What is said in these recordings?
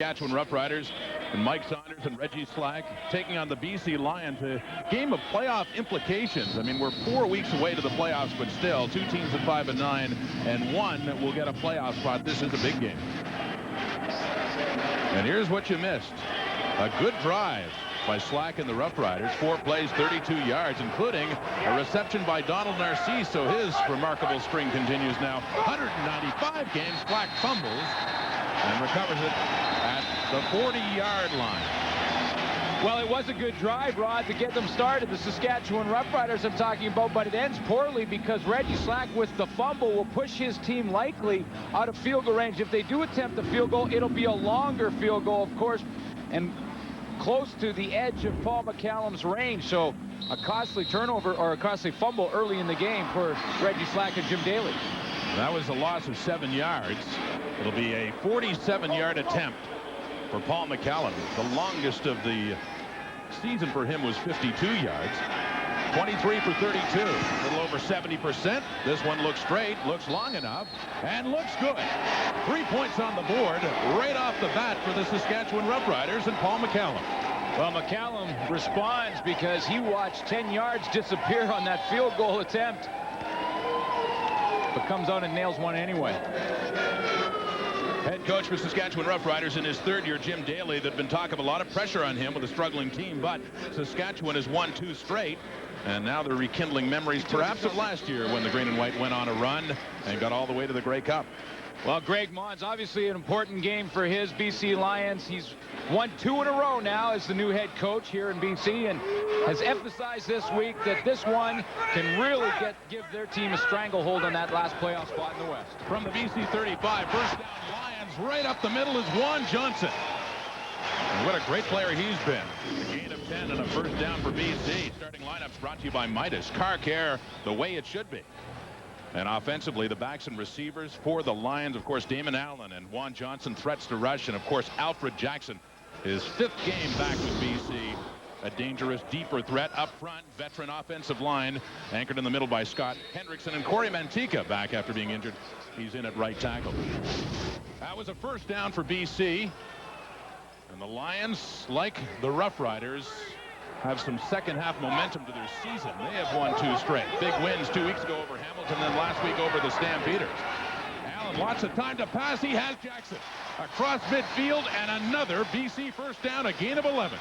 Saskatchewan Roughriders and Mike Saunders and Reggie Slack taking on the BC Lions, a game of playoff implications. I mean, we're 4 weeks away to the playoffs, but still, two teams at 5-9, and one will get a playoff spot. This is a big game. And here's what you missed. A good drive by Slack and the Roughriders. 4 plays, 32 yards, including a reception by Donald Narcisse. So his remarkable string continues now. 195 games. Slack fumbles and recovers it at the 40-yard line. Well, it was a good drive, Rod, to get them started. The Saskatchewan Roughriders I'm talking about, but it ends poorly because Reggie Slack with the fumble will push his team likely out of field goal range. If they do attempt a field goal, it'll be a longer field goal, of course, and close to the edge of Paul McCallum's range. So a costly turnover or a costly fumble early in the game for Reggie Slack and Jim Daly. That was a loss of 7 yards. It'll be a 47-yard attempt for Paul McCallum. The longest of the season for him was 52 yards. 23 for 32, a little over 70%. This one looks straight, looks long enough, and looks good. 3 points on the board right off the bat for the Saskatchewan Roughriders and Paul McCallum. Well, McCallum responds because he watched 10 yards disappear on that field goal attempt, but comes out and nails one anyway. Head coach for Saskatchewan Roughriders in his 3rd year, Jim Daly. There'd been talk of a lot of pressure on him with a struggling team, but Saskatchewan has won 2 straight. And now they're rekindling memories perhaps of last year when the Green and White went on a run and got all the way to the Grey Cup. Well, Greg Mons, obviously an important game for his BC Lions. He's won 2 in a row now as the new head coach here in BC, and has emphasized this week that this one can really give their team a stranglehold on that last playoff spot in the West. From the BC 35, first down Lions, right up the middle is Juan Johnson. And what a great player he's been. A gain of 10 and a first down for BC. Starting lineups brought to you by Midas. Car care the way it should be. And offensively, the backs and receivers for the Lions, of course, Damon Allen and Juan Johnson, threats to rush. And, of course, Alfred Jackson, his 5th game back with BC. A dangerous, deeper threat up front. Veteran offensive line anchored in the middle by Scott Hendrickson. And Corey Mantica back after being injured. He's in at right tackle. That was a first down for BC. And the Lions, like the Roughriders, have some second-half momentum to their season. They have won 2 straight. Big wins 2 weeks ago over Hamilton, then last week over the Stampeders. Allen, lots of time to pass. He has Jackson across midfield, and another BC first down, a gain of 11.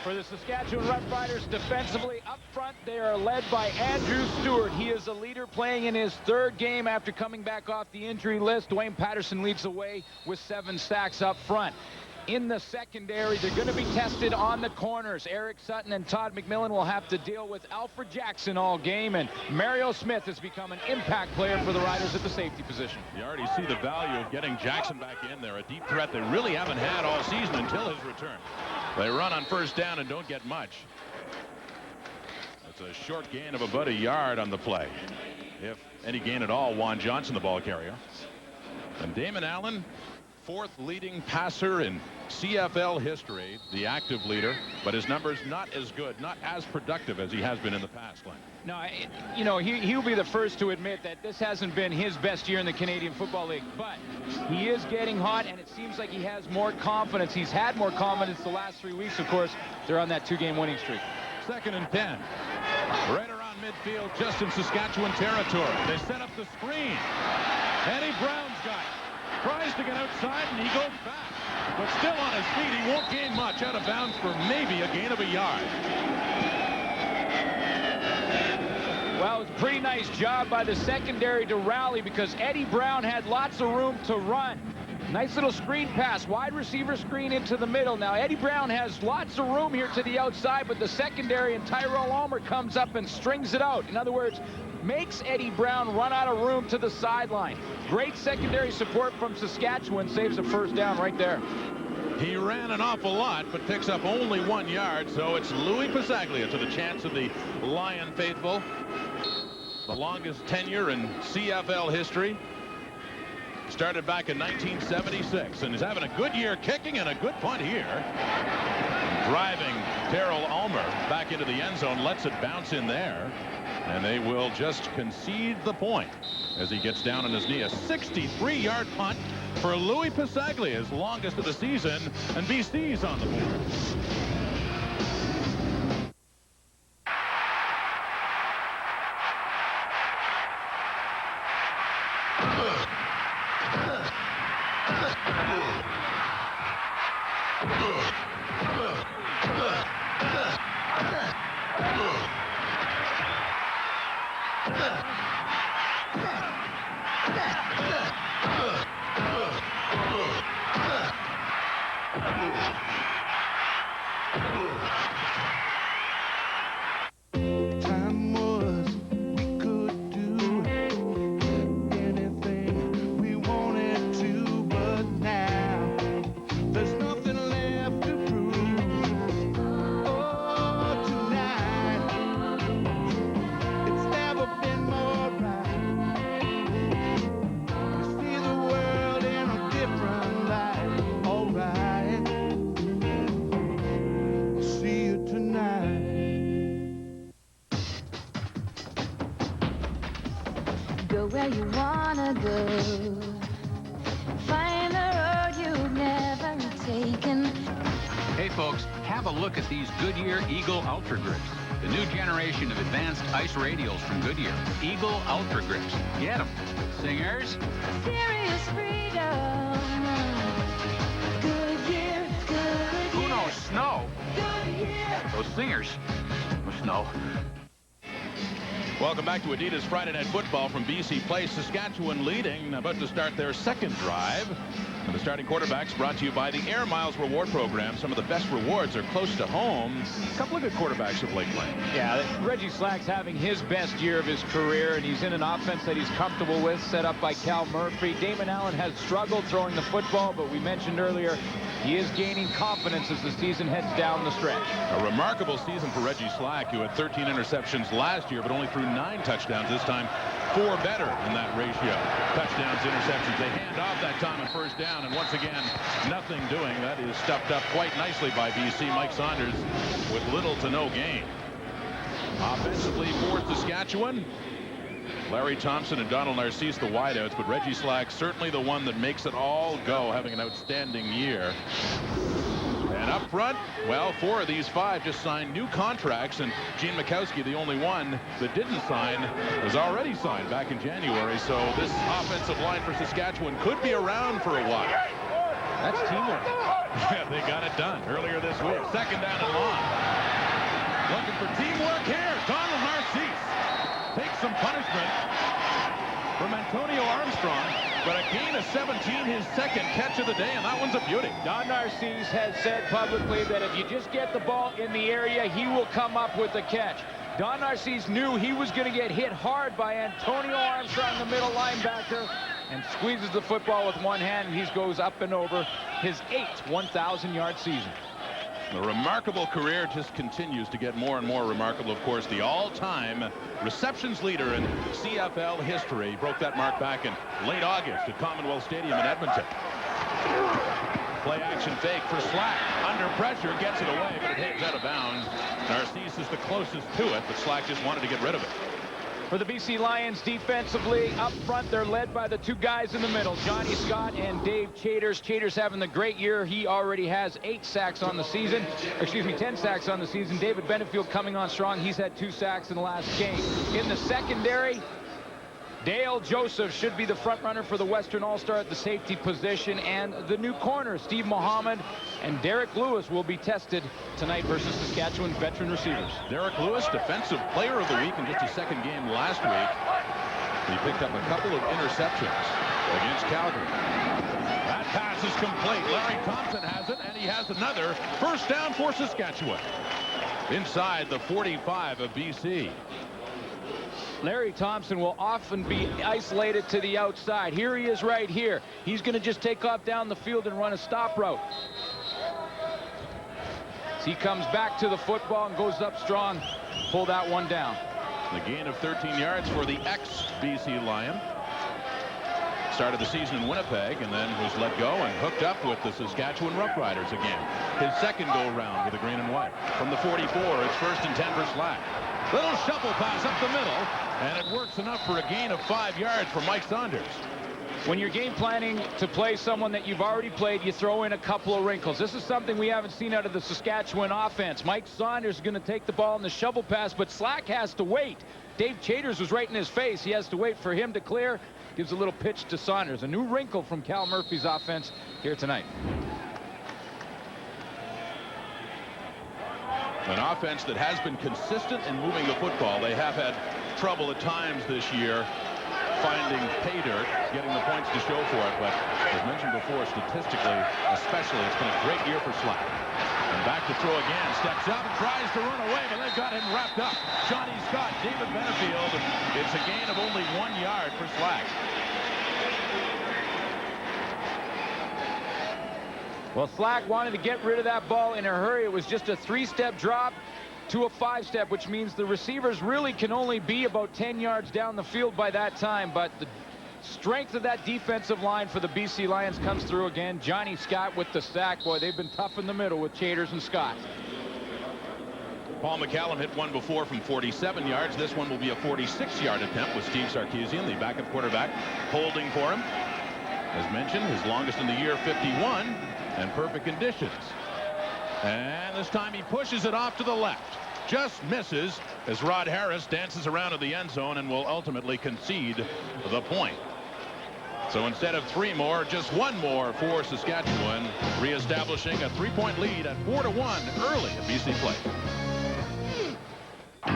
For the Saskatchewan Roughriders defensively up front, they are led by Andrew Stewart. He is a leader playing in his 3rd game after coming back off the injury list. Dwayne Patterson leads the way with 7 sacks up front. In the secondary, they're going to be tested on the corners. Eric Sutton and Todd McMillan will have to deal with Alfred Jackson all game, and Mario Smith has become an impact player for the Riders at the safety position. You already see the value of getting Jackson back in there, a deep threat they really haven't had all season until his return. They run on first down and don't get much. It's a short gain of about a yard on the play, if any gain at all. Juan Johnson, the ball carrier. And Damon Allen, 4th leading passer in CFL history, the active leader, but his numbers not as good, not as productive as he has been in the past. No, you know, he'll be the first to admit that this hasn't been his best year in the Canadian Football League, but he is getting hot, and it seems like he has more confidence. He's had more confidence the last 3 weeks. Of course, they're on that 2-game winning streak. 2nd and 10. Right around midfield, just in Saskatchewan territory. They set up the screen. Eddie Brown's got it. Tries to get outside, and he goes back. But still on his feet, he won't gain much. Out of bounds for maybe a gain of a yard. Well, it's a pretty nice job by the secondary to rally because Eddie Brown had lots of room to run. Nice little screen pass, wide receiver screen into the middle. Now, Eddie Brown has lots of room here to the outside, but the secondary and Tyrell Ulmer comes up and strings it out. In other words, makes Eddie Brown run out of room to the sideline. Great secondary support from Saskatchewan, saves a first down right there. He ran an awful lot, but picks up only 1 yard, so it's Louis Pasaglia to the chance of the Lion faithful. The longest tenure in CFL history. Started back in 1976 and is having a good year kicking and a good punt here. Driving Terrell Ulmer back into the end zone, lets it bounce in there, and they will just concede the point as he gets down on his knee. A 63-yard punt for Louis Pasaglia, his longest of the season, and BC's on the board. Where you wanna go, find the road you've never taken. Hey folks, have a look at these Goodyear Eagle Ultra Grips, the new generation of advanced ice radials from Goodyear. Eagle Ultra Grips, get them. Singers, Serious freedom. Goodyear, Goodyear. who knows snow? Goodyear. Those singers must know. Welcome back to Adidas Friday Night Football from BC Place. Saskatchewan leading, about to start their second drive. And the starting quarterbacks brought to you by the Air Miles reward program. Some of the best rewards are close to home. A couple of good quarterbacks of late playing. Yeah, Reggie Slack's having his best year of his career, and he's in an offense that he's comfortable with, set up by Cal Murphy. Damon Allen has struggled throwing the football, but we mentioned earlier he is gaining confidence as the season heads down the stretch. A remarkable season for Reggie Slack, who had 13 interceptions last year, but only threw 9 touchdowns this time. 4 better in that ratio. Touchdowns, interceptions. They hand off that time on first down, and once again, nothing doing. That is stuffed up quite nicely by BC. Mike Saunders with little to no gain. Offensively for Saskatchewan, Larry Thompson and Donald Narcisse the wideouts, but Reggie Slack certainly the one that makes it all go, having an outstanding year. And up front, well, 4 of these 5 just signed new contracts, and Gene Mikowski, the only one that didn't sign, was already signed back in January. So this offensive line for Saskatchewan could be around for a while. That's teamwork. Yeah, they got it done earlier this week. Second down and long. Looking for teamwork here. Donald Narcisse takes some punishment from Antonio Armstrong, but a gain of 17, his second catch of the day, and that one's a beauty. Don Narcisse has said publicly that if you just get the ball in the area, he will come up with the catch. Don Narcisse knew he was going to get hit hard by Antonio Armstrong, the middle linebacker, and squeezes the football with one hand, and he goes up and over his 8th 1,000-yard season. The remarkable career just continues to get more and more remarkable. Of course, the all-time receptions leader in CFL history broke that mark back in late August at Commonwealth Stadium in Edmonton. Play action fake for Slack. Under pressure, gets it away, but it heads out of bounds. Narcisse is the closest to it, but Slack just wanted to get rid of it. For the BC Lions defensively, up front, they're led by the 2 guys in the middle, Johnny Scott and Dave Chaters. Chaters having the great year. He already has 8 sacks on the season. Excuse me, 10 sacks on the season. David Benefield coming on strong. He's had 2 sacks in the last game. In the secondary, Dale Joseph should be the front runner for the Western All-Star at the safety position, and the new corner, Steve Mohammed and Derek Lewis, will be tested tonight versus Saskatchewan veteran receivers. Derek Lewis, Defensive Player of the Week in just his second game last week. He picked up a couple of interceptions against Calgary. That pass is complete. Larry Thompson has it, and he has another first down for Saskatchewan. Inside the 45 of BC. Larry Thompson will often be isolated to the outside. Here he is right here. He's going to just take off down the field and run a stop route. As he comes back to the football and goes up strong, pull that one down. The gain of 13 yards for the ex-BC Lion. Started the season in Winnipeg and then was let go and hooked up with the Saskatchewan Roughriders again. His second go-round with the green and white. From the 44, it's 1st and 10 for Slack. Little shuffle pass up the middle, and it works enough for a gain of 5 yards for Mike Saunders. When you're game planning to play someone that you've already played, you throw in a couple of wrinkles. This is something we haven't seen out of the Saskatchewan offense. Mike Saunders is going to take the ball in the shovel pass, but Slack has to wait. Dave Chaters was right in his face. He has to wait for him to clear. Gives a little pitch to Saunders. A new wrinkle from Cal Murphy's offense here tonight. An offense that has been consistent in moving the football. They have had trouble at times this year finding pay dirt, getting the points to show for it. But as mentioned before, statistically especially, it's been a great year for Slack. And back to throw again. Steps up and tries to run away, but they've got him wrapped up. Johnny Scott, David Benefield. It's a gain of only 1 yard for Slack. Well, Slack wanted to get rid of that ball in a hurry. It was just a 3-step drop to a 5-step, which means the receivers really can only be about 10 yards down the field by that time. But the strength of that defensive line for the BC Lions comes through again. Johnny Scott with the sack. Boy, they've been tough in the middle with Chaters and Scott. Paul McCallum hit one before from 47 yards. This one will be a 46-yard attempt with Steve Sarkisian, the backup quarterback, holding for him. As mentioned, his longest in the year, 51, and perfect conditions. And this time he pushes it off to the left. Just misses as Rod Harris dances around to the end zone and will ultimately concede the point. So instead of 3 more, just 1 more for Saskatchewan, reestablishing a 3-point lead at 4-1 early at BC Place.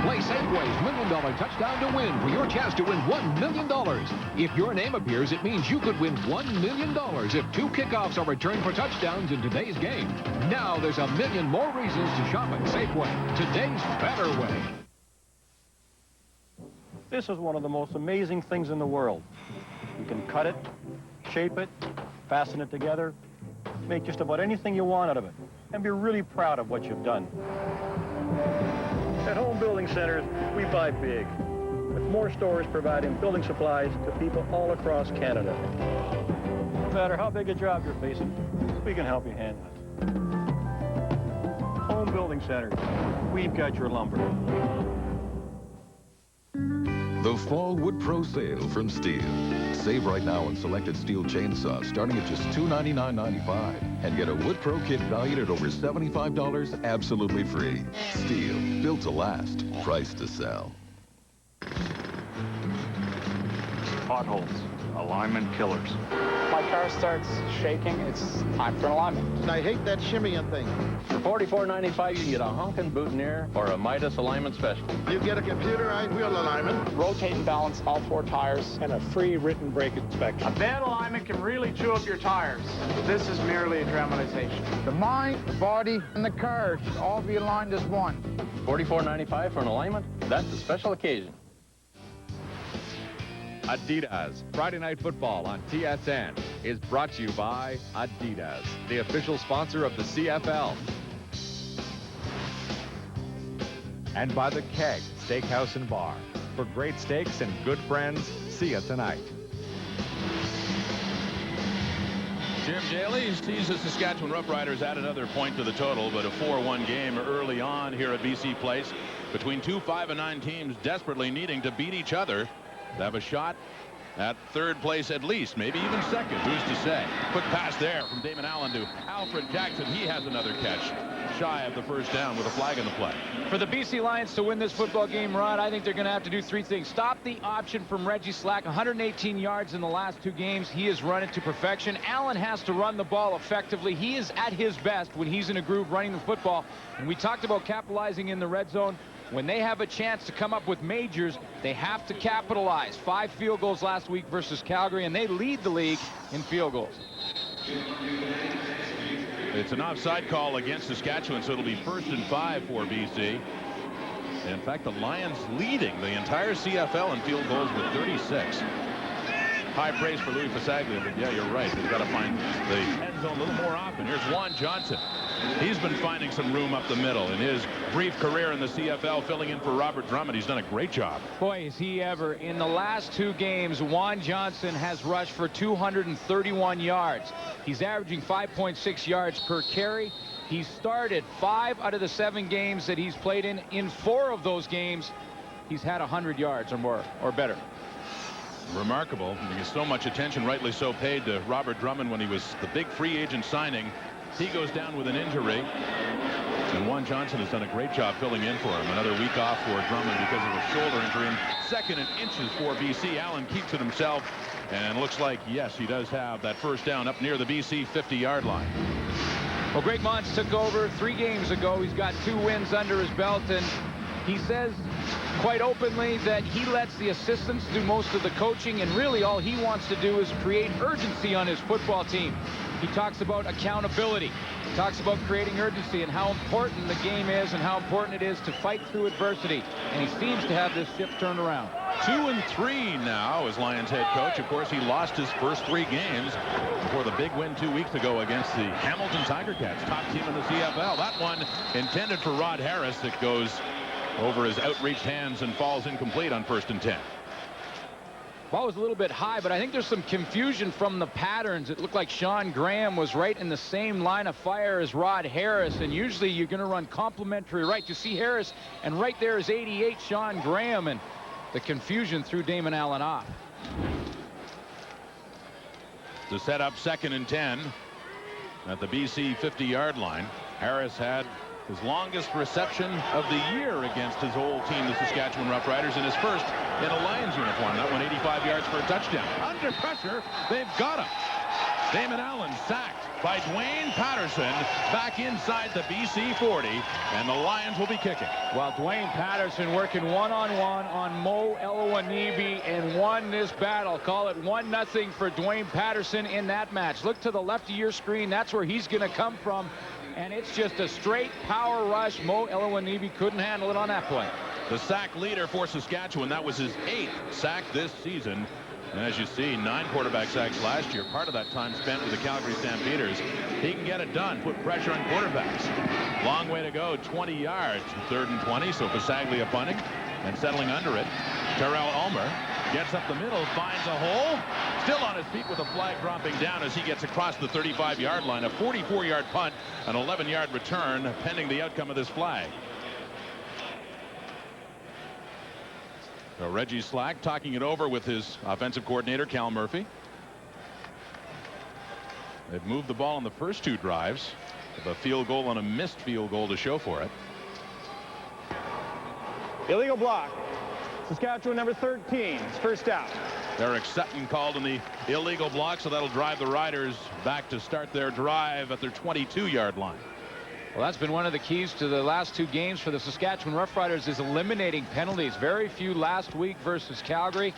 Play Safeway's $1 million touchdown to win for your chance to win $1 million. If your name appears, it means you could win $1 million if 2 kickoffs are returned for touchdowns in today's game. Now there's a million more reasons to shop at Safeway, today's better way. This is one of the most amazing things in the world. You can cut it, shape it, fasten it together, make just about anything you want out of it, and be really proud of what you've done. At Home Building Centers, we buy big, with more stores providing building supplies to people all across Canada. No matter how big a job you're facing, we can help you handle it. Home Building Centers, we've got your lumber. The Fall Wood Pro Sale from Steel. Save right now on selected Steel chainsaws starting at just $299.95 and get a Wood Pro kit valued at over $75 absolutely free. Steel, built to last, priced to sell. Potholes, alignment killers. My car starts shaking, it's time for an alignment. I hate that shimmying thing. For $44.95, you can get a honkin' boutonniere or a Midas alignment special. You get a computerized wheel alignment. Rotate and balance all 4 tires. And a free written brake inspection. A bad alignment can really chew up your tires. This is merely a dramatization. The mind, the body, and the car should all be aligned as one. $44.95 for an alignment? That's a special occasion. Adidas Friday Night Football on TSN is brought to you by Adidas, the official sponsor of the CFL. And by the Keg Steakhouse and Bar. For great steaks and good friends, see you tonight. Jim Jaley sees the Saskatchewan Roughriders add another point to the total, but a 4-1 game early on here at BC Place between 2 5-9 teams desperately needing to beat each other to have a shot at 3rd place at least, maybe even 2nd. Who's to say? Quick pass there from Damon Allen to Alfred Jackson. He has another catch shy of the first down with a flag in the play. For the BC Lions to win this football game, Rod, I think they're going to have to do 3 things. Stop the option from Reggie Slack. 118 yards in the last 2 games. He has run it to perfection. Allen has to run the ball effectively. He is at his best when he's in a groove running the football. And we talked about capitalizing in the red zone. When they have a chance to come up with majors, they have to capitalize. 5 field goals last week versus Calgary, and they lead the league in field goals. It's an offside call against Saskatchewan, so it'll be 1st and 5 for BC. In fact, the Lions leading the entire CFL in field goals with 36. High praise for Louis Fasaglia, but yeah, you're right. They've got to find the end zone a little more often. Here's Juan Johnson. He's been finding some room up the middle in his brief career in the CFL, filling in for Robert Drummond. He's done a great job. Boy, is he ever. In the last 2 games, Juan Johnson has rushed for 231 yards. He's averaging 5.6 yards per carry. He started 5 out of the 7 games that he's played in. In 4 of those games, he's had 100 yards or more or better. Remarkable. Because so much attention, rightly so, paid to Robert Drummond when he was the big free agent signing. He goes down with an injury, and Juan Johnson has done a great job filling in for him. Another week off for Drummond because of a shoulder injury. And 2nd and inches for BC. Allen keeps it himself, and looks like, yes, he does have that first down up near the BC 50-yard line. Well, Greg Monts took over 3 games ago. He's got 2 wins under his belt, and he says quite openly that he lets the assistants do most of the coaching, and really all he wants to do is create urgency on his football team. He talks about accountability. He talks about creating urgency and how important the game is and how important it is to fight through adversity. And he seems to have this ship turned around. 2-3 now as Lions head coach. Of course, he lost his first 3 games before the big win 2 weeks ago against the Hamilton Tiger Cats, top team in the CFL. That one intended for Rod Harris that goes over his outreached hands and falls incomplete on 1st and 10. Ball was a little bit high, but I think there's some confusion from the patterns. It looked like Sean Graham was right in the same line of fire as Rod Harris, and usually you're going to run complementary right. You see Harris, and right there is 88 Sean Graham, and the confusion threw Damon Allen off. To set up 2nd and 10 at the BC 50-yard line. Harris had his longest reception of the year against his old team, the Saskatchewan Roughriders, in his first in a Lions uniform. That went 85 yards for a touchdown. Under pressure, they've got him. Damon Allen sacked by Dwayne Patterson back inside the BC 40, and the Lions will be kicking. Well, Dwayne Patterson working one-on-one on Mo Elowanibi and won this battle. Call it 1-0 for Dwayne Patterson in that match. Look to the left of your screen. That's where he's going to come from. And it's just a straight power rush. Mo Elowanibi couldn't handle it on that play. The sack leader for Saskatchewan. That was his 8th sack this season. And as you see, 9 quarterback sacks last year. Part of that time spent with the Calgary Stampeders. He can get it done, put pressure on quarterbacks. Long way to go, 20 yards. 3rd and 20, so Pasaglia punting and settling under it. Terrell Ulmer gets up the middle, finds a hole. Still on his feet with a flag dropping down as he gets across the 35-yard line. A 44-yard punt, an 11-yard return, pending the outcome of this flag. So Reggie Slack talking it over with his offensive coordinator, Cal Murphy. They've moved the ball on the first 2 drives with a field goal and a missed field goal to show for it. Illegal block. Saskatchewan number 13. It's first down. Eric Sutton called in the illegal block, so that'll drive the Riders back to start their drive at their 22-yard line. Well, that's been one of the keys to the last 2 games for the Saskatchewan Roughriders, is eliminating penalties. Very few last week versus Calgary,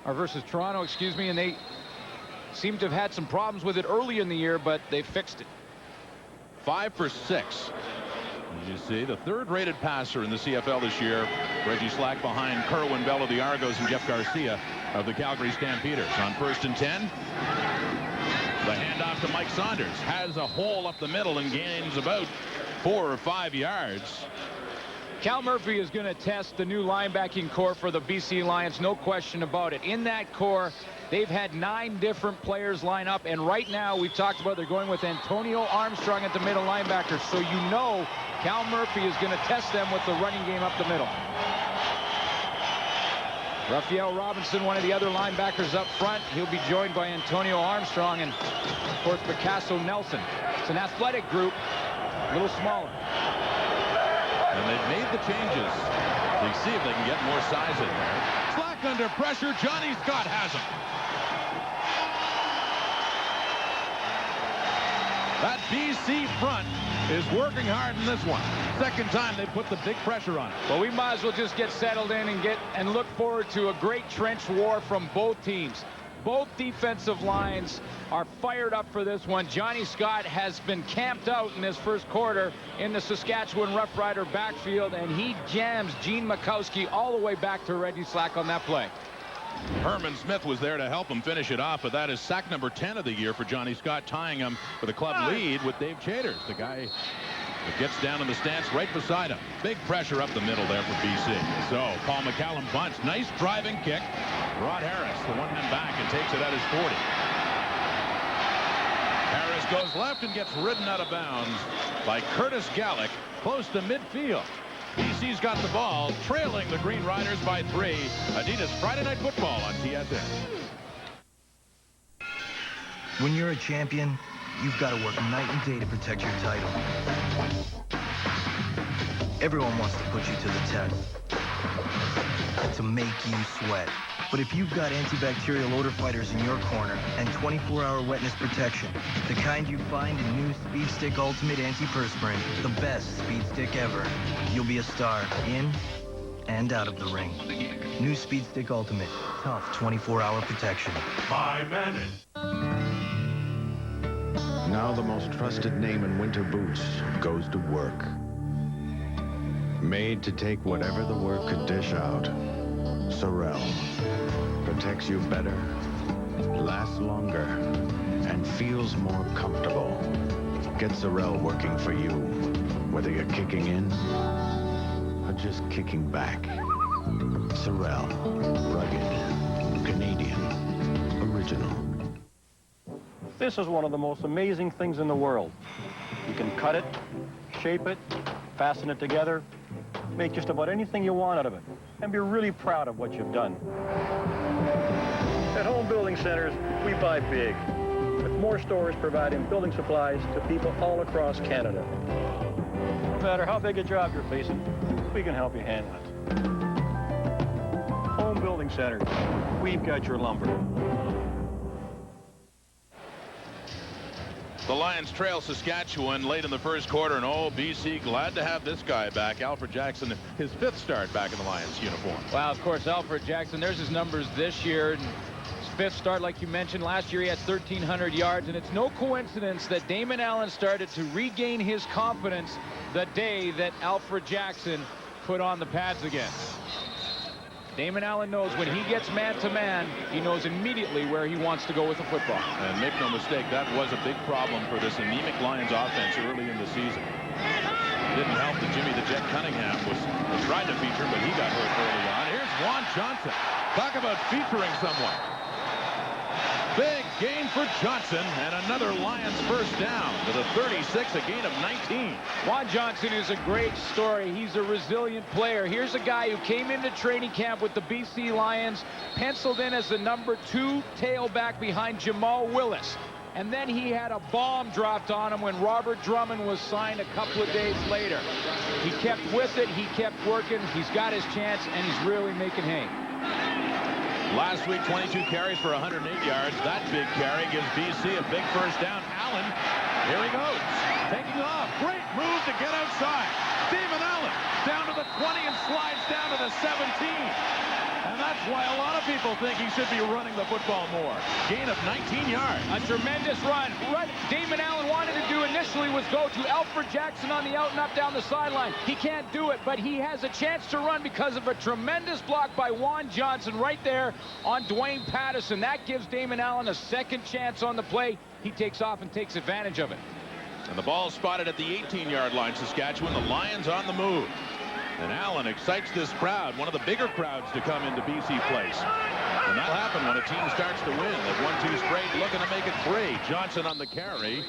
or versus Toronto, excuse me, and they seem to have had some problems with it early in the year, but they fixed it. 5 for 6. You see, the 3rd-rated passer in the CFL this year. Reggie Slack behind Kerwin Bell of the Argos and Jeff Garcia of the Calgary Stampeders. On 1st and 10, the handoff to Mike Saunders. Has a hole up the middle and gains about 4 or 5 yards. Cal Murphy is going to test the new linebacking core for the BC Lions, no question about it. In that core, they've had 9 different players line up, and right now we've talked about they're going with Antonio Armstrong at the middle linebacker, so you know Cal Murphy is going to test them with the running game up the middle. Raphael Robinson, one of the other linebackers up front. He'll be joined by Antonio Armstrong and, of course, Picasso Nelson. It's an athletic group, a little smaller. And they've made the changes. You see if they can get more size in there. Slack under pressure. Johnny Scott has him. That BC front is working hard in this one. 2nd time they put the big pressure on it. Well, we might as well just get settled in and look forward to a great trench war from both teams. Both defensive lines are fired up for this one. Johnny Scott has been camped out in this first quarter in the Saskatchewan Roughrider backfield, and he jams Gene Makowski all the way back to Reggie Slack on that play. Herman Smith was there to help him finish it off, but that is sack number 10 of the year for Johnny Scott, tying him for the club lead with Dave Chaters, the guy that gets down in the stance right beside him. Big pressure up the middle there for BC. So Paul McCallum bunts. Nice driving kick. Rod Harris, the one-man back, and takes it at his 40. Harris goes left and gets ridden out of bounds by Curtis Gallick close to midfield. BC's got the ball, trailing the Green Riders by 3. Adidas Friday Night Football on TSN. When you're a champion, you've got to work night and day to protect your title. Everyone wants to put you to the test, to make you sweat. But if you've got antibacterial odor fighters in your corner and 24-hour wetness protection, the kind you find in new Speed Stick Ultimate Antiperspirant, the best speed stick ever, you'll be a star in and out of the ring. New Speed Stick Ultimate, tough 24-hour protection. 5 minutes. Now the most trusted name in winter boots goes to work. Made to take whatever the work could dish out. Sorel protects you better, lasts longer, and feels more comfortable. Get Sorel working for you, whether you're kicking in or just kicking back. Sorel, rugged, Canadian, original. This is one of the most amazing things in the world. You can cut it, shape it, fasten it together, make just about anything you want out of it, and be really proud of what you've done. At Home Building Centers, we buy big, with more stores providing building supplies to people all across Canada. No matter how big a job you're facing, we can help you handle it. Home Building Centers, we've got your lumber. The Lions trail Saskatchewan late in the first quarter, and BC glad to have this guy back. Alfred Jackson, his 5th start back in the Lions uniform. Well, of course, Alfred Jackson, there's his numbers this year. His 5th start, like you mentioned. Last year he had 1,300 yards, and it's no coincidence that Damon Allen started to regain his confidence the day that Alfred Jackson put on the pads again. Damon Allen knows when he gets man-to-man, he knows immediately where he wants to go with the football. And make no mistake, that was a big problem for this anemic Lions offense early in the season. It didn't help that Jimmy the Jet Cunningham was tried to feature, but he got hurt early on. Here's Juan Johnson. Talk about featuring someone. Big gain for Johnson, and another Lions first down to the 36, a gain of 19. Juan Johnson is a great story. He's a resilient player. Here's a guy who came into training camp with the BC Lions, penciled in as the number 2 tailback behind Jamal Willis. And then he had a bomb dropped on him when Robert Drummond was signed a couple of days later. He kept with it. He kept working. He's got his chance, and he's really making hay. Last week, 22 carries for 108 yards. That big carry gives BC a big first down. Allen, here he goes, taking off. Great move to get outside. Damon Allen down to the 20 and slides down to the 17. And that's why a lot of people think he should be running the football more. Gain of 19 yards. A tremendous run. What Damon Allen wanted to do initially was go to Alfred Jackson on the out and up down the sideline. He can't do it, but he has a chance to run because of a tremendous block by Juan Johnson right there on Dwayne Patterson. That gives Damon Allen a second chance on the play. He takes off and takes advantage of it. And the ball spotted at the 18-yard line, Saskatchewan. The Lions on the move. And Allen excites this crowd, one of the bigger crowds to come into BC Place. And that'll happen when a team starts to win. They've 1-2 straight, looking to make it 3. Johnson on the carry.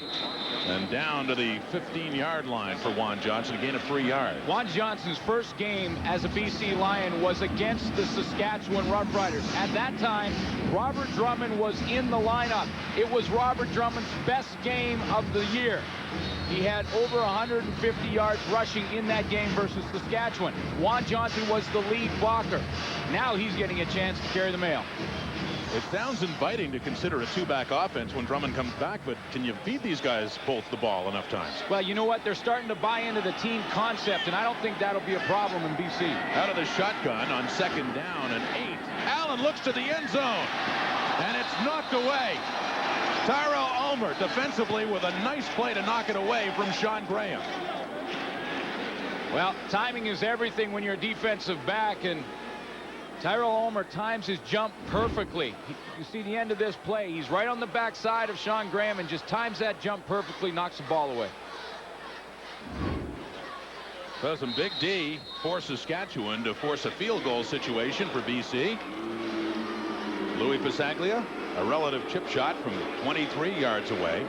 And down to the 15-yard line for Juan Johnson, a gain of 3 yards. Juan Johnson's first game as a BC Lion was against the Saskatchewan Roughriders. At that time, Robert Drummond was in the lineup. It was Robert Drummond's best game of the year. He had over 150 yards rushing in that game versus Saskatchewan. Juan Johnson was the lead blocker. Now he's getting a chance to carry the mail. It sounds inviting to consider a 2-back offense when Drummond comes back, but can you feed these guys both the ball enough times? Well, you know what? They're starting to buy into the team concept, and I don't think that'll be a problem in BC. Out of the shotgun on 2nd down and 8. Allen looks to the end zone, and it's knocked away. Tyrell Ulmer defensively with a nice play to knock it away from Sean Graham. Well, timing is everything when you're a defensive back, and Tyrell Ulmer times his jump perfectly. You see the end of this play. He's right on the backside of Sean Graham and just times that jump perfectly, knocks the ball away. So some big D for Saskatchewan to force a field goal situation for BC. Louis Pasaglia, a relative chip shot from 23 yards away.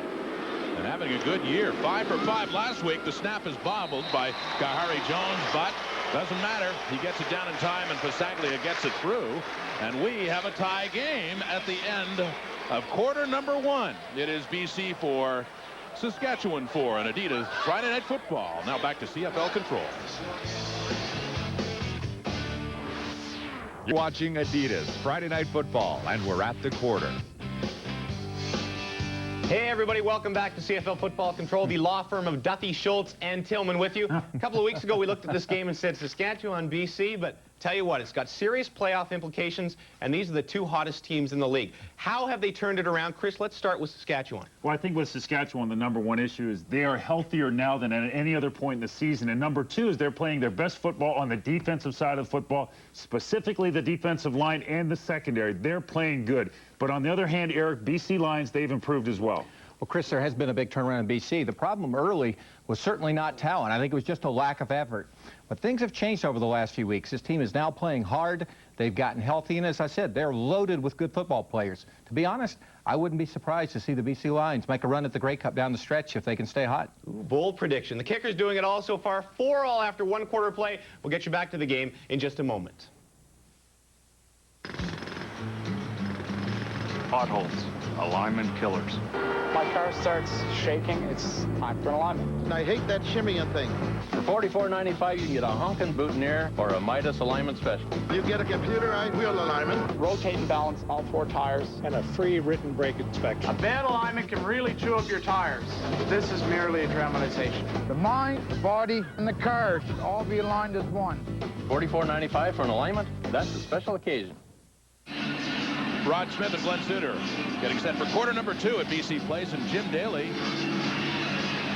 And having a good year. 5 for 5 last week. The snap is bobbled by Kahari Jones, but doesn't matter. He gets it down in time, and Pasaglia gets it through. And we have a tie game at the end of quarter number 1. It is BC 4, Saskatchewan 4, and Adidas Friday Night Football. Now back to CFL control. You're watching Adidas Friday Night Football, and we're at the quarter. Hey everybody, welcome back to CFL Football Control, the law firm of Duffy, Schultz, and Tillman with you. A couple of weeks ago we looked at this game and said Saskatchewan, BC, but tell you what, it's got serious playoff implications, and these are the 2 hottest teams in the league. How have they turned it around? Chris, let's start with Saskatchewan. Well, I think with Saskatchewan, the #1 issue is they are healthier now than at any other point in the season. And number 2 is they're playing their best football on the defensive side of football, specifically the defensive line and the secondary. They're playing good. But on the other hand, Eric, BC Lions, they've improved as well. Well, Chris, there has been a big turnaround in BC. The problem early was certainly not talent. I think it was just a lack of effort. But things have changed over the last few weeks. This team is now playing hard. They've gotten healthy. And as I said, they're loaded with good football players. To be honest, I wouldn't be surprised to see the BC Lions make a run at the Grey Cup down the stretch if they can stay hot. Ooh, bold prediction. The Kicker's doing it all so far. 4-all after 1 quarter play. We'll get you back to the game in just a moment. Potholes. Alignment killers. My car starts shaking. It's time for an alignment. And I hate that shimmying thing. For $44.95, you can get a honkin' boutonniere or a Midas alignment special. You get a computerized wheel alignment. Rotate and balance all 4 tires. And a free written brake inspection. A bad alignment can really chew up your tires. This is merely a dramatization. The mind, the body, and the car should all be aligned as one. $44.95 for an alignment? That's a special occasion. Rod Smith and Glenn Sutter getting set for quarter number 2 at BC Place, and Jim Daly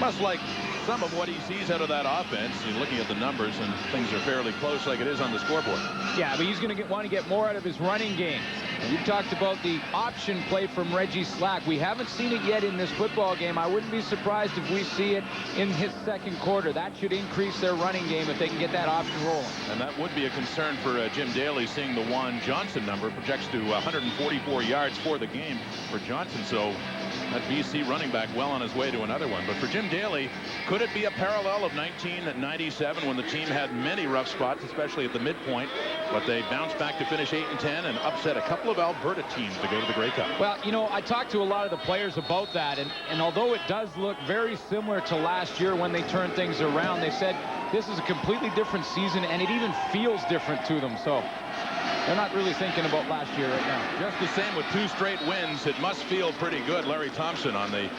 must like some of what he sees out of that offense. He's looking at the numbers, and things are fairly close like it is on the scoreboard. Yeah, but he's going to want to get more out of his running game. And you talked about the option play from Reggie Slack. We haven't seen it yet in this football game. I wouldn't be surprised if we see it in his second quarter. That should increase their running game if they can get that option rolling. And that would be a concern for Jim Daly, seeing the Juan Johnson number projects to 144 yards for the game for Johnson. So that BC running back well on his way to another one. But for Jim Daly, could it be a parallel of 1997 when the team had many rough spots, especially at the midpoint, but they bounced back to finish 8-10 and upset a couple of Alberta teams to go to the Grey Cup? Well, you know, I talked to a lot of the players about that, and although it does look very similar to last year when they turned things around, they said this is a completely different season, and it even feels different to them. So they're not really thinking about last year right now. Just the same with 2 straight wins. It must feel pretty good. Larry Thompson on the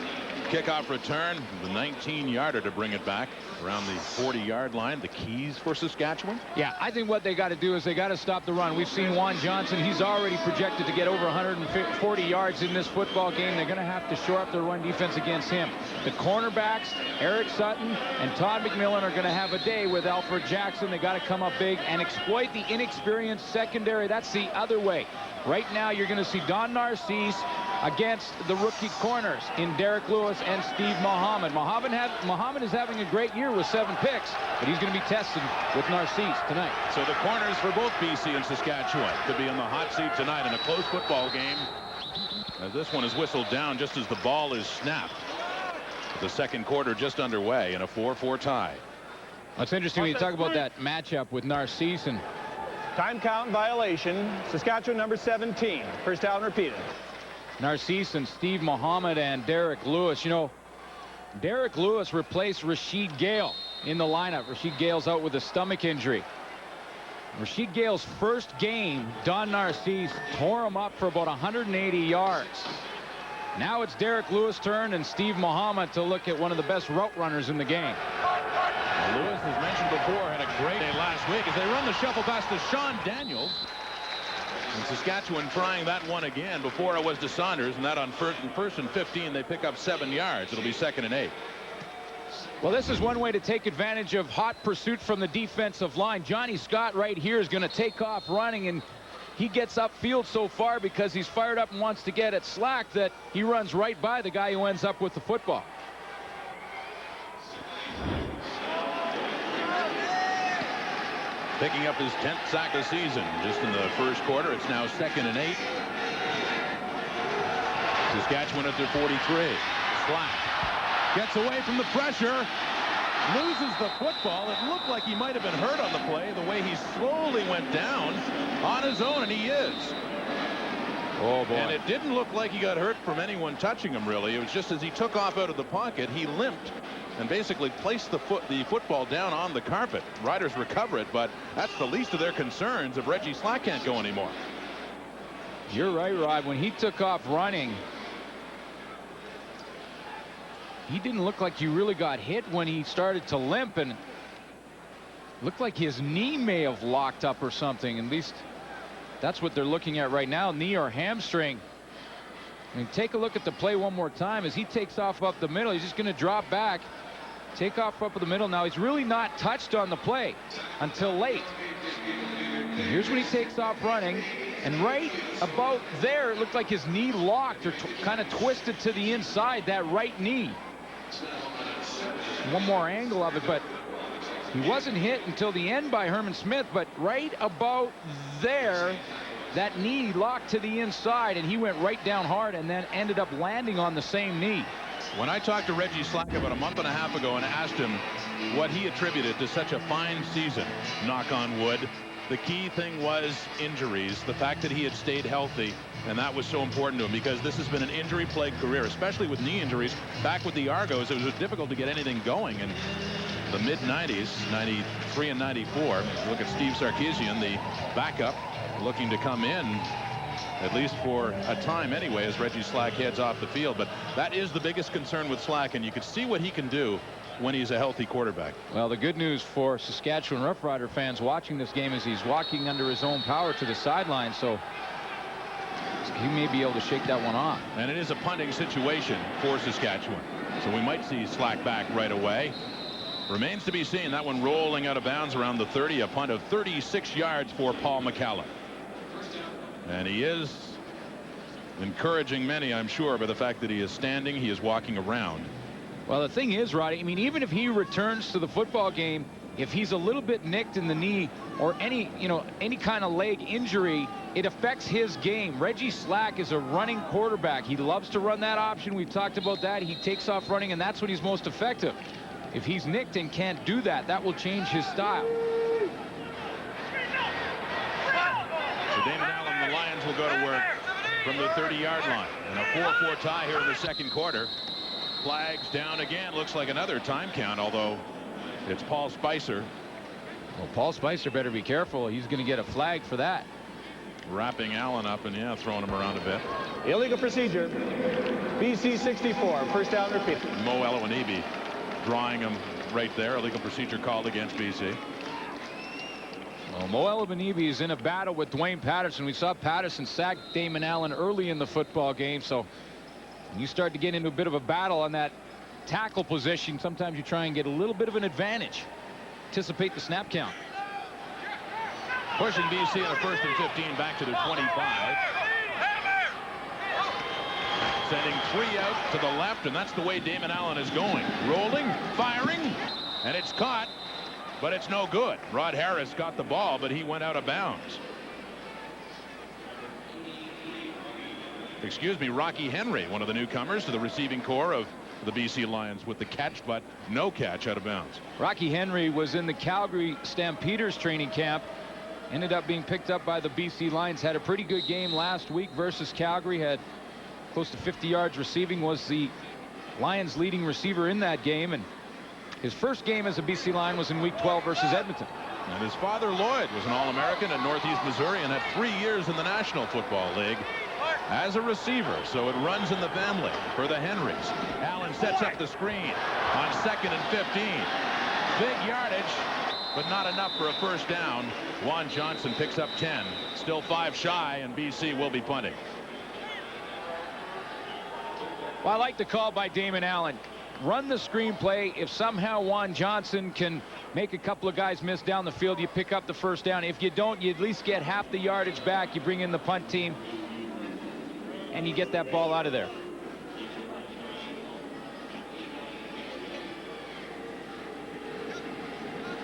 kickoff return, the 19-yarder to bring it back around the 40-yard line. The keys for Saskatchewan? Yeah, I think what they got to do is they got to stop the run. We've seen Juan Johnson. He's already projected to get over 140 yards in this football game. They're going to have to shore up their run defense against him. The cornerbacks, Eric Sutton and Todd McMillan, are going to have a day with Alfred Jackson. They got to come up big and exploit the inexperienced secondary. That's the other way. Right now, you're going to see Don Narcisse against the rookie corners in Derek Lewis and Steve Mohammed. Mohammed is having a great year with 7 picks, but he's going to be tested with Narcisse tonight. So the corners for both BC and Saskatchewan could be in the hot seat tonight in a close football game, as this one is whistled down just as the ball is snapped. The second quarter just underway in a 4-4 tie. That's interesting when you talk about that matchup with Narcisse. And time count violation. Saskatchewan number 17. First down repeated. Narcisse and Steve Mohammed and Derek Lewis. You know, Derek Lewis replaced Rashid Gale in the lineup. Rashid Gale's out with a stomach injury. Rashid Gale's first game, Don Narcisse tore him up for about 180 yards. Now it's Derek Lewis' turn and Steve Mohammed to look at one of the best route runners in the game. Lewis, as mentioned before, had a great day last week as they run the shuffle pass to Sean Daniels. And Saskatchewan trying that one again. Before it was to Saunders, and that on first and 15, they pick up 7 yards. It'll be 2nd and 8. Well, this is one way to take advantage of hot pursuit from the defensive line. Johnny Scott right here is going to take off running, and he gets upfield so far because he's fired up and wants to get at Slack that he runs right by the guy who ends up with the football. Picking up his 10th sack of the season just in the first quarter. It's now 2nd and 8. Saskatchewan at their 43. Slack gets away from the pressure, loses the football. It looked like he might have been hurt on the play, the way he slowly went down on his own, and he is. Oh, boy. And it didn't look like he got hurt from anyone touching him, really. It was just as he took off out of the pocket, he limped and basically placed the football down on the carpet. Riders recover it, but that's the least of their concerns if Reggie Slack can't go anymore. You're right, Rod. When he took off running, he didn't look like he really got hit when he started to limp, and looked like his knee may have locked up or something. At least that's what they're looking at right now, knee or hamstring. I mean, take a look at the play one more time. As he takes off up the middle, he's just going to drop back, take off up the middle. Now he's really not touched on the play until late. And here's when he takes off running, and right about there it looked like his knee locked or kind of twisted to the inside, that right knee. One more angle of it, but he wasn't hit until the end by Herman Smith, but right about there, that knee locked to the inside, and he went right down hard and then ended up landing on the same knee. When I talked to Reggie Slack about a month and a half ago and asked him what he attributed to such a fine season, knock on wood, the key thing was injuries, the fact that he had stayed healthy, and that was so important to him because this has been an injury-plagued career, especially with knee injuries. Back with the Argos, it was difficult to get anything going in the mid-90s, 93 and 94. Look at Steve Sarkisian, the backup, looking to come in, at least for a time anyway, as Reggie Slack heads off the field. But that is the biggest concern with Slack, and you can see what he can do when he's a healthy quarterback. Well, the good news for Saskatchewan Roughrider fans watching this game is he's walking under his own power to the sideline, so he may be able to shake that one off. And it is a punting situation for Saskatchewan, so we might see Slack back right away. Remains to be seen. That one rolling out of bounds around the 30, a punt of 36 yards for Paul McCallum. And he is encouraging many, I'm sure, by the fact that he is standing, he is walking around. Well, the thing is, Roddy, I mean, even if he returns to the football game, if he's a little bit nicked in the knee or any kind of leg injury, it affects his game. Reggie Slack is a running quarterback. He loves to run that option. We've talked about that. He takes off running, and that's when he's most effective. If he's nicked and can't do that, that will change his style. So Damon Allen, the Lions will go to work from the 30-yard line. And a 4-4 tie here in the second quarter. Flags down again. Looks like another time count, although it's Paul Spicer. Well, Paul Spicer better be careful. He's going to get a flag for that. Wrapping Allen up and, yeah, throwing him around a bit. Illegal procedure. BC 64. First down repeat. Mo Elowanibi drawing him right there. Illegal procedure called against BC. Well, Mo Elowanibi is in a battle with Dwayne Patterson. We saw Patterson sack Damon Allen early in the football game, so when you start to get into a bit of a battle on that tackle position, sometimes you try and get a little bit of an advantage. Anticipate the snap count. Pushing BC on a 1st and 15 back to their 25. Sending 3 out to the left, and that's the way Damon Allen is going. Rolling, firing, and it's caught, but it's no good. Rod Harris got the ball, but he went out of bounds. Excuse me, Rocky Henry, one of the newcomers to the receiving corps of the BC Lions, with the catch, but no catch out of bounds. Rocky Henry was in the Calgary Stampeders training camp. Ended up being picked up by the BC Lions. Had a pretty good game last week versus Calgary. Had close to 50 yards receiving. Was the Lions' leading receiver in that game. And his first game as a BC Lion was in Week 12 versus Edmonton. And his father, Lloyd, was an All-American at Northeast Missouri and had 3 years in the National Football League as a receiver. So it runs in the family for the Henrys. Allen sets up the screen on 2nd and 15. Big yardage, but not enough for a first down. Juan Johnson picks up 10. Still 5 shy, and BC will be punting. Well, I like the call by Damon Allen. run the screenplay. If somehow Juan Johnson can make a couple of guys miss down the field, you pick up the first down. If you don't, you at least get half the yardage back. You bring in the punt team, and you get that ball out of there.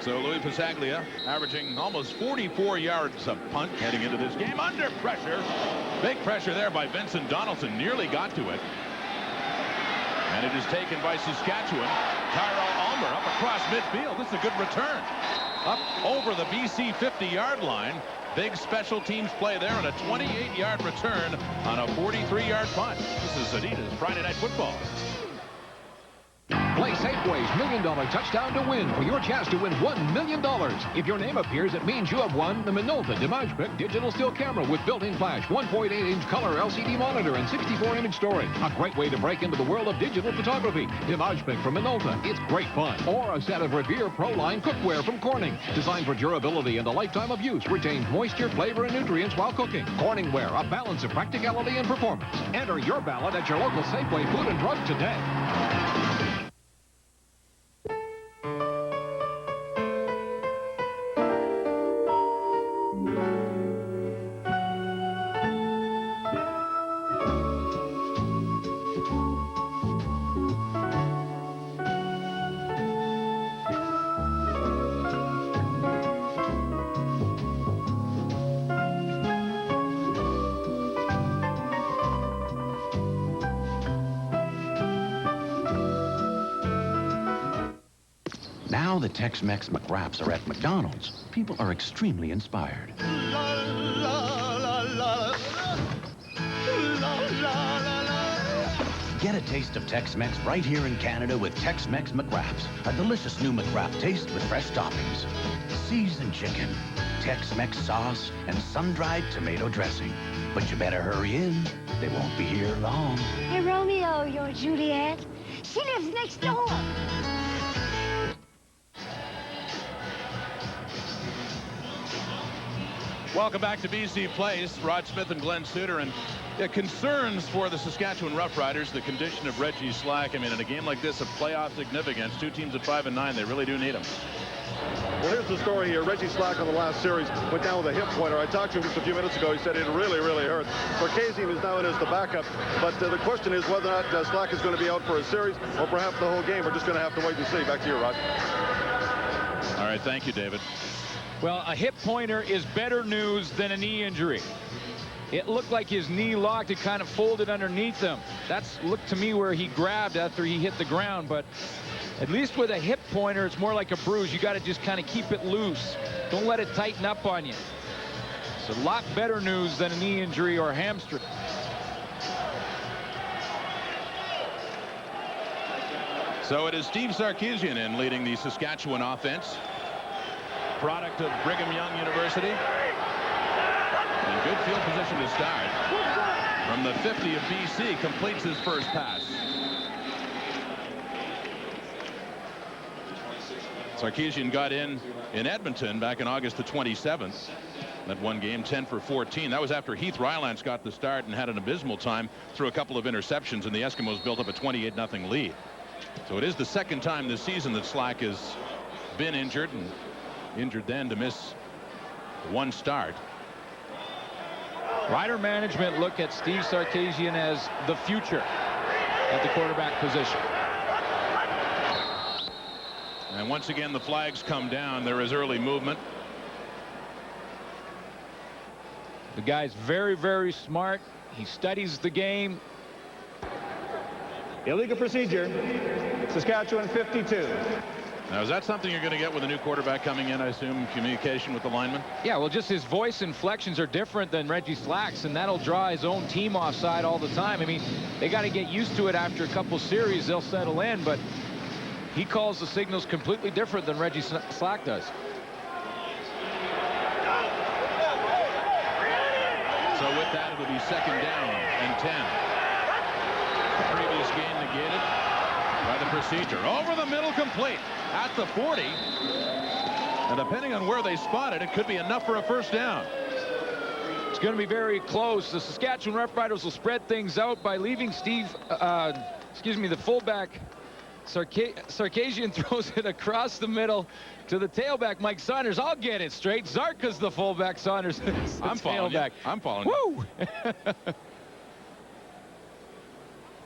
So Louis Pasaglia averaging almost 44 yards a punt heading into this game. Under pressure. Big pressure there by Vincent Donaldson. Nearly got to it. And it is taken by Saskatchewan. Tyrell Ulmer up across midfield. This is a good return. Up over the BC 50-yard line. Big special teams play there and a 28-yard return on a 43-yard punt. This is Adidas Friday Night Football. Play Safeway's $1 Million Touchdown to Win for your chance to win $1 million. If your name appears, it means you have won the Minolta Dimagepik digital still camera with built-in flash, 1.8-inch color LCD monitor, and 64-image storage. A great way to break into the world of digital photography. Dimagepik from Minolta. It's great fun. Or a set of Revere Pro Line cookware from Corning. Designed for durability and a lifetime of use. Retains moisture, flavor, and nutrients while cooking. Corningware, a balance of practicality and performance. Enter your ballot at your local Safeway Food and Drug today. Now the Tex-Mex McWraps are at McDonald's. People are extremely inspired. Get a taste of Tex-Mex right here in Canada with Tex-Mex McWraps. A delicious new McWrap taste with fresh toppings. Seasoned chicken, Tex-Mex sauce, and sun-dried tomato dressing. But you better hurry in. They won't be here long. Hey, Romeo, you're Juliet. She lives next door. Welcome back to BC Place. Rod Smith and Glenn Suter. And concerns for the Saskatchewan Roughriders, the condition of Reggie Slack. I mean, in a game like this of playoff significance, two teams at 5-9, they really do need him. Well, here's the story here. Reggie Slack on the last series went down with a hip pointer. I talked to him just a few minutes ago. He said it really, really hurt. Sarkisian is now in as the backup. But the question is whether or not Slack is going to be out for a series or perhaps the whole game. We're just going to have to wait and see. Back to you, Rod. All right. Thank you, David. Well, a hip pointer is better news than a knee injury. It looked like his knee locked. It kind of folded underneath him. That's looked to me where he grabbed after he hit the ground. But at least with a hip pointer, it's more like a bruise. You got to just kind of keep it loose. Don't let it tighten up on you. It's a lot better news than a knee injury or a hamstring. So it is Steve Sarkisian in leading the Saskatchewan offense. Product of Brigham Young University. In good field position to start. From the 50 of BC, completes his first pass. Sarkisian got in Edmonton back in August the 27th. That one game, 10 for 14. That was after Heath Rylance got the start and had an abysmal time through a couple of interceptions, and the Eskimos built up a 28-0 lead. So it is the second time this season that Slack has been injured, and injured then to miss one start. Rider management look at Steve Sarkisian as the future at the quarterback position. And once again, the flags come down. There is early movement. The guy's very, very smart. He studies the game. Illegal procedure. Saskatchewan 52. Now, is that something you're going to get with a new quarterback coming in, I assume, communication with the lineman? Yeah, well, just his voice inflections are different than Reggie Slack's, and that'll draw his own team offside all the time. I mean, they got to get used to it. After a couple series, they'll settle in, but he calls the signals completely different than Reggie Slack does. So with that, it'll be second down and 10. The previous game negated by the procedure. Over the middle, complete at the 40. And depending on where they spot it, it could be enough for a first down. It's going to be very close. The Saskatchewan Roughriders will spread things out by leaving the fullback Sarkisian throws it across the middle to the tailback, Mike Saunders. I'll get it straight. Zarka's the fullback. Saunders is the tailback. I'm following. Woo!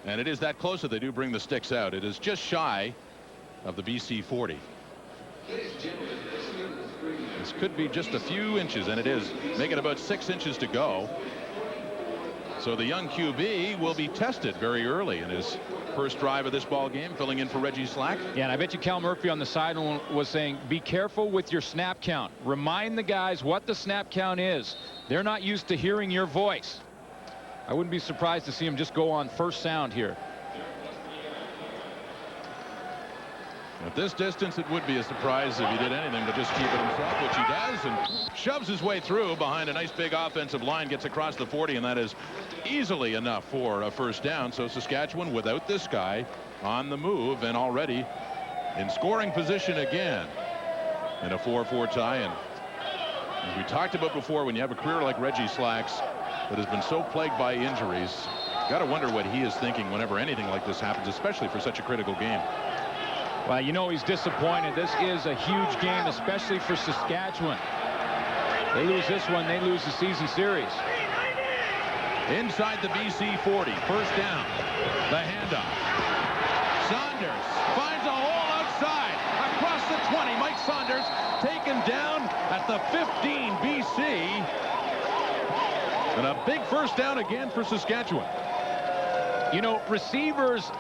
And it is that close that they do bring the sticks out. It is just shy of the BC 40. This could be just a few inches, and it is. Make it about 6 inches to go. So the young QB will be tested very early in his first drive of this ball game, filling in for Reggie Slack. Yeah, and I bet you Cal Murphy on the sideline was saying, be careful with your snap count. Remind the guys what the snap count is. They're not used to hearing your voice. I wouldn't be surprised to see him just go on first sound here. At this distance, it would be a surprise if he did anything but just keep it himself, which he does, and shoves his way through behind a nice big offensive line, gets across the 40, and that is easily enough for a first down. So Saskatchewan without this guy on the move and already in scoring position again in a 4-4 tie. And as we talked about before, when you have a career like Reggie Slack's that has been so plagued by injuries, you got to wonder what he is thinking whenever anything like this happens, especially for such a critical game. Well, you know he's disappointed. This is a huge game, especially for Saskatchewan. They lose this one, they lose the season series. Inside the BC 40, first down. The handoff. Saunders finds a hole outside. Across the 20, Mike Saunders taken down at the 15 BC. And a big first down again for Saskatchewan. You know, receivers'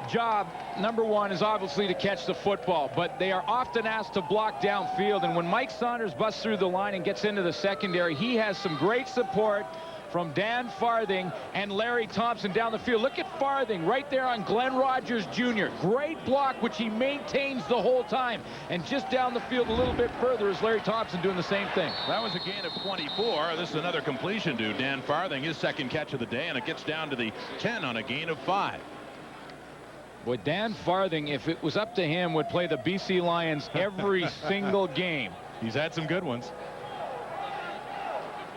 job number one is obviously to catch the football, but they are often asked to block downfield. And when Mike Saunders busts through the line and gets into the secondary, he has some great support from Dan Farthing and Larry Thompson down the field. Look at Farthing right there on Glenn Rogers Jr. Great block, which he maintains the whole time. And just down the field a little bit further is Larry Thompson doing the same thing. That was a gain of 24. This is another completion to Dan Farthing, his second catch of the day, and it gets down to the 10 on a gain of 5. Boy, Dan Farthing, if it was up to him, would play the BC Lions every single game. He's had some good ones.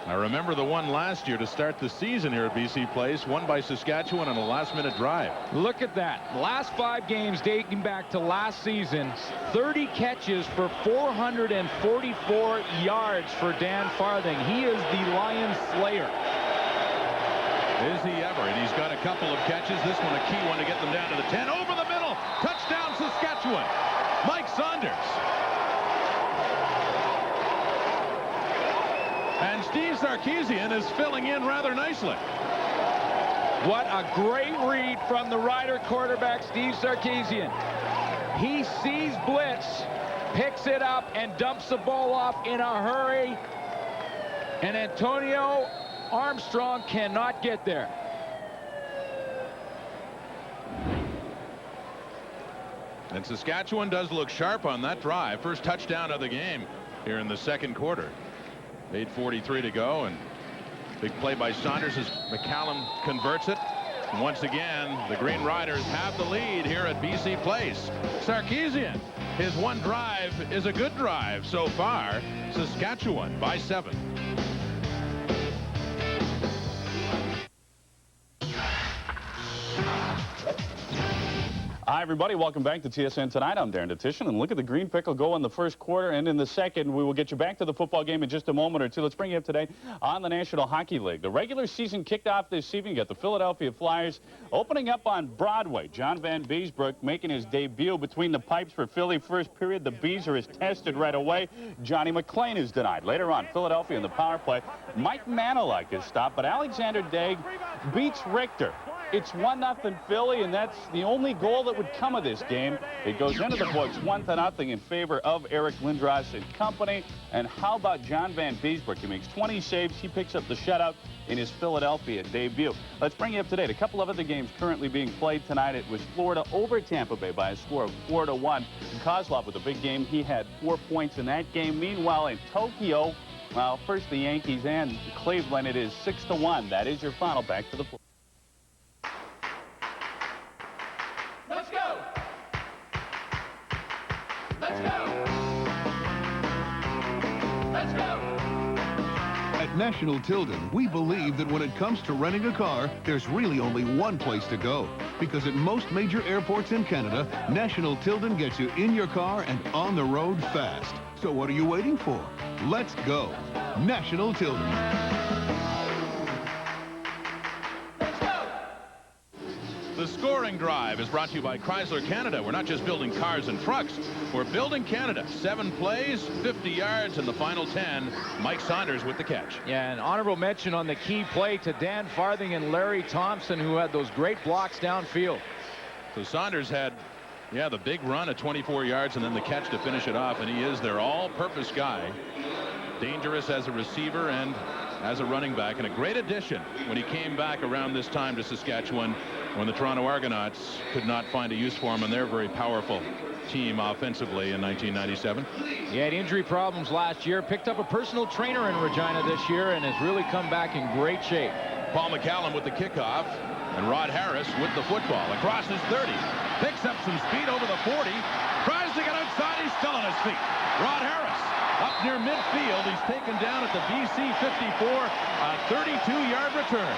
I remember the one last year to start the season here at BC Place, won by Saskatchewan on a last-minute drive. Look at that. Last 5 games dating back to last season, 30 catches for 444 yards for Dan Farthing. He is the Lions slayer. Is he ever? And he's got a couple of catches. This one a key one to get them down to the 10. Over the middle. Touchdown, Saskatchewan. Mike Saunders. And Steve Sarkisian is filling in rather nicely. What a great read from the Rider quarterback, Steve Sarkisian. He sees blitz, picks it up, and dumps the ball off in a hurry. And Antonio Armstrong cannot get there. And Saskatchewan does look sharp on that drive. First touchdown of the game here in the second quarter. 8:43 to go, and big play by Saunders as McCallum converts it. And once again, the Green Riders have the lead here at BC Place. Sarkisian, his one drive is a good drive so far. Saskatchewan by 7. Hi, everybody. Welcome back to TSN Tonight. I'm Darren Detition, and look at the Green Pickle go in the first quarter, and in the second, we will get you back to the football game in just a moment or two. Let's bring you up today on the National Hockey League. The regular season kicked off this evening. Got the Philadelphia Flyers opening up on Broadway. John Van Beesbrook making his debut between the pipes for Philly. First period, the Beezer is tested right away. Johnny McClain is denied. Later on, Philadelphia in the power play. Mike Maniluk is stopped, but Alexander Daigle beats Richter. It's 1-0 Philly, and that's the only goal that would come of this game. It goes into the books 1-0 in favor of Eric Lindros and company. And how about John Van Beesbrook? He makes 20 saves. He picks up the shutout in his Philadelphia debut. Let's bring you up to date. A couple of other games currently being played tonight. It was Florida over Tampa Bay by a score of 4-1. Kozlov with a big game. He had 4 points in that game. Meanwhile, in Tokyo, well, first the Yankees and Cleveland. It is 6-1. That is your final. Back to the floor. Let's go! Let's go! Let's go! At At National Tilden, we believe that when it comes to renting a car, there's really only one place to go. Because at most major airports in Canada, National Tilden gets you in your car and on the road fast. So what are you waiting for? Let's go. National Tilden. The scoring drive is brought to you by Chrysler Canada. We're not just building cars and trucks. We're building Canada. 7 plays, 50 yards in the final 10. Mike Saunders with the catch. Yeah, an honorable mention on the key play to Dan Farthing and Larry Thompson, who had those great blocks downfield. So Saunders had, the big run at 24 yards and then the catch to finish it off. And he is their all-purpose guy. Dangerous as a receiver and as a running back, and a great addition when he came back around this time to Saskatchewan when the Toronto Argonauts could not find a use for him, and they're a very powerful team offensively in 1997. He had injury problems last year, picked up a personal trainer in Regina this year, and has really come back in great shape. Paul McCallum with the kickoff, and Rod Harris with the football across his 30. Picks up some speed over the 40. Tries to get outside. He's still on his feet. Rod Harris up near midfield. He's taken down at the BC 54. A 32-yard return.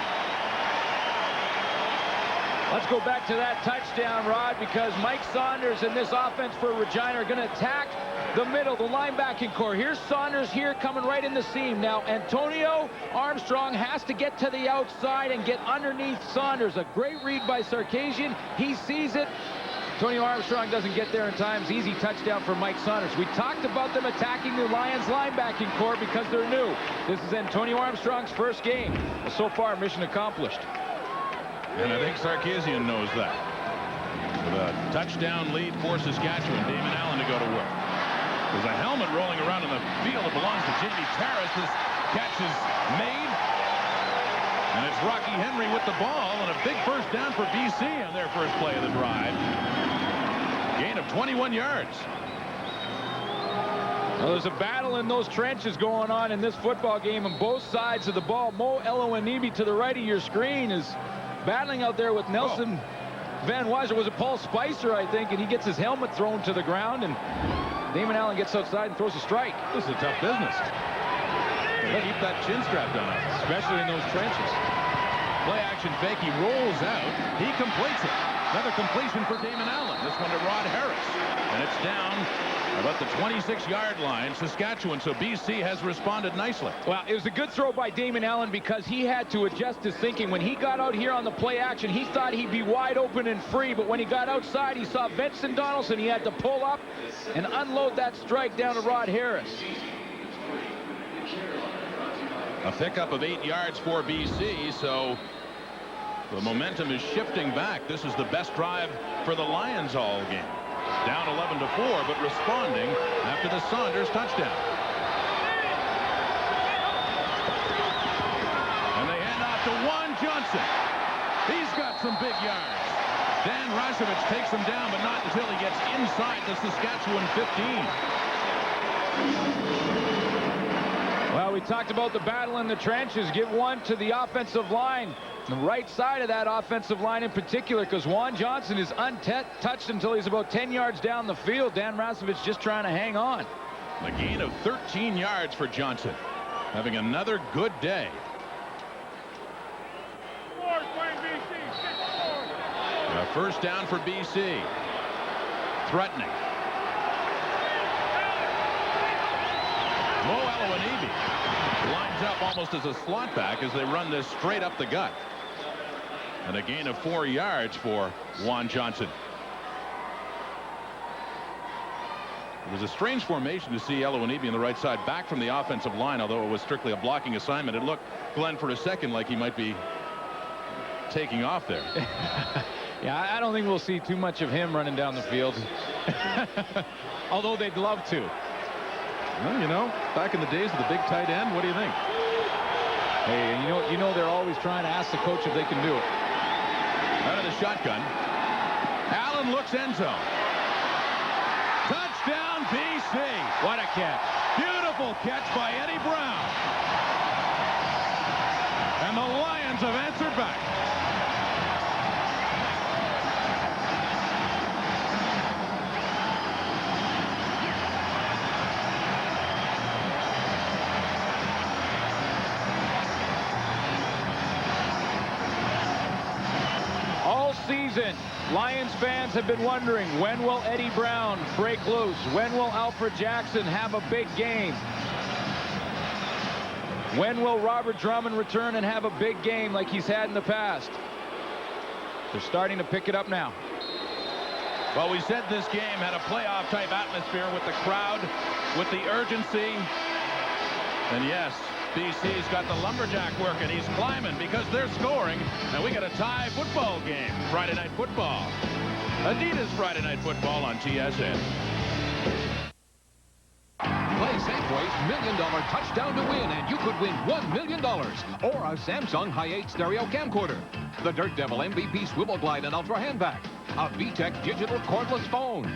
Let's go back to that touchdown, Rod, because Mike Saunders and this offense for Regina are going to attack the middle, the linebacking core. Here's Saunders here coming right in the seam. Now, Antonio Armstrong has to get to the outside and get underneath Saunders. A great read by Sarkisian. He sees it. Antonio Armstrong doesn't get there in time. It's easy touchdown for Mike Saunders. We talked about them attacking the Lions linebacking core because they're new. This is Antonio Armstrong's first game. Well, so far, mission accomplished. And I think Sarkisian knows that. With a touchdown lead for Saskatchewan, Damon Allen to go to work. There's a helmet rolling around in the field that belongs to Jamie Terrace. This catch is made. And it's Rocky Henry with the ball, and a big first down for BC on their first play of the drive. Gain of 21 yards. Well, there's a battle in those trenches going on in this football game on both sides of the ball. Mo Elowanibi to the right of your screen is battling out there with Nelson Van Weiser. Was it Paul Spicer, I think, and he gets his helmet thrown to the ground, and Damon Allen gets outside and throws a strike. This is a tough business. Keep that chin strap down, especially in those trenches. Play action fake. He rolls out. He completes it. Another completion for Damon Allen. This one to Rod Harris. And it's down about the 26-yard line, Saskatchewan. So BC has responded nicely. Well, it was a good throw by Damon Allen because he had to adjust his thinking. When he got out here on the play action, he thought he'd be wide open and free. But when he got outside, he saw Vincent Donaldson. He had to pull up and unload that strike down to Rod Harris. A pickup of 8 yards for BC, so the momentum is shifting back. This is the best drive for the Lions all game. Down 11-4, but responding after the Saunders touchdown. And they hand off to Juan Johnson. He's got some big yards. Dan Rasevich takes him down, but not until he gets inside the Saskatchewan 15. Well, we talked about the battle in the trenches. Give one to the offensive line. The right side of that offensive line in particular, because Juan Johnson is untouched until he's about 10 yards down the field. Dan Rasevich just trying to hang on. A gain of 13 yards for Johnson. Having another good day. A first down for BC. Threatening. Mo Elowanibi lines up almost as a slot back as they run this straight up the gut. And a gain of 4 yards for Juan Johnson. It was a strange formation to see Elowanibi on the right side back from the offensive line, although it was strictly a blocking assignment. It looked, Glenn, for a second like he might be taking off there. Yeah, I don't think we'll see too much of him running down the field. Although they'd love to. Well, you know, back in the days of the big tight end, what do you think? Hey, you know they're always trying to ask the coach if they can do it. Out of the shotgun. Allen looks end zone. Touchdown, BC. What a catch. Beautiful catch by Eddie Brown. And the Lions have answered back. season, Lions fans have been wondering, when will Eddie Brown break loose? When will Alfred Jackson have a big game? When will Robert Drummond return and have a big game like he's had in the past? They're starting to pick it up now. Well, we said this game had a playoff-type atmosphere with the crowd, with the urgency. And yes, BC's got the lumberjack working. He's climbing because they're scoring. And we got a tie football game. Friday Night Football. Adidas Friday Night Football on TSN. Play Safeway's $1 Million Touchdown to Win, and you could win $1 million. Or a Samsung Hi8 stereo camcorder, the Dirt Devil MVP Swivel Glide and Ultra Handbag, a VTech digital cordless phone,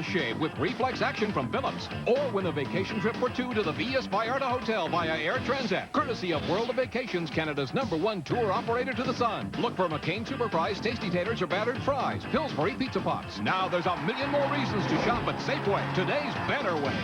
Shave with reflex action from Philips, or win a vacation trip for two to the Villas Vallarta Hotel via Air Transat, courtesy of World of Vacations, Canada's #1 tour operator to the sun. Look for McCain Super Fries, Tasty Taters, or battered fries, Pillsbury Pizza Pops. Now there's a million more reasons to shop at Safeway, today's better way.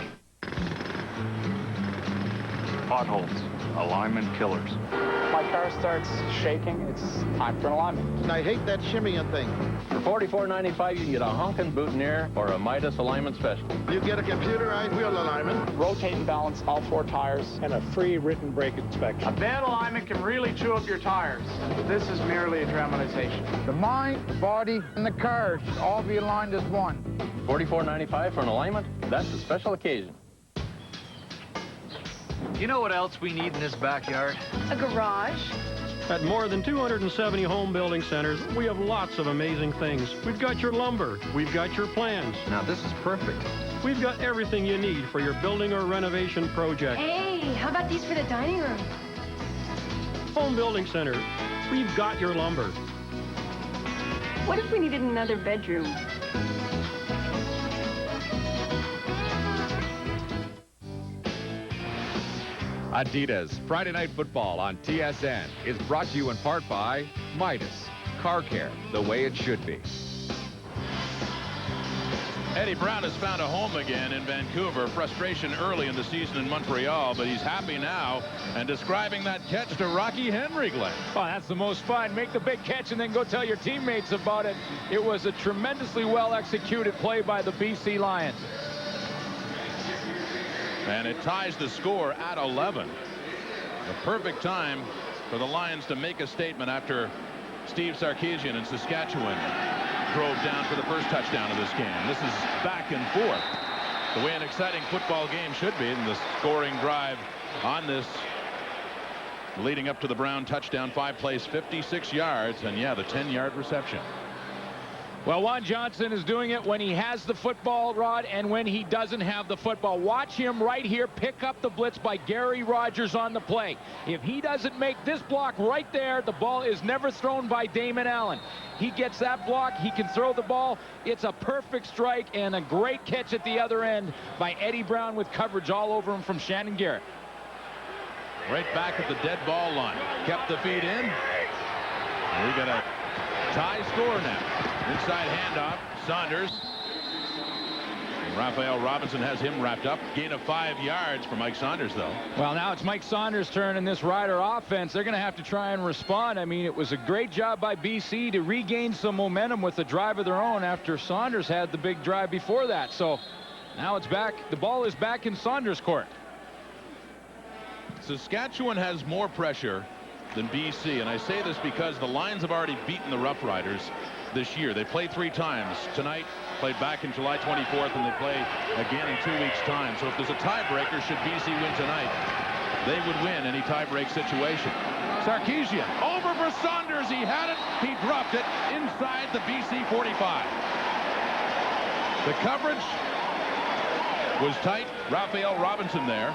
Potholes, alignment killers. My car starts shaking, it's time for an alignment. I hate that shimmying thing. For $44.95, you can get a honkin' boutonniere or a Midas alignment special. You get a computerized wheel alignment, rotate and balance all 4 tires, and a free written brake inspection. A bad alignment can really chew up your tires. This is merely a dramatization. The mind, the body, and the car should all be aligned as one. $44.95 for an alignment? That's a special occasion. You know what else we need in this backyard? A garage. At more than 270 home building centers, we have lots of amazing things. We've got your lumber. We've got your plans. Now this is perfect. We've got everything you need for your building or renovation project. Hey, how about these for the dining room? Home building center, we've got your lumber. What if we needed another bedroom? Adidas Friday Night Football on TSN is brought to you in part by Midas. Car care, the way it should be. Eddie Brown has found a home again in Vancouver. Frustration early in the season in Montreal, but he's happy now. And describing that catch to Rocky Henry, Glenn. Oh, that's the most fun. Make the big catch and then go tell your teammates about it. It was a tremendously well-executed play by the BC Lions. And it ties the score at 11. The perfect time for the Lions to make a statement after Steve Sarkisian in Saskatchewan drove down for the first touchdown of this game. This is back and forth, the way an exciting football game should be, in the scoring drive on this leading up to the Brown touchdown. 5 plays, 56 yards, and yeah, the 10-yard reception. Well, Juan Johnson is doing it when he has the football, Rod, and when he doesn't have the football. Watch him right here pick up the blitz by Gary Rogers on the play. If he doesn't make this block right there, the ball is never thrown by Damon Allen. He gets that block, he can throw the ball. It's a perfect strike and a great catch at the other end by Eddie Brown with coverage all over him from Shannon Garrett. Right back at the dead ball line. Kept the feet in. We got a tie score now. Inside handoff, Saunders. And Raphael Robinson has him wrapped up. Gain of 5 yards for Mike Saunders, though. Well, now it's Mike Saunders' turn in this Rider offense. They're going to have to try and respond. I mean, it was a great job by BC to regain some momentum with a drive of their own after Saunders had the big drive before that. So now it's back. The ball is back in Saunders' court. Saskatchewan has more pressure than BC, and I say this because the Lions have already beaten the Roughriders this year. They played 3 times. Tonight, played back in July 24th, and they play again in 2 weeks' time. So if there's a tiebreaker, should BC win tonight, they would win any tiebreak situation. Sarkisian over for Saunders. He had it. He dropped it inside the BC 45. The coverage was tight. Raphael Robinson there.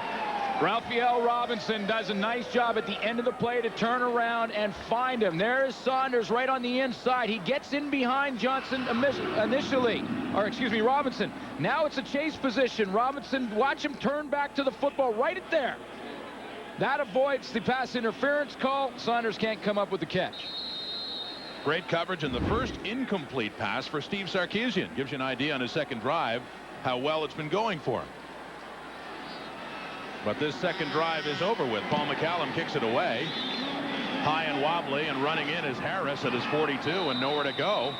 Raphael Robinson does a nice job at the end of the play to turn around and find him. There's Saunders right on the inside. He gets in behind Johnson initially, or excuse me, Robinson. Now it's a chase position. Robinson, watch him turn back to the football right at there. That avoids the pass interference call. Saunders can't come up with the catch. Great coverage, and the first incomplete pass for Steve Sarkisian. Gives you an idea on his second drive how well it's been going for him. But this second drive is over with. Paul McCallum kicks it away. High and wobbly, and running in is Harris at his 42 and nowhere to go.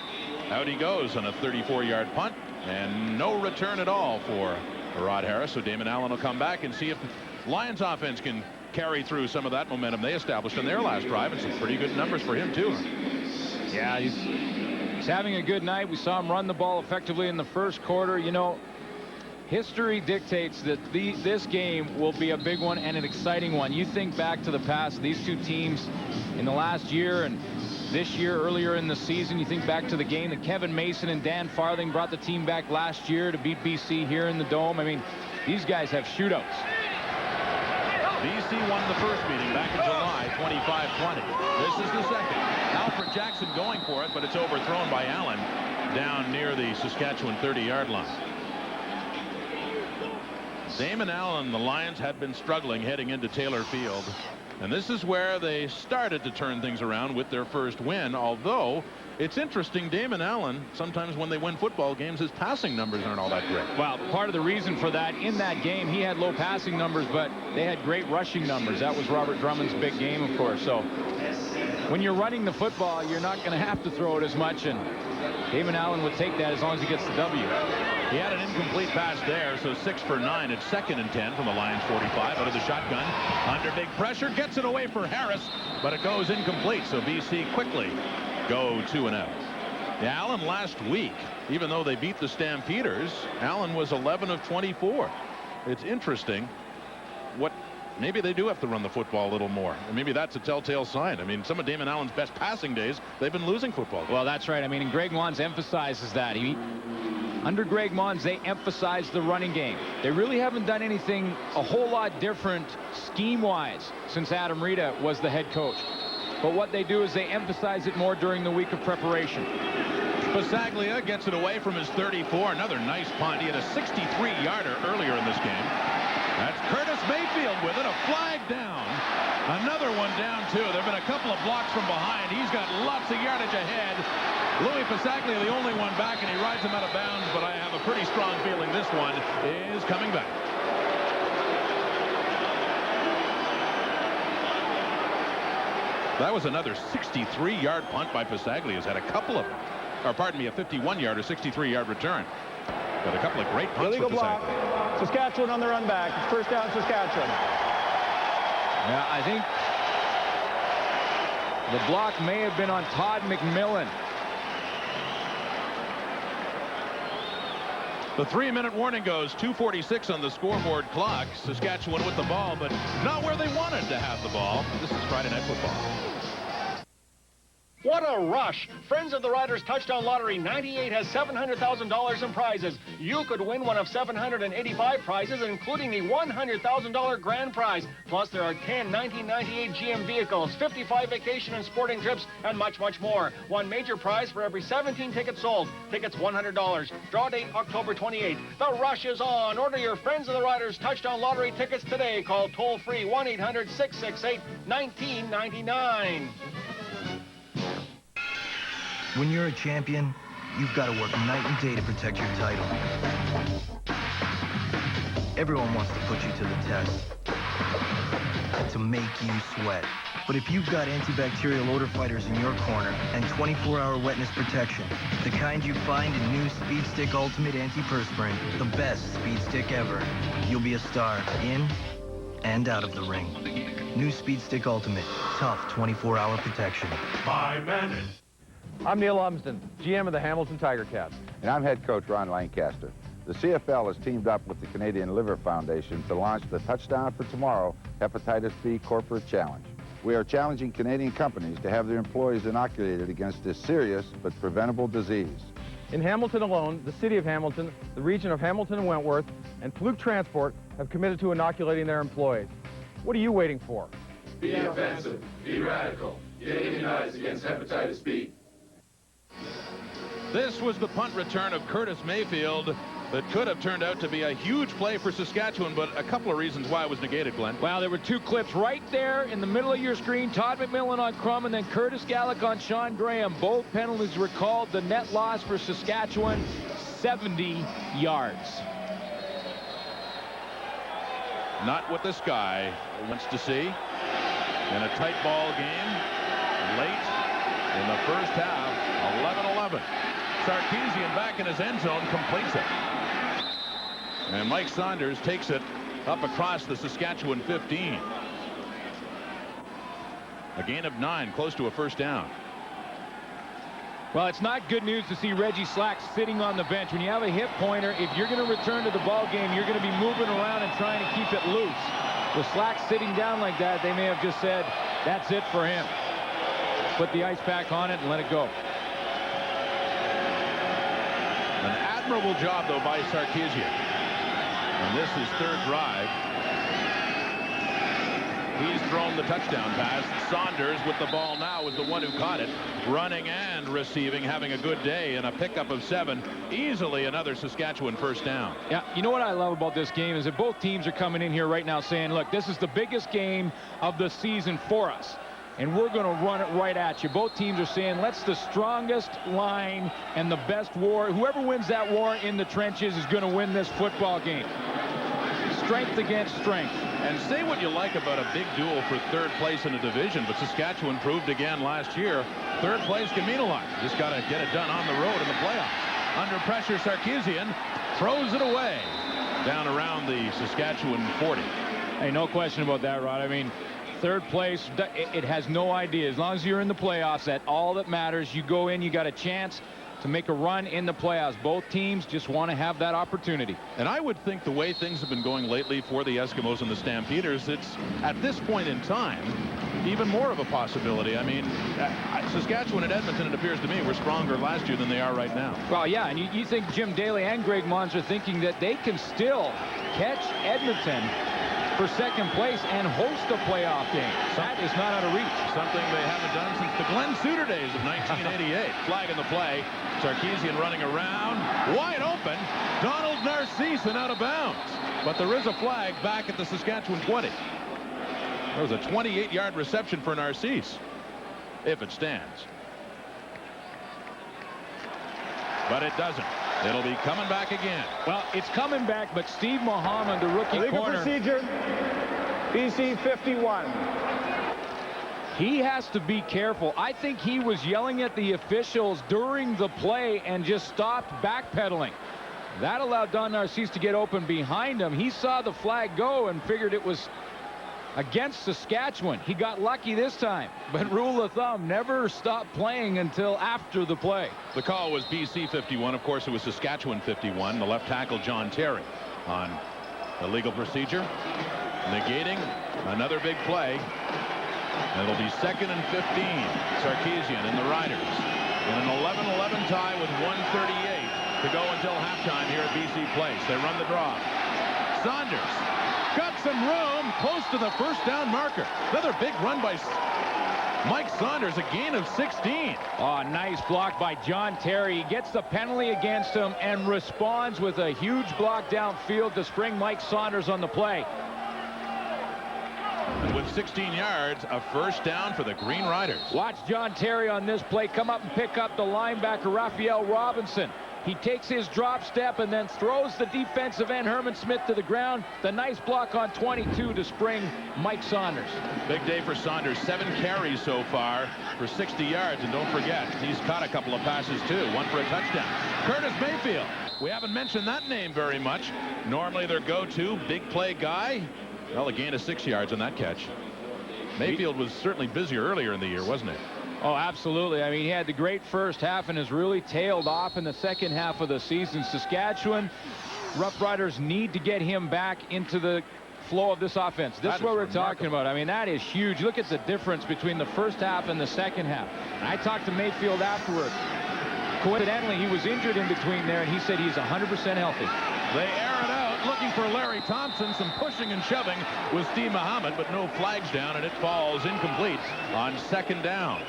Out he goes on a 34-yard punt, and no return at all for Rod Harris. So Damon Allen will come back and see if the Lions offense can carry through some of that momentum they established in their last drive, and some pretty good numbers for him too. Yeah, he's having a good night. We saw him run the ball effectively in the first quarter. You know, history dictates that this game will be a big one and an exciting one. You think back to the past, these two teams in the last year and this year earlier in the season, you think back to the game that Kevin Mason and Dan Farthing brought the team back last year to beat BC here in the Dome. I mean, these guys have shootouts. BC won the first meeting back in July, 25-20. This is the second. Alfred Jackson going for it, but it's overthrown by Allen down near the Saskatchewan 30-yard line. Damon Allen, the Lions had been struggling heading into Taylor Field, and this is where they started to turn things around with their first win. Although it's interesting, Damon Allen, sometimes when they win football games, his passing numbers aren't all that great. Well, part of the reason for that, in that game, he had low passing numbers, but they had great rushing numbers. That was Robert Drummond's big game, of course. So when you're running the football, you're not going to have to throw it as much, and Damon Allen would take that as long as he gets the W. He had an incomplete pass there, so 6 for 9 at 2nd and 10 from the Lions 45. Out of the shotgun, under big pressure, gets it away for Harris, but it goes incomplete, so BC quickly go 2 and out. Yeah, Allen last week, even though they beat the Stampeders, Allen was 11 of 24. It's interesting what maybe they do have to run the football a little more, and maybe that's a telltale sign. I mean, some of Damon Allen's best passing days, they've been losing football games. Well, that's right. I mean, and Greg Mons emphasizes that. Under Greg Mons, they emphasize the running game. They really haven't done anything a whole lot different scheme-wise since Adam Rita was the head coach. But what they do is they emphasize it more during the week of preparation. Pasaglia gets it away from his 34. Another nice punt. He had a 63-yarder earlier in this game. That's Curtis Mayfield with it. A flag down. Another one down, too. There have been a couple of blocks from behind. He's got lots of yardage ahead. Louis Pasaglia, the only one back, and he rides him out of bounds, but I have a pretty strong feeling this one is coming back. That was another 63-yard punt by Pasaglia. He's had a couple of them. Or pardon me, a 51-yard or 63-yard return. Got a couple of great punts for Pasaglia. Saskatchewan on the run back. It's first down, Saskatchewan. Yeah, I think the block may have been on Todd McMillan. The 3-minute warning goes. 2:46 on the scoreboard clock. Saskatchewan with the ball, but not where they wanted to have the ball. This is Friday Night Football. What a rush! Friends of the Riders Touchdown Lottery 98 has $700,000 in prizes. You could win one of 785 prizes, including the $100,000 grand prize. Plus, there are 10 1998 GM vehicles, 55 vacation and sporting trips, and much, much more. One major prize for every 17 tickets sold. Tickets $100. Draw date October 28th. The rush is on. Order your Friends of the Riders Touchdown Lottery tickets today. Call toll-free 1-800-668-1999. When you're a champion, you've got to work night and day to protect your title. Everyone wants to put you to the test, to make you sweat. But if you've got antibacterial odor fighters in your corner and 24-hour wetness protection, the kind you find in new Speed Stick Ultimate Antiperspirant, the best speed stick ever, you'll be a star in and out of the ring. New Speed Stick Ultimate, tough 24-hour protection. 5 minutes. I'm Neil Lumsden, GM of the Hamilton Tiger Cats. And I'm head coach Ron Lancaster. The CFL has teamed up with the Canadian Liver Foundation to launch the Touchdown for Tomorrow Hepatitis B Corporate Challenge. We are challenging Canadian companies to have their employees inoculated against this serious but preventable disease. In Hamilton alone, the city of Hamilton, the region of Hamilton and Wentworth, and Fluke Transport have committed to inoculating their employees. What are you waiting for? Be offensive. Be radical. Get immunized against hepatitis B. This was the punt return of Curtis Mayfield that could have turned out to be a huge play for Saskatchewan, but a couple of reasons why it was negated, Glenn. Well, there were two clips right there in the middle of your screen. Todd McMillan on Crum and then Curtis Gallick on Sean Graham. Both penalties were called. The net loss for Saskatchewan, 70 yards. Not what this guy wants to see in a tight ball game. late in the first half. 11-11. Sarkisian back in his end zone, completes it. And Mike Saunders takes it up across the Saskatchewan 15. A gain of 9, close to a first down. Well, it's not good news to see Reggie Slack sitting on the bench. When you have a hip pointer, if you're going to return to the ball game, you're going to be moving around and trying to keep it loose. With Slack sitting down like that, they may have just said, that's it for him. Put the ice pack on it and let it go. An admirable job, though, by Sarkisian. And this is third drive. He's thrown the touchdown pass. Saunders with the ball now is the one who caught it. Running and receiving, having a good day, and a pickup of 7. Easily another Saskatchewan first down. Yeah, you know what I love about this game is that both teams are coming in here right now saying, look, this is the biggest game of the season for us, and we're going to run it right at you. Both teams are saying, let's the strongest line and the best war. Whoever wins that war in the trenches is going to win this football game. Strength against strength. And say what you like about a big duel for third place in a division, but Saskatchewan proved again last year third place can mean a lot. You just got to get it done on the road in the playoffs. Under pressure, Sarkisian throws it away down around the Saskatchewan 40. Hey, no question about that, Rod. I mean, third place, it has no idea. As long as you're in the playoffs, that's all that matters. You go in, you got a chance to make a run in the playoffs. Both teams just want to have that opportunity. And I would think the way things have been going lately for the Eskimos and the Stampeders, it's at this point in time even more of a possibility. I mean, Saskatchewan and Edmonton, it appears to me, were stronger last year than they are right now. Well, yeah, and you think Jim Daly and Greg Mons are thinking that they can still catch Edmonton for second place and host a playoff game. That is not out of reach. Something they haven't done since the Glenn Suter days of 1988. Flag in the play. Sarkisian running around. Wide open. Donald Narcisse and out of bounds. But there is a flag back at the Saskatchewan 20. There was a 28-yard reception for Narcisse, if it stands. But it doesn't. It'll be coming back again. Well, it's coming back, but Steve Mohammed, the rookie Legal corner. procedure, BC 51. He has to be careful. I think he was yelling at the officials during the play and just stopped backpedaling. That allowed Don Narcisse to get open behind him. He saw the flag go and figured it was against Saskatchewan. He got lucky this time, but rule of thumb, never stop playing until after the play. The call was BC 51. Of course, it was Saskatchewan 51. The left tackle, John Terry, on illegal procedure, negating another big play. And it'll be 2nd and 15. Sarkisian and the Riders in an 11-11 tie with 1:38 to go until halftime here at BC Place. They run the draw. Saunders got some room close to the first down marker. Another big run by Mike Saunders, a gain of 16. Oh, nice block by John Terry. He gets the penalty against him and responds with a huge block downfield to spring Mike Saunders on the play. And with 16 yards, a first down for the Green Riders. Watch John Terry on this play come up and pick up the linebacker Raphael Robinson. He takes his drop step and then throws the defensive end Herman Smith to the ground. The nice block on 22 to spring Mike Saunders. Big day for Saunders. 7 carries so far for 60 yards. And don't forget, he's caught a couple of passes too. One for a touchdown. Curtis Mayfield. We haven't mentioned that name very much. Normally their go-to big play guy. Well, a gain of 6 yards on that catch. Mayfield was certainly busier earlier in the year, wasn't he? Oh, absolutely. I mean, he had the great first half and has really tailed off in the second half of the season. Saskatchewan Roughriders need to get him back into the flow of this offense. This is what we're talking about. I mean, that is huge. Look at the difference between the first half and the second half. And I talked to Mayfield afterward. Coincidentally, he was injured in between there, and he said he's 100% healthy. They air it out, looking for Larry Thompson. Some pushing and shoving with Steve Mohammed, but no flags down, and it falls incomplete on 2nd down.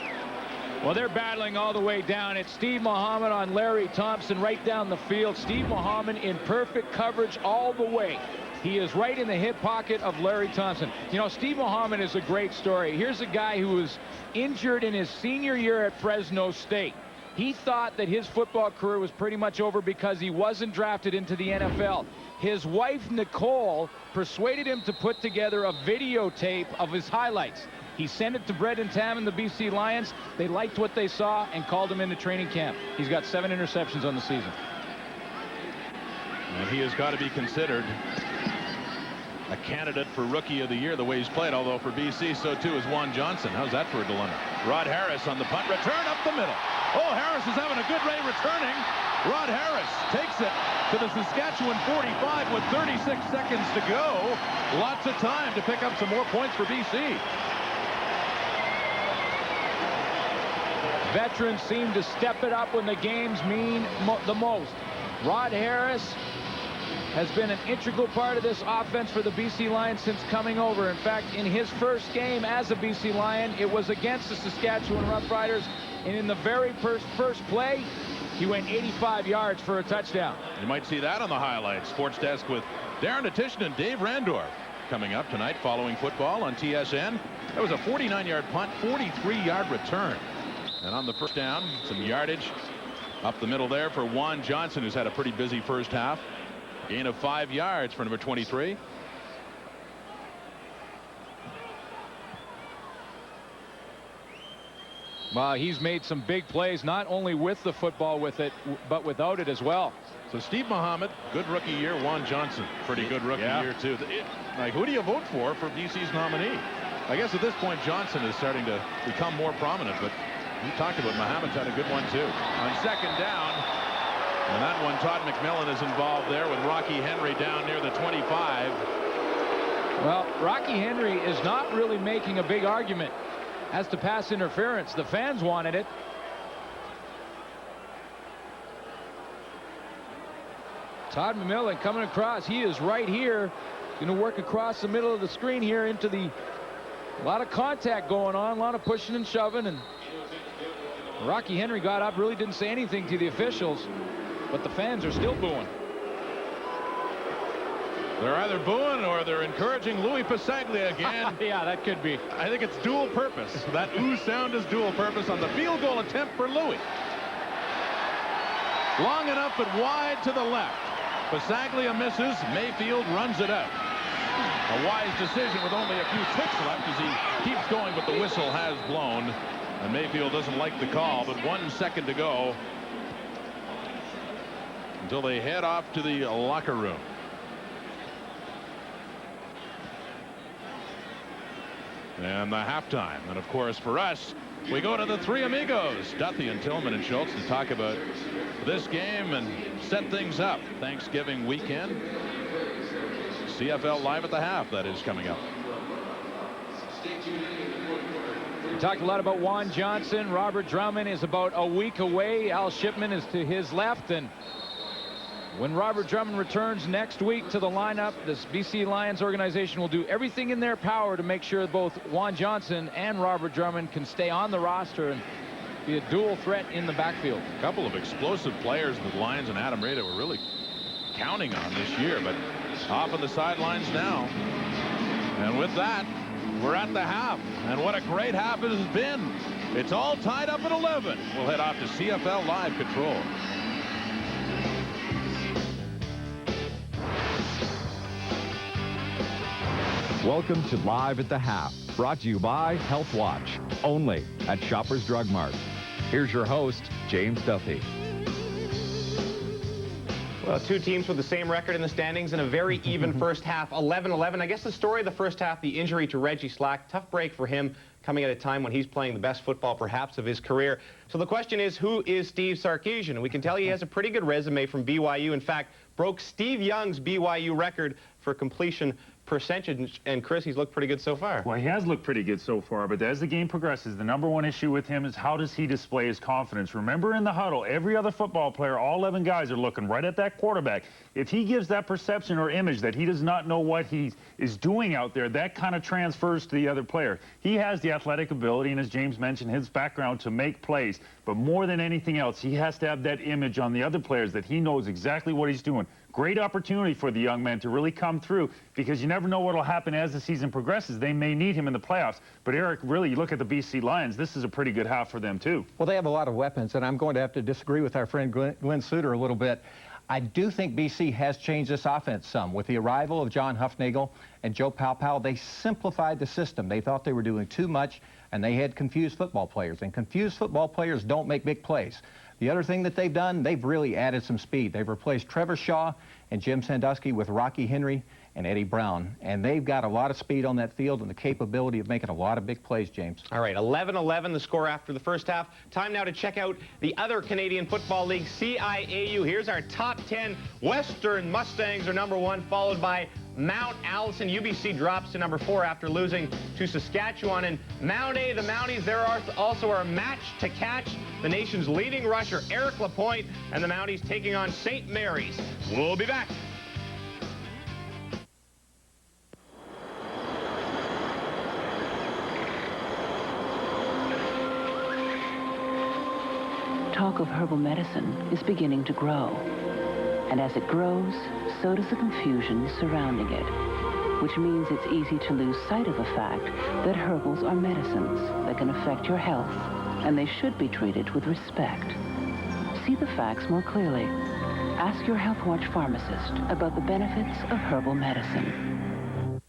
Well, they're battling all the way down. It's Steve Mohammed on Larry Thompson right down the field. Steve Mohammed in perfect coverage all the way. He is right in the hip pocket of Larry Thompson. You know, Steve Mohammed is a great story. Here's a guy who was injured in his senior year at Fresno State. He thought that his football career was pretty much over because he wasn't drafted into the NFL. His wife, Nicole, persuaded him to put together a videotape of his highlights. He sent it to Brendan Tam and the BC Lions. They liked what they saw and called him into training camp. He's got 7 interceptions on the season. And he has got to be considered a candidate for Rookie of the Year the way he's played, although for BC, so too is Juan Johnson. How's that for a dilemma? Rod Harris on the punt return up the middle. Oh, Harris is having a good day returning. Rod Harris takes it to the Saskatchewan 45 with 36 seconds to go. Lots of time to pick up some more points for BC. Veterans seem to step it up when the games mean the most. Rod Harris has been an integral part of this offense for the BC Lions since coming over. In fact, in his first game as a BC Lion, it was against the Saskatchewan Roughriders, and in the very first play, he went 85 yards for a touchdown. You might see that on the highlights. Sports Desk with Darren Atishin and Dave Randorf coming up tonight following football on TSN. That was a 49-yard punt, 43-yard return. And on the first down, some yardage up the middle there for Juan Johnson, who's had a pretty busy first half. Gain of 5 yards for number 23. Well, he's made some big plays, not only with the football with it, but without it as well. So Steve Muhammad, good rookie year. Juan Johnson, pretty good rookie year too. Like, who do you vote for BC's nominee? I guess at this point Johnson is starting to become more prominent, but we talked about Muhammad's had a good one too. On second down, and that one, Todd McMillan is involved there with Rocky Henry down near the 25. Well, Rocky Henry is not really making a big argument as to pass interference. The fans wanted it. Todd McMillan coming across. He is right here. Going to work across the middle of the screen here into the... A lot of contact going on, a lot of pushing and shoving, and Rocky Henry got up, really didn't say anything to the officials, but the fans are still booing. They're either booing or they're encouraging Louis Pasaglia again. Yeah, that could be. I think it's dual purpose. That ooh sound is dual purpose on the field goal attempt for Louis. Long enough but wide to the left. Pasaglia misses. Mayfield runs it out. A wise decision with only a few ticks left as he keeps going, but the whistle has blown. And Mayfield doesn't like the call, but 1 second to go until they head off to the locker room. And the halftime. And of course, for us, we go to the Three Amigos, Duthie and Tillman and Schultz, to talk about this game and set things up. Thanksgiving weekend. CFL Live at the Half, that is coming up. We talked a lot about Juan Johnson. Robert Drummond is about a week away. Al Shipman is to his left, and when Robert Drummond returns next week to the lineup, this BC Lions organization will do everything in their power to make sure both Juan Johnson and Robert Drummond can stay on the roster and be a dual threat in the backfield. A couple of explosive players that the Lions and Adam Rada were really counting on this year, but off on the sidelines now. And with that, we're at the half, and what a great half it has been. It's all tied up at 11. We'll head off to CFL Live Control. Welcome to Live at the Half, brought to you by Health Watch, only at Shoppers Drug Mart. Here's your host, James Duthie. Well, two teams with the same record in the standings and a very even first half, 11-11. I guess the story of the first half, the injury to Reggie Slack, tough break for him coming at a time when he's playing the best football perhaps of his career. So the question is, who is Steve Sarkisian? And we can tell he has a pretty good resume from BYU. In fact, broke Steve Young's BYU record for completion percentage, and Chris, he's looked pretty good so far. Well, he has looked pretty good so far, but as the game progresses, the number one issue with him is how does he display his confidence? Remember, in the huddle, every other football player, all 11 guys are looking right at that quarterback. If he gives that perception or image that he does not know what he is doing out there, that kind of transfers to the other player. He has the athletic ability, and as James mentioned, his background to make plays, but more than anything else, he has to have that image on the other players that he knows exactly what he's doing. Great opportunity for the young man to really come through, because you never know what will happen as the season progresses. They may need him in the playoffs. But, Eric, really, you look at the BC Lions, this is a pretty good half for them, too. Well, they have a lot of weapons, and I'm going to have to disagree with our friend Glenn Suter a little bit. I do think BC has changed this offense some. With the arrival of John Huffnagel and Joe Powell, they simplified the system. They thought they were doing too much, and they had confused football players. And confused football players don't make big plays. The other thing that they've done, they've really added some speed. They've replaced Trevor Shaw and Jim Sandusky with Rocky Henry and Eddie Brown. And they've got a lot of speed on that field and the capability of making a lot of big plays, James. All right, 11-11 the score after the first half. Time now to check out the other Canadian Football League, CIAU. Here's our top 10. Western Mustangs are #1, followed by Mount Allison. UBC drops to #4 after losing to Saskatchewan. And Mount A, the Mounties, there are also our match to catch. The nation's leading rusher, Eric Lapointe, and the Mounties taking on St. Mary's. We'll be back. Talk of herbal medicine is beginning to grow. And as it grows, so does the confusion surrounding it, which means it's easy to lose sight of the fact that herbals are medicines that can affect your health, and they should be treated with respect. See the facts more clearly. Ask your Health Watch pharmacist about the benefits of herbal medicine.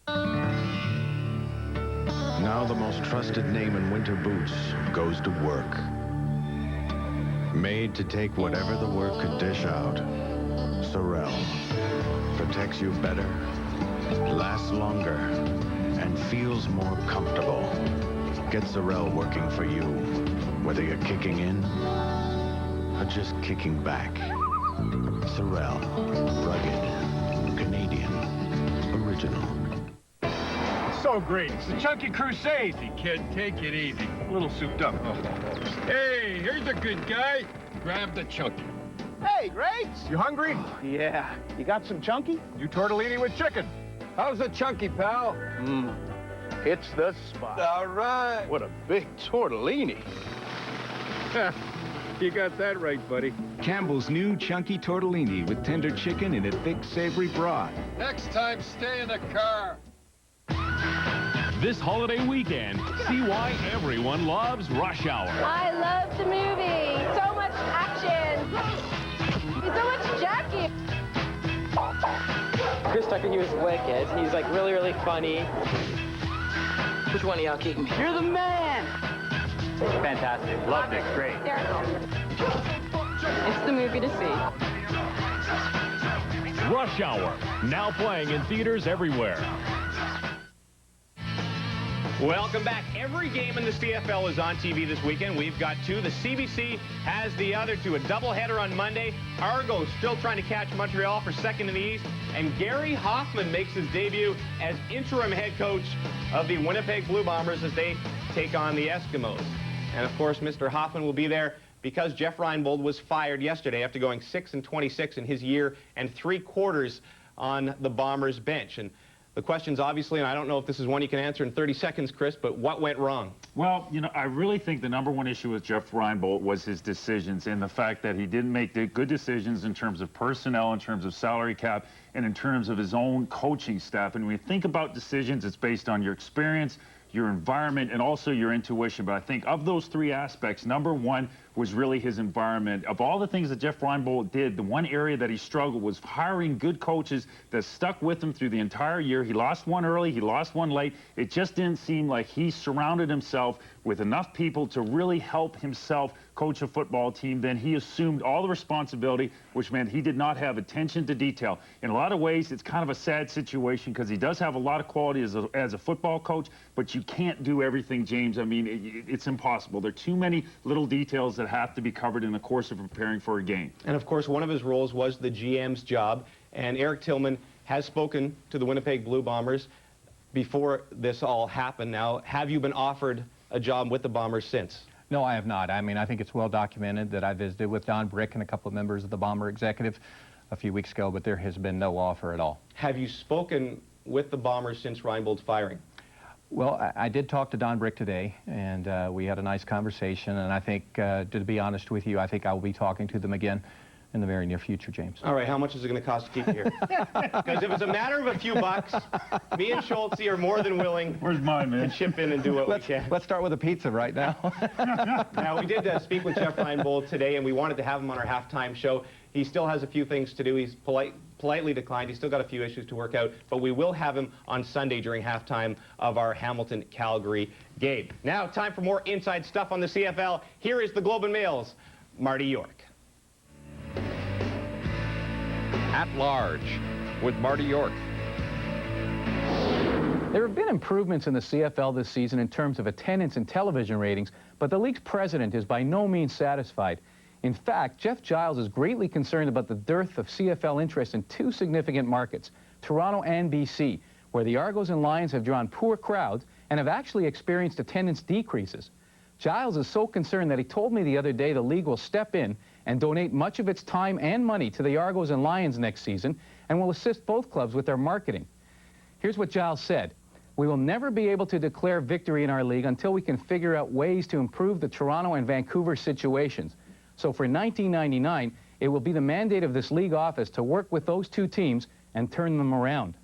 Now the most trusted name in winter boots goes to work. Made to take whatever the work could dish out. Sorel protects you better, lasts longer, and feels more comfortable. Get Sorel working for you, whether you're kicking in or just kicking back. Sorel, rugged, Canadian, original. So great. It's the Chunky Crusade. Easy, kid. Take it easy. A little souped up. Hey, here's a good guy. Grab the Chunky. Hey, Grates, you hungry? Yeah. You got some Chunky? You tortellini with chicken. How's the Chunky, pal? It's the spot. All right. What a big tortellini. You got that right, buddy. Campbell's new Chunky Tortellini with tender chicken in a thick, savory broth. Next time, stay in the car. This holiday weekend, see why everyone loves Rush Hour. I love the movie. So much action. So much Jackie. Chris Tucker, he was wicked. He's like really, really funny. Which one of y'all kicked me? You're the man. Fantastic. Loved it. Great. It's the movie to see. Rush Hour, now playing in theaters everywhere. Welcome back. Every game in the CFL is on TV this weekend. We've got two. The CBC has the other two. A doubleheader on Monday. Argo still trying to catch Montreal for second in the East. And Gary Hoffman makes his debut as interim head coach of the Winnipeg Blue Bombers as they take on the Eskimos. And, of course, Mr. Hoffman will be there because Jeff Reinbold was fired yesterday after going 6-26 in his year and 3/4 on the Bombers bench. And the question's obviously, and I don't know if this is one you can answer in 30 seconds, Chris, but what went wrong? Well, you know, I really think the #1 issue with Jeff Reinbold was his decisions and the fact that he didn't make the good decisions in terms of personnel, in terms of salary cap, and in terms of his own coaching staff. And when you think about decisions, it's based on your experience, your environment, and also your intuition. But I think of those three aspects, #1 was really his environment. Of all the things that Jeff Reinbold did, the one area that he struggled was hiring good coaches that stuck with him through the entire year. He lost one early, he lost one late. It just didn't seem like he surrounded himself with enough people to really help himself coach a football team. Then he assumed all the responsibility, which meant he did not have attention to detail. In a lot of ways, it's kind of a sad situation because he does have a lot of quality as a football coach, but you can't do everything, James. I mean, it's impossible. There are too many little details that have to be covered in the course of preparing for a game. And, of course, one of his roles was the GM's job, and Eric Tillman has spoken to the Winnipeg Blue Bombers before this all happened. Now, have you been offered a job with the Bombers since? No, I have not. I mean, I think it's well documented that I visited with Don Brick and a couple of members of the Bomber executive a few weeks ago, but there has been no offer at all. Have you spoken with the Bombers since Reinbold's firing? Well, I did talk to Don Brick today, and we had a nice conversation, and I think, to be honest with you, I think I will be talking to them again in the very near future, James. All right, how much is it going to cost to keep you here? Because if it's a matter of a few bucks, me and Schultz are more than willing to chip in and do what we can. Let's start with a pizza right now. Now, we did speak with Jeff Reinbold today, and we wanted to have him on our halftime show. He still has a few things to do. He's politely declined. He's still got a few issues to work out, but we will have him on Sunday during halftime of our Hamilton-Calgary game. Now, time for more inside stuff on the CFL. Here is the Globe and Mail's Marty York. At Large with Marty York. There have been improvements in the CFL this season in terms of attendance and television ratings, but the league's president is by no means satisfied. In fact, Jeff Giles is greatly concerned about the dearth of CFL interest in two significant markets, Toronto and BC, where the Argos and Lions have drawn poor crowds and have actually experienced attendance decreases. Giles is so concerned that he told me the other day the league will step in and donate much of its time and money to the Argos and Lions next season and will assist both clubs with their marketing. Here's what Giles said. We will never be able to declare victory in our league until we can figure out ways to improve the Toronto and Vancouver situations. So for 1999, it will be the mandate of this league office to work with those two teams and turn them around.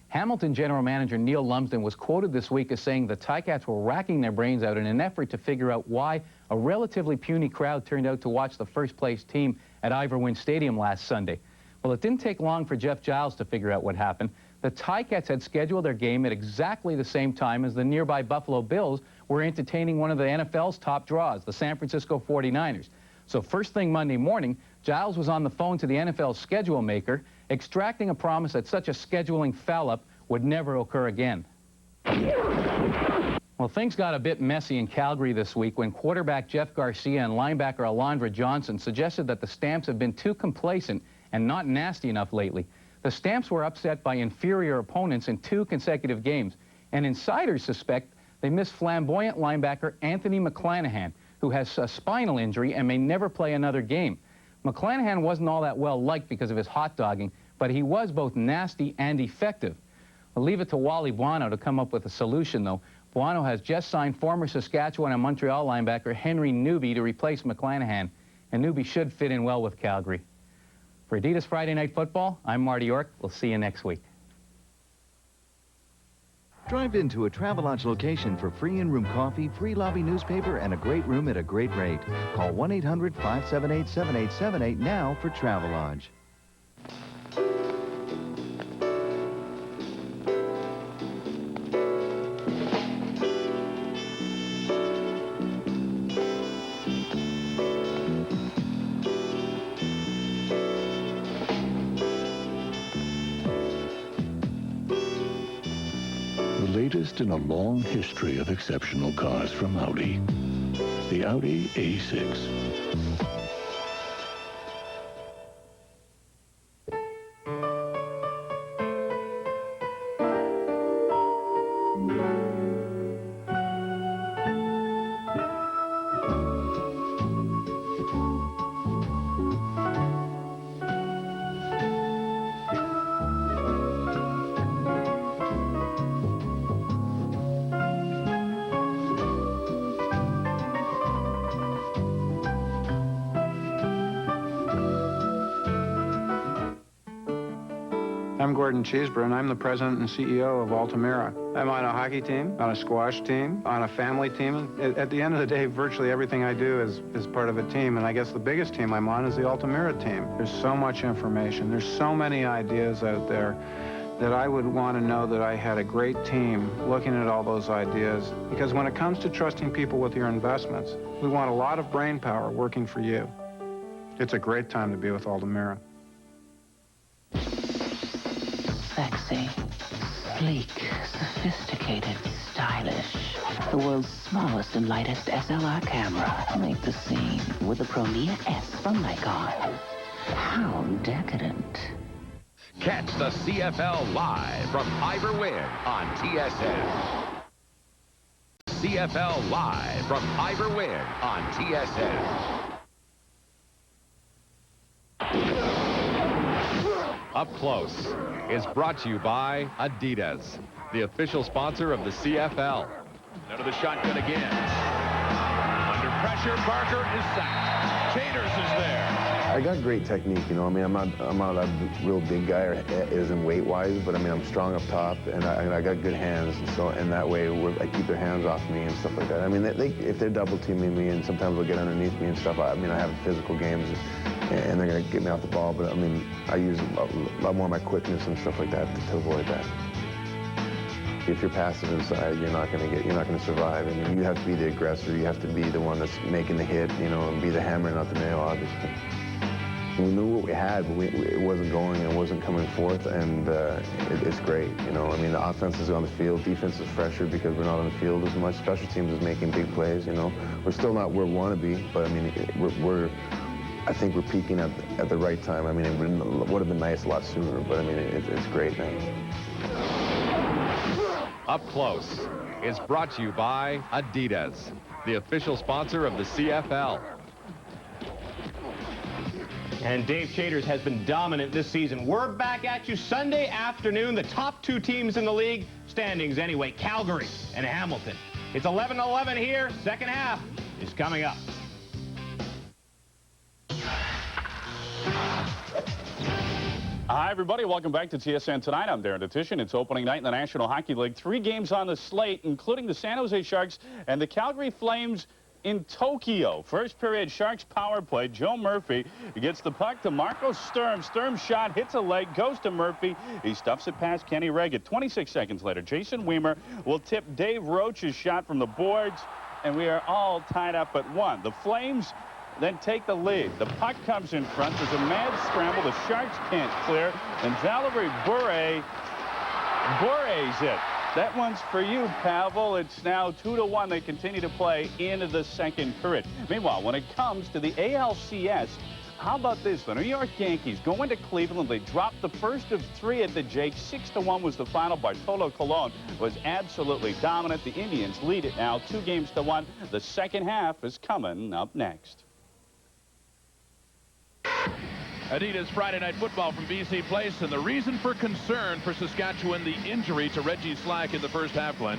Hamilton general manager Neil Lumsden was quoted this week as saying the Ticats were racking their brains out in an effort to figure out why a relatively puny crowd turned out to watch the first-place team at Ivor-Wynne Stadium last Sunday. Well, it didn't take long for Jeff Giles to figure out what happened. The Ticats had scheduled their game at exactly the same time as the nearby Buffalo Bills were entertaining one of the NFL's top draws, the San Francisco 49ers. So first thing Monday morning, Giles was on the phone to the NFL schedule maker, extracting a promise that such a scheduling foul-up would never occur again. Well, things got a bit messy in Calgary this week when quarterback Jeff Garcia and linebacker Alondra Johnson suggested that the Stamps have been too complacent and not nasty enough lately. The Stamps were upset by inferior opponents in 2 consecutive games, and insiders suspect they missed flamboyant linebacker Anthony McClanahan, who has a spinal injury and may never play another game. McClanahan wasn't all that well liked because of his hot dogging, but he was both nasty and effective. I'll leave it to Wally Buono to come up with a solution, though. Buono has just signed former Saskatchewan and Montreal linebacker Henry Newby to replace McClanahan, and Newby should fit in well with Calgary. For Adidas Friday Night Football, I'm Marty York. We'll see you next week. Drive into a Travelodge location for free in-room coffee, free lobby newspaper, and a great room at a great rate. Call 1-800-578-7878 now for Travelodge. Latest in a long history of exceptional cars from Audi. The Audi A6. I'm Gordon Cheeseborough, and I'm the president and CEO of Altamira. I'm on a hockey team, on a squash team, on a family team. At the end of the day, virtually everything I do is part of a team, and I guess the biggest team I'm on is the Altamira team. There's so much information. There's so many ideas out there that I would want to know that I had a great team looking at all those ideas. Because when it comes to trusting people with your investments, we want a lot of brain power working for you. It's a great time to be with Altamira. Sexy, sleek, sophisticated, stylish. The world's smallest and lightest SLR camera. Make the scene with the Pronia S from Nikon. How decadent. Catch the CFL live from Ivor-Wynne on TSN. CFL live from Ivor-Wynne on TSN. Up Close is brought to you by Adidas, the official sponsor of the CFL. Out of the shotgun again. Under pressure, Barker is sacked. Taters is there. I got great technique, you know. I mean, I'm not a real big guy, or isn't weight-wise, but I mean, I'm strong up top, and I got good hands, and so in that way, I keep their hands off me and stuff like that. I mean, if they're double teaming me, and sometimes they'll get underneath me and stuff. I mean, I have physical games, and they're gonna get me off the ball, but I mean, I use a lot more of my quickness and stuff like that to avoid that. If you're passive inside, you're not gonna survive. I mean, you have to be the aggressor. You have to be the one that's making the hit, you know, and be the hammer, not the nail, obviously. We knew what we had, but it wasn't going and wasn't coming forth, and it's great, you know. I mean, the offense is on the field, defense is fresher because we're not on the field as much. Special teams is making big plays, you know. We're still not where we want to be, but I mean, I think we're peaking at the right time. I mean, it would have been nice a lot sooner, but I mean, it's great now. Up Close is brought to you by Adidas, the official sponsor of the CFL. And Dave Chaters has been dominant this season. We're back at you Sunday afternoon. The top two teams in the league, standings anyway, Calgary and Hamilton. It's 11-11 here. Second half is coming up. Hi, everybody. Welcome back to TSN Tonight. I'm Darren Detition. It's opening night in the National Hockey League. 3 games on the slate, including the San Jose Sharks and the Calgary Flames in Tokyo. First period, Sharks power play. Joe Murphy gets the puck to Marco Sturm. Sturm's shot hits a leg, goes to Murphy. He stuffs it past Kenny Reggett. 26 seconds later, Jason Weimer will tip Dave Roach's shot from the boards, and we are all tied up at 1. The Flames then take the lead. The puck comes in front. There's a mad scramble. The Sharks can't clear, and Valerie Bure buries it. That one's for you, Pavel. It's now 2-1. They continue to play into the second period. Meanwhile, when it comes to the ALCS, how about this? The New York Yankees go into Cleveland. They dropped the first of 3 at the Jake. 6-1 was the final. Bartolo Colon was absolutely dominant. The Indians lead it now 2-1. The second half is coming up next. Adidas Friday Night Football from BC Place, and the reason for concern for Saskatchewan, the injury to Reggie Slack in the first half, Glenn.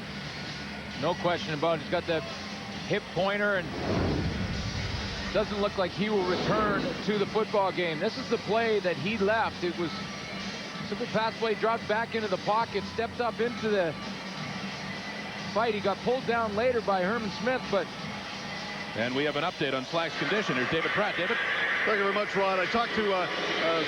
No question about it. He's got that hip pointer, and doesn't look like he will return to the football game. This is the play that he left. It was simple pass play, dropped back into the pocket, stepped up into the fight. He got pulled down later by Herman Smith, but... And we have an update on Slack's condition. Here's David Pratt. David? Thank you very much, Rod. I talked to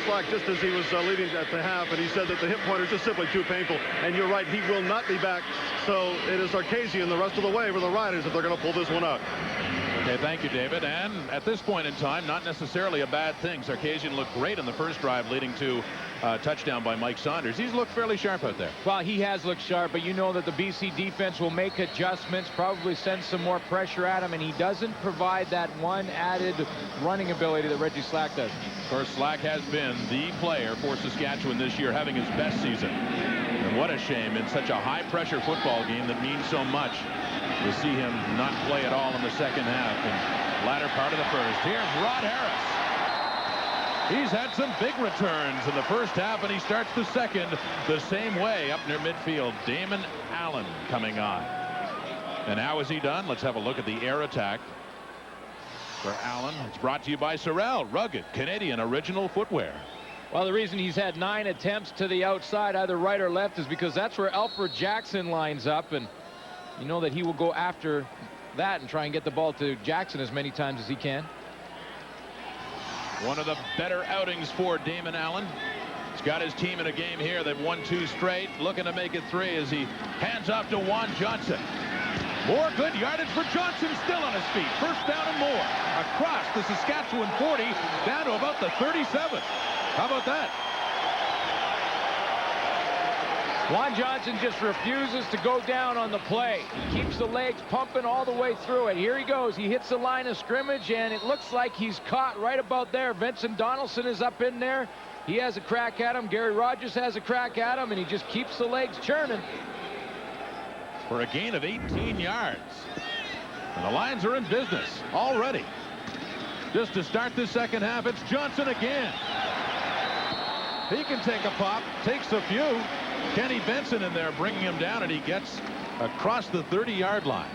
Slack just as he was leaving at the half, and he said that the hip pointer is just simply too painful. And you're right, he will not be back. So it is Arcasian the rest of the way for the Riders if they're going to pull this one out. Okay, thank you, David. And at this point in time, not necessarily a bad thing. Sarkisian looked great in the first drive, leading to a touchdown by Mike Saunders. He's looked fairly sharp out there. Well, he has looked sharp, but you know that the BC defense will make adjustments, probably send some more pressure at him, and he doesn't provide that one added running ability that Reggie Slack does. Of course, Slack has been the player for Saskatchewan this year, having his best season. And what a shame in such a high-pressure football game that means so much to see him not play at all in the second half and latter part of the first. Here's Rod Harris. He's had some big returns in the first half, and he starts the second the same way up near midfield. Damon Allen coming on. And how is he done? Let's have a look at the air attack for Allen. It's brought to you by Sorel, rugged Canadian original footwear. Well, the reason he's had 9 attempts to the outside, either right or left, is because that's where Alfred Jackson lines up, and you know that he will go after that and try and get the ball to Jackson as many times as he can. One of the better outings for Damon Allen. He's got his team in a game here. They've won 2 straight, looking to make it 3 as he hands off to Juan Johnson. More good yardage for Johnson, still on his feet. First down and more. Across the Saskatchewan 40, down to about the 37. How about that? Juan Johnson just refuses to go down on the play. He keeps the legs pumping all the way through it. Here he goes. He hits the line of scrimmage, and it looks like he's caught right about there. Vincent Donaldson is up in there. He has a crack at him. Gary Rogers has a crack at him, and he just keeps the legs churning. For a gain of 18 yards. And the Lions are in business already. Just to start this second half, it's Johnson again. He can take a pop, takes a few. Kenny Benson in there bringing him down, and he gets across the 30-yard line.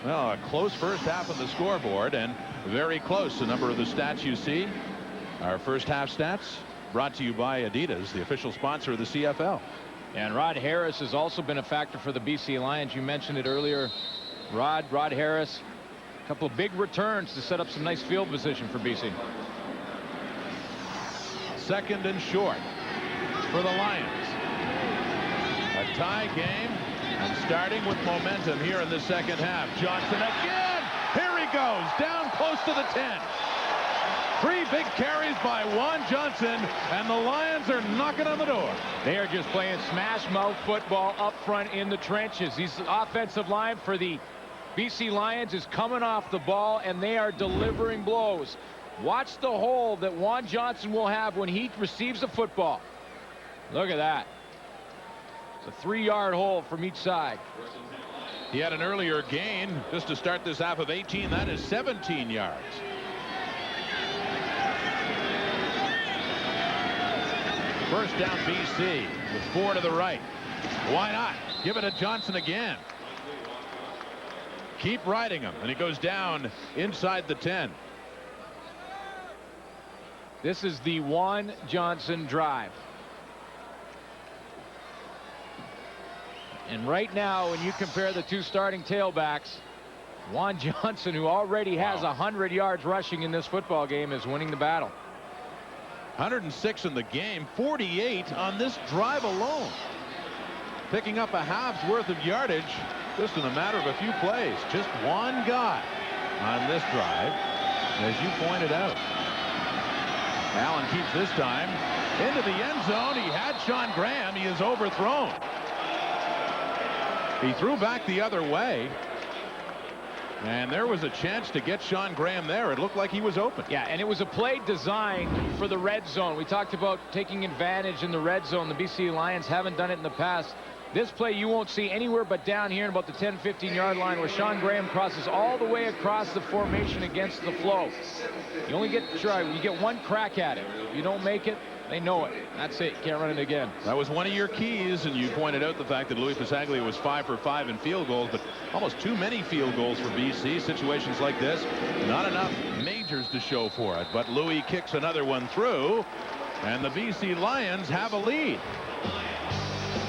Well, a close first half of the scoreboard, and very close. A number of the stats you see. Our first half stats brought to you by Adidas, the official sponsor of the CFL. And Rod Harris has also been a factor for the BC Lions. You mentioned it earlier. Rod Harris, a couple of big returns to set up some nice field position for BC. Second and short for the Lions. A tie game, and starting with momentum here in the second half. Johnson again. Here he goes, down close to the 10. 3 big carries by Juan Johnson, and the Lions are knocking on the door. They are just playing smash mouth football up front in the trenches. These offensive line for the BC Lions is coming off the ball, and they are delivering blows. Watch the hole that Juan Johnson will have when he receives the football. Look at that. It's a 3-yard hole from each side. He had an earlier gain just to start this half of 18. That is 17 yards. First down BC with 4 to the right. Why not? Give it to Johnson again. Keep riding him, and he goes down inside the 10. This is the Juan Johnson drive. And right now, when you compare the 2 starting tailbacks, Juan Johnson, who already has 100 yards rushing in this football game, is winning the battle. 106 in the game, 48 on this drive alone. Picking up a half's worth of yardage just in a matter of a few plays. Just one guy on this drive, as you pointed out. Allen keeps this time into the end zone. He had Sean Graham. He is overthrown. He threw back the other way, and there was a chance to get Sean Graham there. It looked like he was open. Yeah, and it was a play designed for the red zone. We talked about taking advantage in the red zone. The BC Lions haven't done it in the past. This play you won't see anywhere but down here in about the 10-15 yard line, where Sean Graham crosses all the way across the formation against the flow. You only get you get one crack at it. If you don't make it, they know it. That's it. You can't run it again. That was one of your keys, and you pointed out the fact that Louis Pasaglia was 5 for 5 in field goals, but almost too many field goals for BC. Situations like this, not enough majors to show for it. But Louis kicks another one through, and the BC Lions have a lead.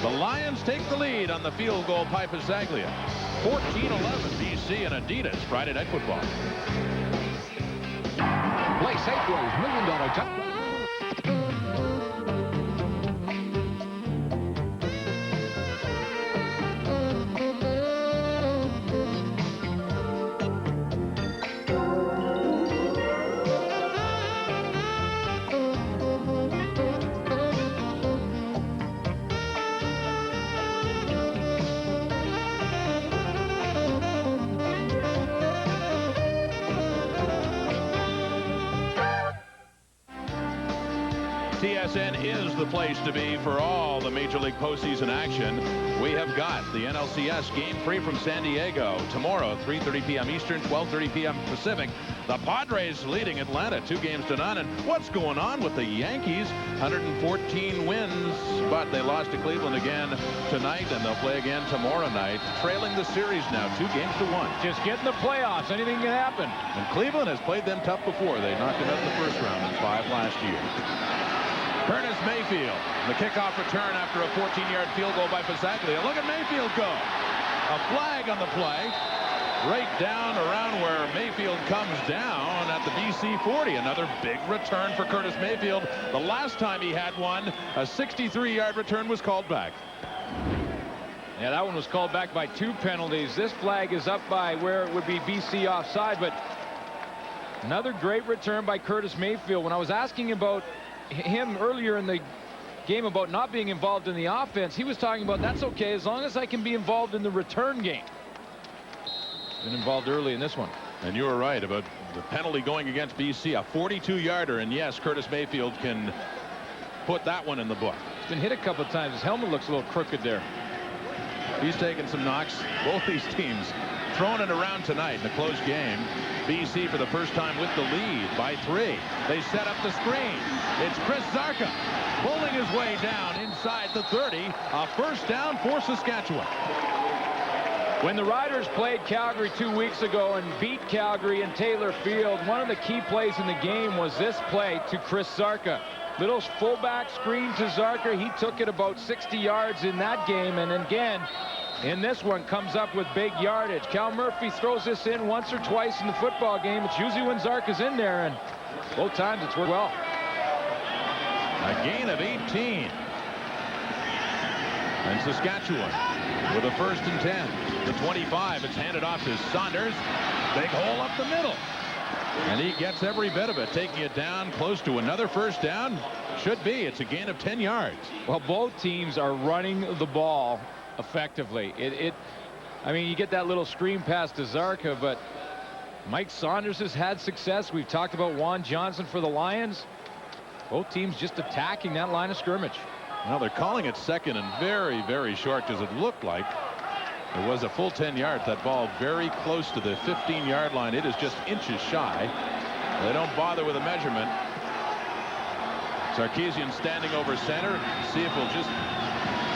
The Lions take the lead on the field goal by Pasaglia. 14-11 BC and Adidas Friday Night Football. Play Safeway's $1 million jackpot. TSN is the place to be for all the Major League postseason action. We have got the NLCS Game 3 from San Diego tomorrow, 3:30 p.m. Eastern, 12:30 p.m. Pacific. The Padres leading Atlanta 2-0. And what's going on with the Yankees? 114 wins, but they lost to Cleveland again tonight, and they'll play again tomorrow night. Trailing the series now, 2-1. Just get in the playoffs. Anything can happen. And Cleveland has played them tough before. They knocked them out in the first round in 5 last year. Curtis Mayfield, the kickoff return after a 14-yard field goal by Pasaglia. Look at Mayfield go. A flag on the play. Right down around where Mayfield comes down at the BC 40. Another big return for Curtis Mayfield. The last time he had one, a 63-yard return was called back. Yeah, that one was called back by 2 penalties. This flag is up by where it would be BC offside, but another great return by Curtis Mayfield. When I was asking about him earlier in the game about not being involved in the offense, he was talking about that's okay as long as I can be involved in the return game. Been involved early in this one. And you were right about the penalty going against BC, a 42-yarder, and yes, Curtis Mayfield can put that one in the book. He's been hit a couple of times. His helmet looks a little crooked there. He's taken some knocks. Both these teams throwing it around tonight in a close game. BC for the first time with the lead by 3. They set up the screen. It's Chris Zarka pulling his way down inside the 30. A first down for Saskatchewan. When the Riders played Calgary 2 weeks ago and beat Calgary in Taylor Field, one of the key plays in the game was this play to Chris Zarka. Little fullback screen to Zarka. He took it about 60 yards in that game, and again, in this one, comes up with big yardage. Cal Murphy throws this in once or twice in the football game. It's usually when Zarka's in there, and both times it's worked well. A gain of 18. And Saskatchewan with a 1st and 10. The 25, it's handed off to Saunders. Big hole up the middle. And he gets every bit of it, taking it down close to another 1st down. Should be. It's a gain of 10 yards. Well, both teams are running the ball effectively. I mean, you get that little screen pass to Zarka, but Mike Saunders has had success. We've talked about Juan Johnson for the Lions. Both teams just attacking that line of scrimmage. Well, they're calling it 2nd and very, very short, because it looked like it was a full 10 yards. That ball very close to the 15-yard line. It is just inches shy. They don't bother with a measurement. Sarkisian standing over center. See if he'll just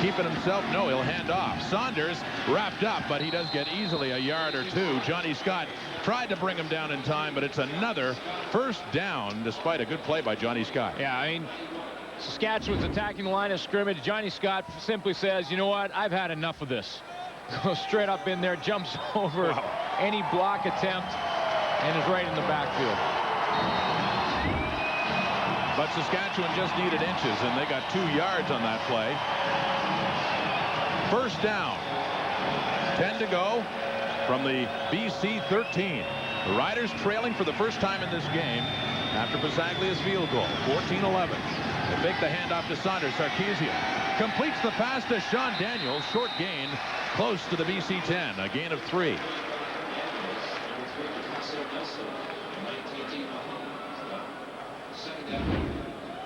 keep it himself. No, he'll hand off. Saunders wrapped up, but he does get easily a yard or two. Johnny Scott tried to bring him down in time, but it's another 1st down despite a good play by Johnny Scott. Yeah, I mean, Saskatchewan's attacking the line of scrimmage. Johnny Scott simply says, you know what, I've had enough of this. Goes straight up in there, jumps over any block attempt, and is right in the backfield. But Saskatchewan just needed inches, and they got 2 yards on that play. 1st down. 10 to go from the BC 13. The Riders trailing for the first time in this game after Pasaglia's field goal. 14-11. They fake the handoff to Saunders. Sarkisian completes the pass to Sean Daniels. Short gain close to the BC 10. A gain of 3.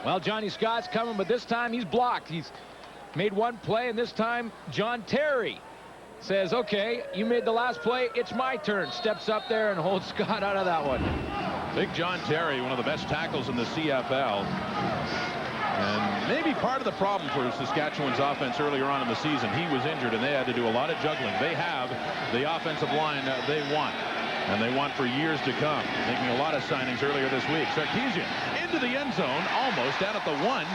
Well, Johnny Scott's coming, but this time he's blocked. He's made one play, and this time John Terry says, okay, you made the last play, it's my turn. Steps up there and holds Scott out of that one. Big John Terry, one of the best tackles in the CFL. And maybe part of the problem for Saskatchewan's offense earlier on in the season. He was injured, and they had to do a lot of juggling. They have the offensive line they want, and they want for years to come. Making a lot of signings earlier this week. Sarkisian into the end zone, almost down at the 1.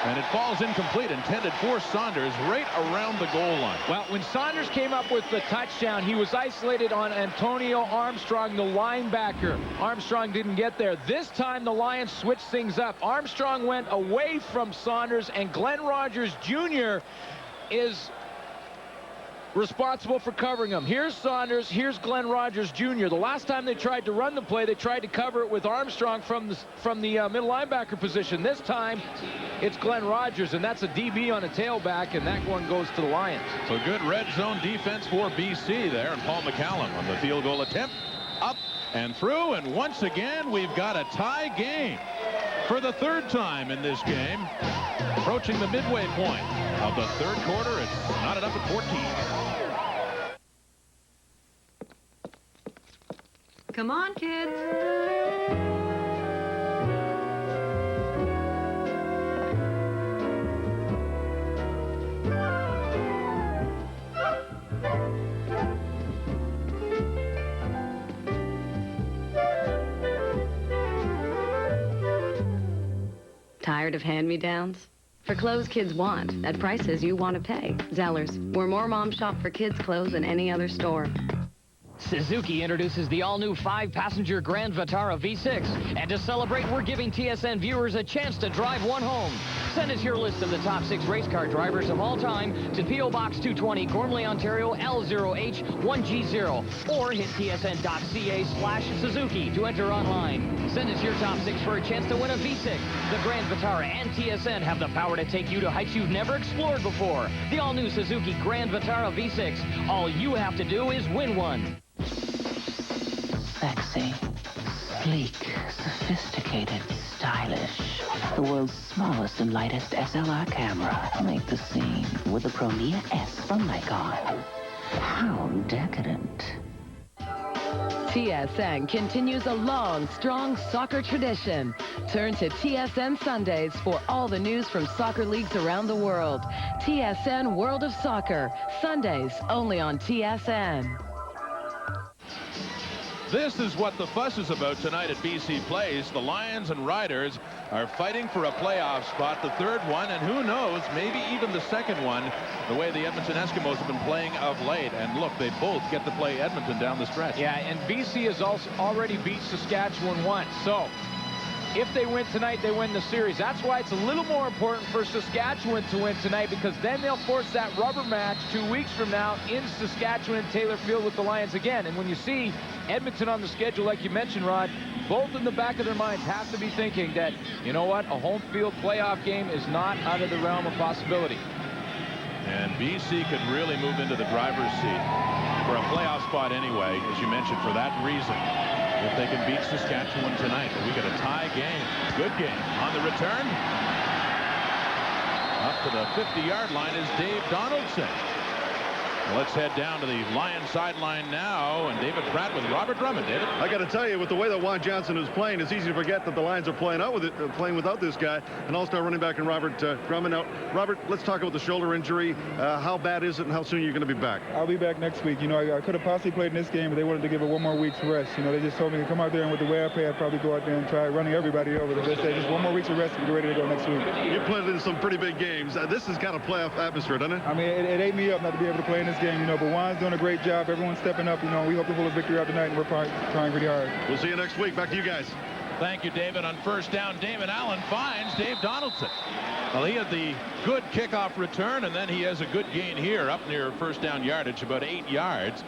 And it falls incomplete, intended for Saunders right around the goal line. Well, when Saunders came up with the touchdown, he was isolated on Antonio Armstrong, the linebacker. Armstrong didn't get there. This time, the Lions switched things up. Armstrong went away from Saunders, and Glenn Rogers Jr. is responsible for covering him. Here's Saunders, here's Glenn Rogers Jr. The last time they tried to run the play, they tried to cover it with Armstrong from the middle linebacker position. This time, it's Glenn Rogers, and that's a DB on a tailback, and that one goes to the Lions. So good red zone defense for BC there, and Paul McCallum on the field goal attempt. Up and through, and once again, we've got a tie game for the 3rd time in this game. Approaching the midway point of the 3rd quarter, it's not enough at 14. Come on, kids. Tired of hand-me-downs? For clothes kids want, at prices you want to pay. Zellers, we're more mom shop for kids' clothes than any other store. Suzuki introduces the all-new 5-passenger Grand Vitara V6. And to celebrate, we're giving TSN viewers a chance to drive one home. Send us your list of the top 6 race car drivers of all time to P.O. Box 220, Gormley, Ontario, L0H1G0. Or hit tsn.ca/Suzuki to enter online. Send us your top 6 for a chance to win a V6. The Grand Vitara and TSN have the power to take you to heights you've never explored before. The all-new Suzuki Grand Vitara V6. All you have to do is win one. Sexy, sleek, sophisticated, stylish. The world's smallest and lightest SLR camera. Make the scene with the Pro Mia S from Nikon. How decadent. TSN continues a long, strong soccer tradition. Turn to TSN Sundays for all the news from soccer leagues around the world. TSN World of Soccer, Sundays only on TSN. This is what the fuss is about tonight at BC Place. The Lions and Riders are fighting for a playoff spot, the third one, and who knows, maybe even the second one, the way the Edmonton Eskimos have been playing of late. And look, they both get to play Edmonton down the stretch. Yeah, and BC has also already beat Saskatchewan once. So if they win tonight, they win the series. That's why it's a little more important for Saskatchewan to win tonight, because then they'll force that rubber match 2 weeks from now in Saskatchewan and Taylor Field with the Lions again. And when you see Edmonton on the schedule, like you mentioned, Rod, both in the back of their minds have to be thinking that, you know what, a home field playoff game is not out of the realm of possibility. And BC could really move into the driver's seat for a playoff spot anyway, as you mentioned, for that reason. If they can beat Saskatchewan tonight, we get a tie game. Good game. On the return, up to the 50-yard line is Dave Donaldson. Let's head down to the Lions sideline now, and David Pratt with Robert Drummond. David, I got to tell you, with the way that Juan Johnson is playing, it's easy to forget that the Lions are playing out with it, playing without this guy, an all-star running back in Robert Drummond. Now, Robert, let's talk about the shoulder injury. How bad is it, and how soon are you going to be back? I'll be back next week. You know, I could have possibly played in this game, but they wanted to give it 1 more week's rest. You know, they just told me to come out there, and with the way I play, I'd probably go out there and try running everybody over. They said just 1 more week's of rest and be ready to go next week. You played in some pretty big games. This is kind of playoff atmosphere, doesn't it? I mean, it ate me up not to be able to play in this game, you know, but Juan's doing a great job. Everyone's stepping up. You know, we hope to pull a victory out tonight, and we're trying pretty hard. We'll see you next week. Back to you guys. Thank you, David. On first down, Damon Allen finds Dave Donaldson. Well, he had the good kickoff return, and then he has a good gain here up near first down yardage, about 8 yards.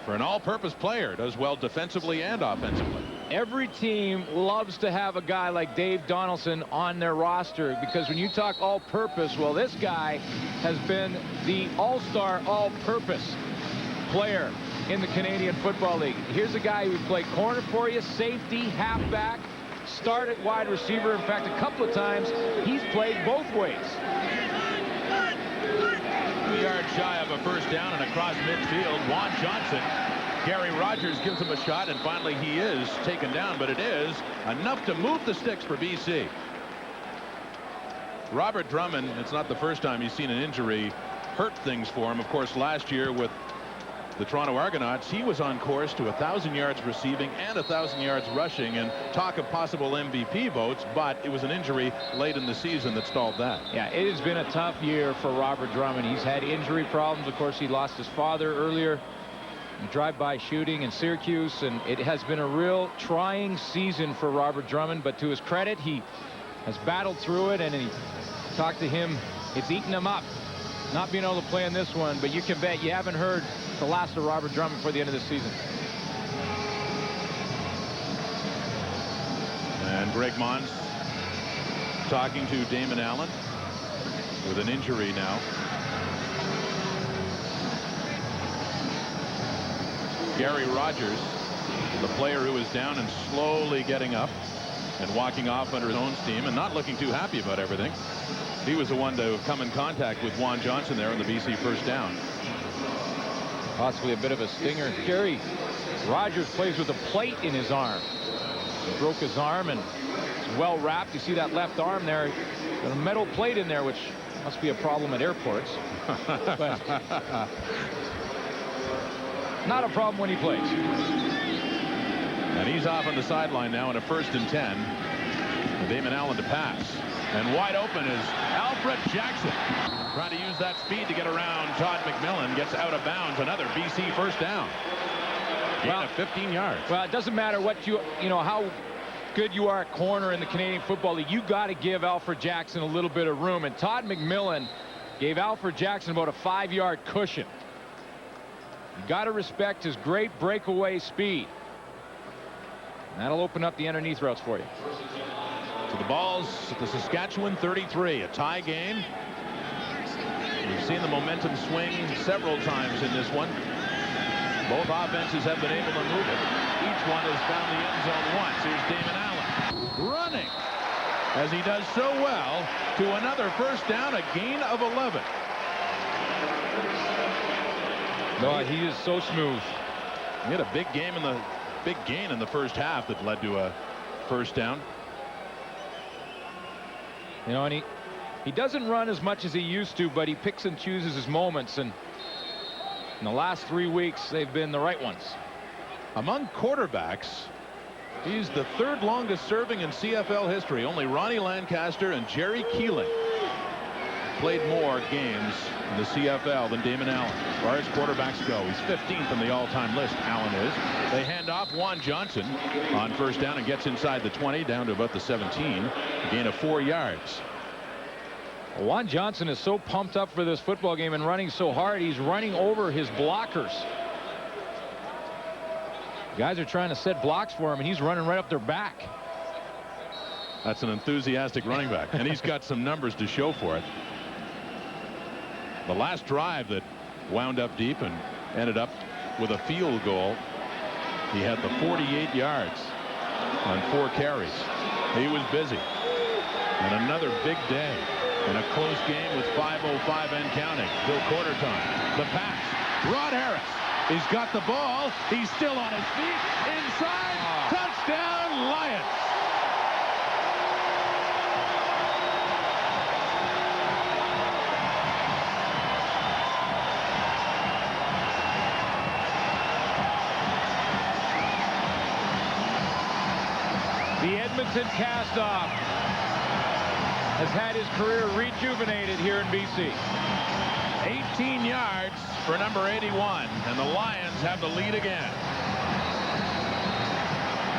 For an all-purpose player, does well defensively and offensively. Every team loves to have a guy like Dave Donaldson on their roster, because when you talk all-purpose, well, this guy has been the all-star all-purpose player in the Canadian Football League. Here's a guy who played corner for you, safety, halfback, started wide receiver. In fact, a couple of times he's played both ways. 2 yards shy of a first down and across midfield. Juan Johnson. Gary Rogers gives him a shot, and finally he is taken down, but it is enough to move the sticks for BC. Robert Drummond, it's not the first time he's seen an injury hurt things for him. Of course, last year with the Toronto Argonauts, he was on course to 1,000 yards receiving and 1,000 yards rushing, and talk of possible MVP votes, but it was an injury late in the season that stalled that. Yeah, it has been a tough year for Robert Drummond. He's had injury problems. Of course, he lost his father earlier in drive-by shooting in Syracuse, and it has been a real trying season for Robert Drummond, but to his credit, he has battled through it, and he talked to him, it's eaten him up not being able to play in this one, but you can bet you haven't heard the last of Robert Drummond before the end of the season. And Greg Mons talking to Damon Allen with an injury now. Gary Rogers, the player who is down and slowly getting up and walking off under his own steam and not looking too happy about everything. He was the one to come in contact with Juan Johnson there on the BC first down. Possibly a bit of a stinger. Gary Rogers plays with a plate in his arm. He broke his arm, and it's well wrapped. You see that left arm there. There's a metal plate in there, which must be a problem at airports. But not a problem when he plays. And he's off on the sideline now in a 1st and 10. Damon Allen to pass. And wide open is Alfred Jackson. Trying to use that speed to get around Todd McMillan. Gets out of bounds. Another BC first down. Gain of 15 yards. Well, it doesn't matter what you know, how good you are at corner in the Canadian Football League. You got to give Alfred Jackson a little bit of room. And Todd McMillan gave Alfred Jackson about a 5-yard cushion. You got to respect his great breakaway speed. And that'll open up the underneath routes for you. So the ball's at the Saskatchewan 33, a tie game. We've seen the momentum swing several times in this one. Both offenses have been able to move it. Each one has found the end zone once. Here's Damon Allen running, as he does so well, to another first down, a gain of 11. No, he is so smooth. He had a big gain in the first half that led to a first down. You know, and he doesn't run as much as he used to, but he picks and chooses his moments, and in the last 3 weeks they've been the right ones. Among quarterbacks, he's the third longest serving in CFL history. Only Ronnie Lancaster and Jerry Keeling played more games in the CFL than Damon Allen. As far as quarterbacks go, he's 15th on the all-time list, Allen is. They hand off Juan Johnson on first down and gets inside the 20 down to about the 17. A gain of 4 yards. Juan Johnson is so pumped up for this football game and running so hard, he's running over his blockers. Guys are trying to set blocks for him, and he's running right up their back. That's an enthusiastic running back, and he's got some numbers to show for it. The last drive that wound up deep and ended up with a field goal, he had the 48 yards on 4 carries. He was busy. And another big day in a close game with 5:05 and counting till quarter time. The pass. Rod Harris. He's got the ball. He's still on his feet. Inside. Touchdown, Lions. The Edmonton cast-off has had his career rejuvenated here in BC. 18 yards for number 81, and the Lions have the lead again.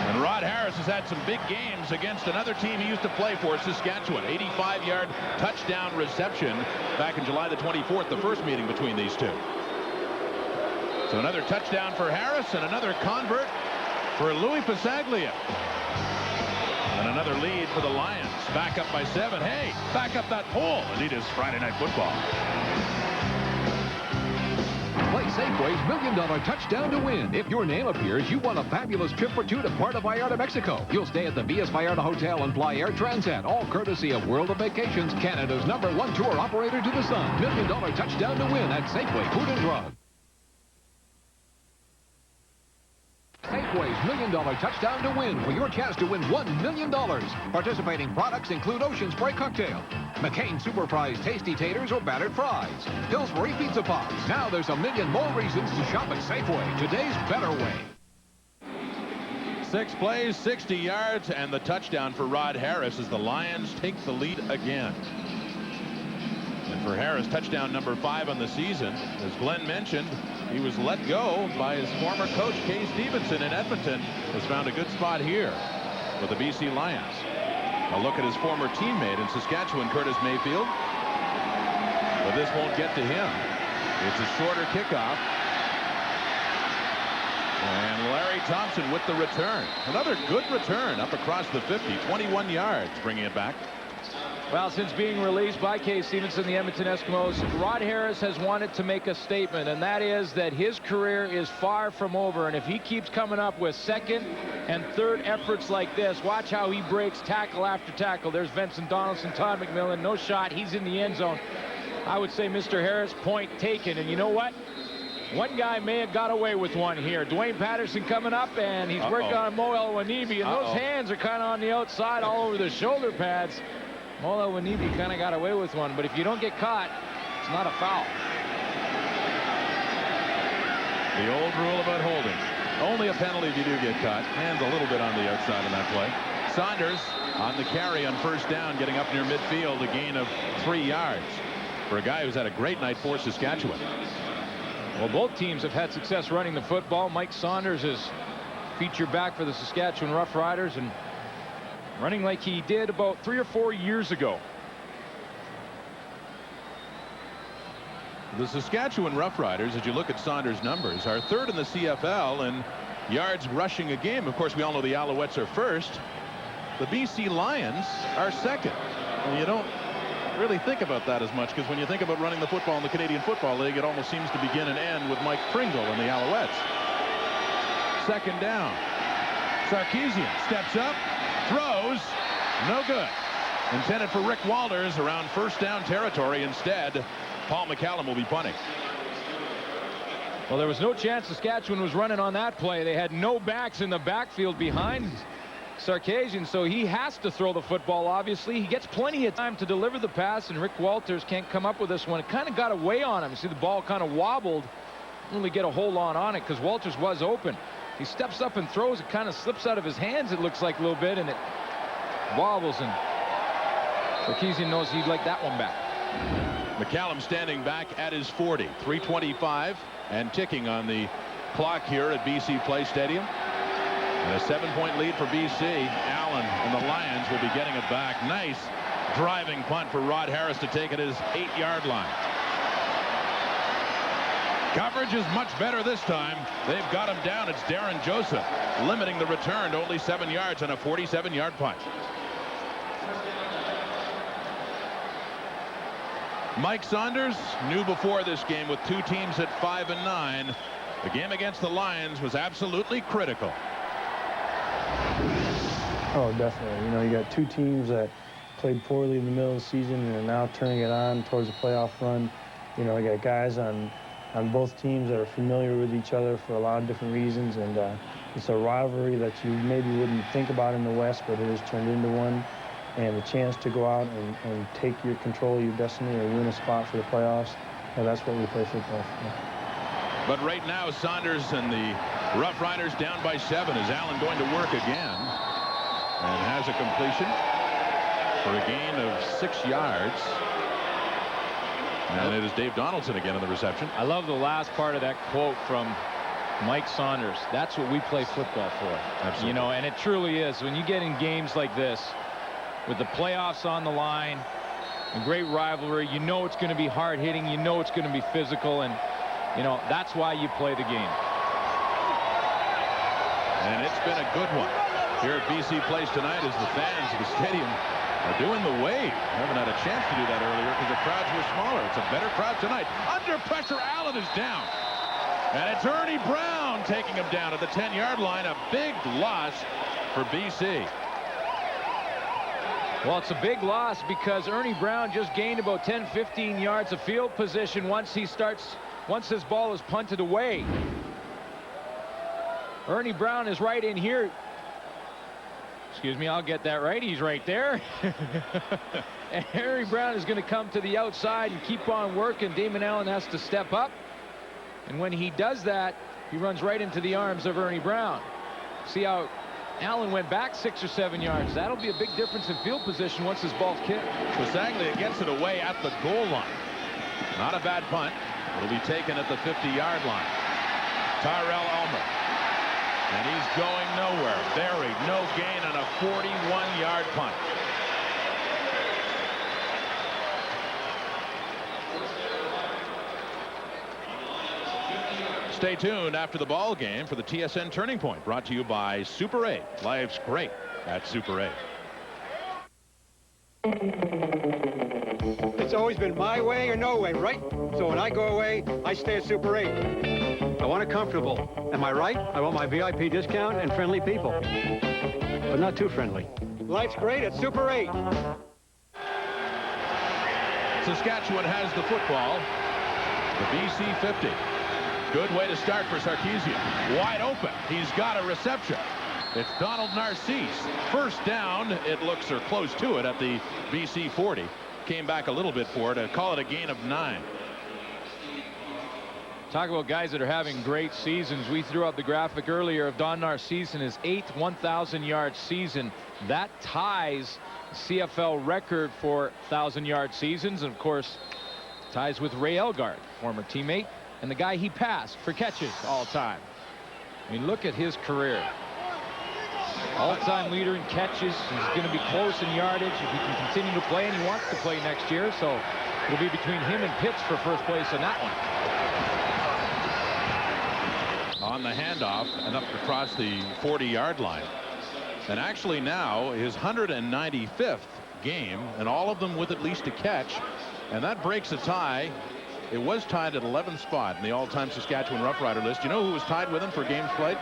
And Rod Harris has had some big games against another team he used to play for, Saskatchewan. 85-yard touchdown reception back in July the 24th, the first meeting between these two. So another touchdown for Harris and another convert for Louis Pasaglia. And another lead for the Lions. Back up by 7. Hey, back up that pole. Indeed, is Friday Night Football. Play Safeway's $1 Million Touchdown to Win. If your name appears, you won a fabulous trip for 2 to Puerto Vallarta, Mexico. You'll stay at the Villas Vallarta Hotel and fly Air Transat, all courtesy of World of Vacations, Canada's #1 tour operator to the sun. $1 Million Touchdown to Win at Safeway Food and Drug. Safeway's $1 Million Touchdown to Win for your chance to win $1 million. Participating products include Ocean Spray Cocktail, McCain Super Fries Tasty Taters or Battered Fries, Pillsbury Pizza Pods. Now there's a million more reasons to shop at Safeway, today's better way. 6 plays, 60 yards, and the touchdown for Rod Harris as the Lions take the lead again. And for Harris, touchdown number 5 on the season. As Glenn mentioned, he was let go by his former coach, Kay Stevenson in Edmonton. Has found a good spot here with the BC Lions. A look at his former teammate in Saskatchewan, Curtis Mayfield. But this won't get to him. It's a shorter kickoff. And Larry Thompson with the return. Another good return up across the 50. 21 yards, bringing it back. Well, since being released by Kay Stevenson, the Edmonton Eskimos, Rod Harris has wanted to make a statement, and that is that his career is far from over. And if he keeps coming up with second and third efforts like this, watch how he breaks tackle after tackle. There's Vincent Donaldson, Todd McMillan, no shot. He's in the end zone. I would say, Mr. Harris, point taken. And you know what? One guy may have got away with one here. Dwayne Patterson coming up, and he's working on Mo Elwanibi, and those hands are kind of on the outside all over the shoulder pads. Mo Elwanibi kind of got away with one, but if you don't get caught, it's not a foul. The old rule about holding. Only a penalty if you do get caught. Hands a little bit on the outside of that play. Saunders on the carry on first down, getting up near midfield, a gain of 3 yards for a guy who's had a great night for Saskatchewan. Well, both teams have had success running the football. Mike Saunders is feature back for the Saskatchewan Roughriders and running like he did about 3 or 4 years ago. The Saskatchewan Roughriders, as you look at Saunders' numbers, are 3rd in the CFL in yards rushing a game. Of course, we all know the Alouettes are 1st. The BC Lions are 2nd. And you don't really think about that as much, because when you think about running the football in the Canadian Football League, it almost seems to begin and end with Mike Pringle and the Alouettes. 2nd down. Sarkisian steps up, throws, no good. Intended for Rick Walters around first down territory. Instead, Paul McCallum will be punting. Well, there was no chance Saskatchewan was running on that play. They had no backs in the backfield behind Sarkisian, so he has to throw the football, obviously. He gets plenty of time to deliver the pass, and Rick Walters can't come up with this one. It kind of got away on him. You see the ball kind of wobbled. Didn't really get a hold on it because Walters was open. He steps up and throws. It kind of slips out of his hands, it looks like, a little bit, and it wobbles, and Sarkisian knows he'd like that one back. McCallum standing back at his 40. 3:25 and ticking on the clock here at BC Place Stadium. And a 7-point lead for BC. Allen and the Lions will be getting it back. Nice driving punt for Rod Harris to take it his 8-yard line. Coverage is much better this time. They've got him down. It's Darren Joseph limiting the return to only 7 yards on a 47-yard punt. Mike Saunders knew before this game, with two teams at 5 and 9, the game against the Lions was absolutely critical. Oh, definitely. You know, you got two teams that played poorly in the middle of the season and are now turning it on towards the playoff run. You know, you got guys on both teams that are familiar with each other for a lot of different reasons, and it's a rivalry that you maybe wouldn't think about in the West, but it has turned into one. And the chance to go out and take your control of your destiny or win a spot for the playoffs, and that's what we play football for. But right now, Saunders and the Roughriders down by 7. Is Allen going to work again? And has a completion for a gain of 6 yards. And it is Dave Donaldson again in the reception. I love the last part of that quote from Mike Saunders. That's what we play football for. Absolutely. You know, and it truly is. When you get in games like this, with the playoffs on the line, a great rivalry, you know it's going to be hard hitting, you know it's going to be physical, and you know that's why you play the game. And it's been a good one here at BC Place tonight as the fans of the stadium are doing the wave. Haven't had a chance to do that earlier because the crowds were smaller. It's a better crowd tonight. Under pressure, Allen is down, and it's Ernie Brown taking him down at the 10-yard line. A big loss for BC. Well, it's a big loss because Ernie Brown just gained about 10-15 yards of field position once his ball is punted away. Ernie Brown is right in here. Excuse me, I'll get that right. He's right there. And Ernie Brown is going to come to the outside and keep on working. Damon Allen has to step up. And when he does that, he runs right into the arms of Ernie Brown. See how Allen went back 6 or 7 yards. That'll be a big difference in field position once his ball's kicked. Pasaglia gets it away at the goal line. Not a bad punt. It'll be taken at the 50-yard line. Tyrell Elmer. And he's going nowhere. Buried. No gain on a 41-yard punt. Stay tuned after the ball game for the TSN Turning Point, brought to you by Super 8. Life's great at Super 8. It's always been my way or no way, right? So when I go away, I stay at Super 8. I want it comfortable. Am I right? I want my VIP discount and friendly people. But not too friendly. Life's great at Super 8. Saskatchewan has the football. The BC 50. Good way to start for Sarkisian. Wide open. He's got a reception. It's Donald Narcisse. First down. It looks, or close to it, at the BC 40. Came back a little bit for it. Call it a gain of 9. Talk about guys that are having great seasons. We threw out the graphic earlier of Don Narcisse in his 8th 1,000-yard season. That ties CFL record for 1,000-yard seasons, and of course ties with Ray Elgard, former teammate, and the guy he passed for catches all time. I mean, look at his career. All-time leader in catches. He's going to be close in yardage if he can continue to play, and he wants to play next year, so it'll be between him and Pitts for first place on that one. On the handoff and up across the 40-yard line. And actually now his 195th game, and all of them with at least a catch, and that breaks a tie. It was tied at 11th spot in the all-time Saskatchewan Roughrider list. You know who was tied with him for games played?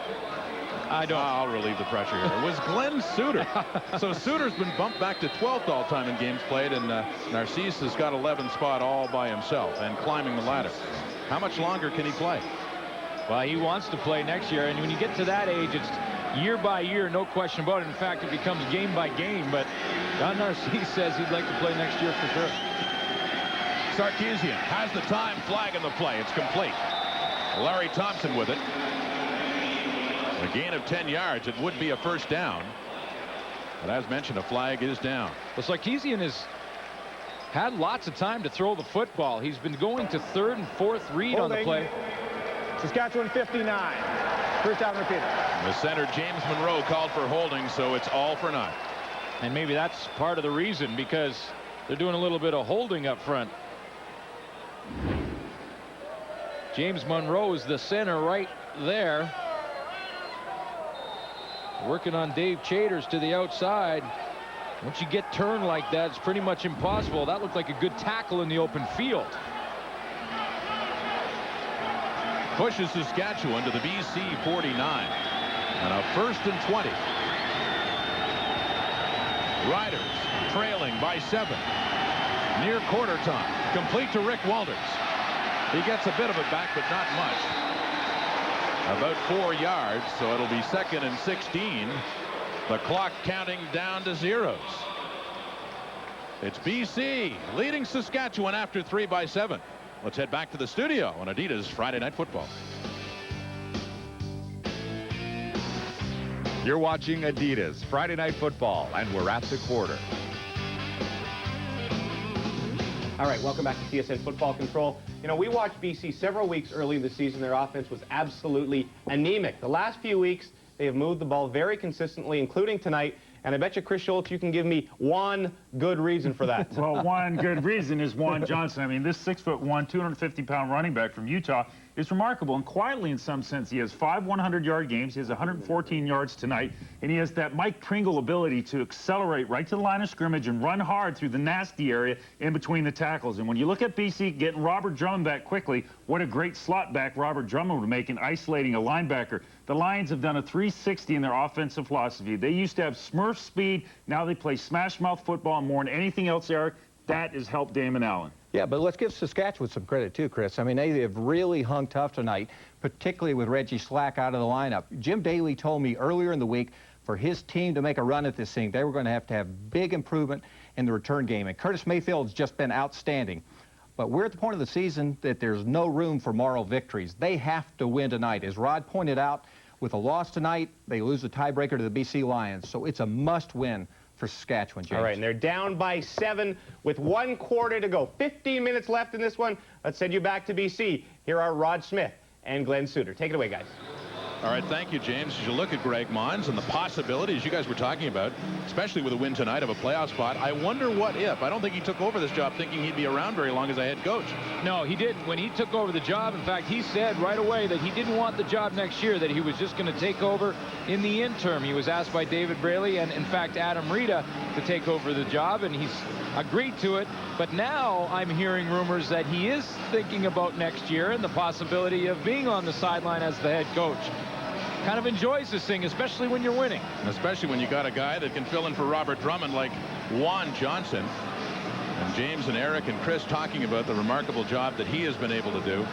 I don't. I'll relieve the pressure here. It was Glenn Suter. So Suter's been bumped back to 12th all-time in games played, and Narcisse has got 11th spot all by himself and climbing the ladder. How much longer can he play? Well, he wants to play next year, and when you get to that age, it's year by year, no question about it. In fact, it becomes game by game, but Don Narcisse says he'd like to play next year for sure. Sarkisian has the time, flag in the play. It's complete. Larry Thompson with it. A gain of 10 yards. It would be a first down. But as mentioned, a flag is down. Well, Sarkisian has had lots of time to throw the football. He's been going to third and fourth read on the play. Saskatchewan 59. First down repeated. The center, James Monroe, called for holding, so it's all for naught. And maybe that's part of the reason, because they're doing a little bit of holding up front. James Monroe is the center right there. Working on Dave Chaters to the outside. Once you get turned like that, it's pretty much impossible. That looked like a good tackle in the open field. Pushes Saskatchewan to the BC 49. And a 1st and 20. Riders trailing by 7. Near quarter time. Complete to Rick Walters. He gets a bit of it back, but not much. About 4 yards, so it'll be 2nd and 16. The clock counting down to zeros. It's BC leading Saskatchewan after 3 by 7. Let's head back to the studio on Adidas Friday Night Football. You're watching Adidas Friday Night Football, and we're at the quarter. All right, welcome back to TSN Football Control. You know, we watched BC several weeks early in the season. Their offense was absolutely anemic. The last few weeks, they have moved the ball very consistently, including tonight. And I bet you, Chris Schultz, you can give me one good reason for that. Well, one good reason is Juan Johnson. I mean, this 6'1", 250-pound running back from Utah is remarkable. And quietly, in some sense, he has 5 100-yard games. He has 114 yards tonight. And he has that Mike Pringle ability to accelerate right to the line of scrimmage and run hard through the nasty area in between the tackles. And when you look at BC getting Robert Drummond back quickly, what a great slot back Robert Drummond would make in isolating a linebacker. The Lions have done a 360 in their offensive philosophy. They used to have Smurf speed. Now they play smash mouth football, and more than anything else, Eric, that has helped Damon Allen. Yeah, but let's give Saskatchewan some credit too, Chris. I mean, they have really hung tough tonight, particularly with Reggie Slack out of the lineup. Jim Daly told me earlier in the week for his team to make a run at this thing, they were going to have big improvement in the return game. And Curtis Mayfield's just been outstanding. But we're at the point of the season that there's no room for moral victories. They have to win tonight. As Rod pointed out, with a loss tonight, they lose the tiebreaker to the BC Lions. So it's a must-win for Saskatchewan, James. All right, and they're down by 7 with 1 quarter to go. 15 minutes left in this one. Let's send you back to BC. Here are Rod Smith and Glenn Suter. Take it away, guys. All right, thank you, James. As you look at Greg Mons and the possibilities you guys were talking about, especially with a win tonight of a playoff spot, I wonder what if. I don't think he took over this job thinking he'd be around very long as a head coach. No, he didn't. When he took over the job, in fact, he said right away that he didn't want the job next year, that he was just going to take over in the interim. He was asked by David Braley and, in fact, Adam Rita to take over the job, and he's agreed to it. But now I'm hearing rumors that he is thinking about next year and the possibility of being on the sideline as the head coach. Kind of enjoys this thing, especially when you're winning. Especially when you got a guy that can fill in for Robert Drummond like Juan Johnson. And James and Eric and Chris talking about the remarkable job that he has been able to do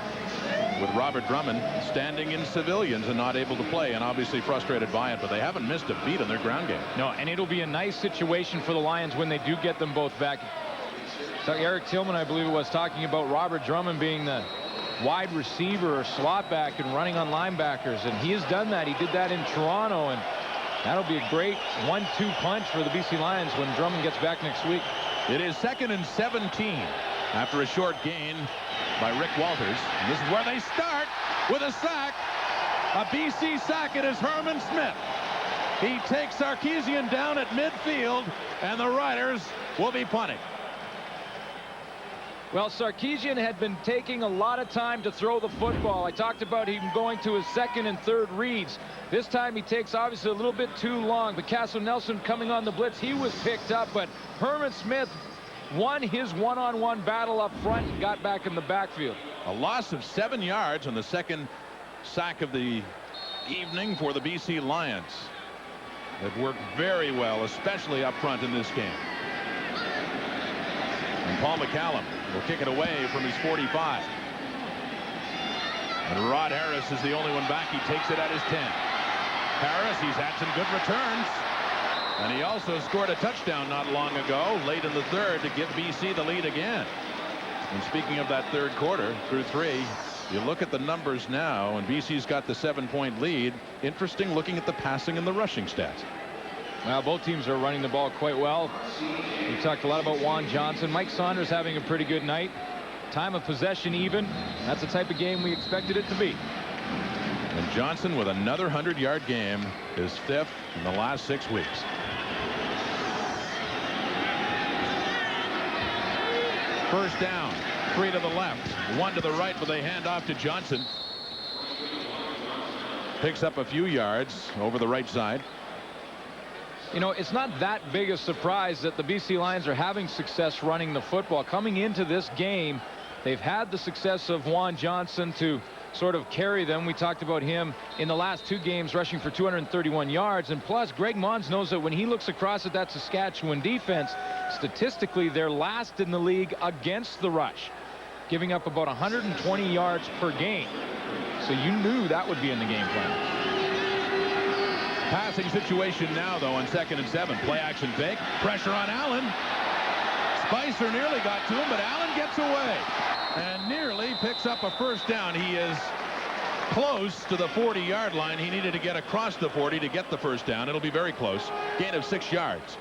with Robert Drummond standing in civilians and not able to play, and obviously frustrated by it, but they haven't missed a beat in their ground game. No, and it'll be a nice situation for the Lions when they do get them both back. So Eric Tillman, I believe, was talking about Robert Drummond being the wide receiver or slot back and running on linebackers, and he has done that. He did that in Toronto, and that'll be a great 1-2 punch for the BC Lions when Drummond gets back next week. It is 2nd and 17 after a short gain by Rick Walters. And this is where they start with a sack. A BC sack. It is Herman Smith. He takes Sarkisian down at midfield, and the Riders will be punting. Well, Sarkisian had been taking a lot of time to throw the football. I talked about him going to his 2nd and 3rd reads. This time he takes obviously a little bit too long. But Castle Nelson coming on the blitz, he was picked up. But Herman Smith won his one-on-one battle up front and got back in the backfield. A loss of 7 yards on the 2nd sack of the evening for the BC Lions. It worked very well, especially up front in this game. And Paul McCallum will kick it away from his 45. And Rod Harris is the only one back. He takes it at his 10. Harris, he's had some good returns. And he also scored a touchdown not long ago, late in the third, to give BC the lead again. And speaking of that third quarter, through 3, you look at the numbers now, and BC's got the 7-point lead. Interesting looking at the passing and the rushing stats. Well, both teams are running the ball quite well. We talked a lot about Juan Johnson. Mike Saunders having a pretty good night. Time of possession even. That's the type of game we expected it to be. And Johnson with another 100-yard game, his 5th in the last 6 weeks. First down, 3 to the left, 1 to the right, but they hand off to Johnson. Picks up a few yards over the right side. You know, it's not that big a surprise that the BC Lions are having success running the football. Coming into this game, they've had the success of Juan Johnson to sort of carry them. We talked about him in the last 2 games rushing for 231 yards. And plus, Greg Mons knows that when he looks across at that Saskatchewan defense, statistically, they're last in the league against the rush, giving up about 120 yards per game. So you knew that would be in the game plan. Passing situation now, though, on 2nd and 7. Play action fake. Pressure on Allen. Spicer nearly got to him, but Allen gets away and nearly picks up a first down. He is close to the 40-yard line. He needed to get across the 40 to get the first down. It'll be very close. Gain of 6 yards.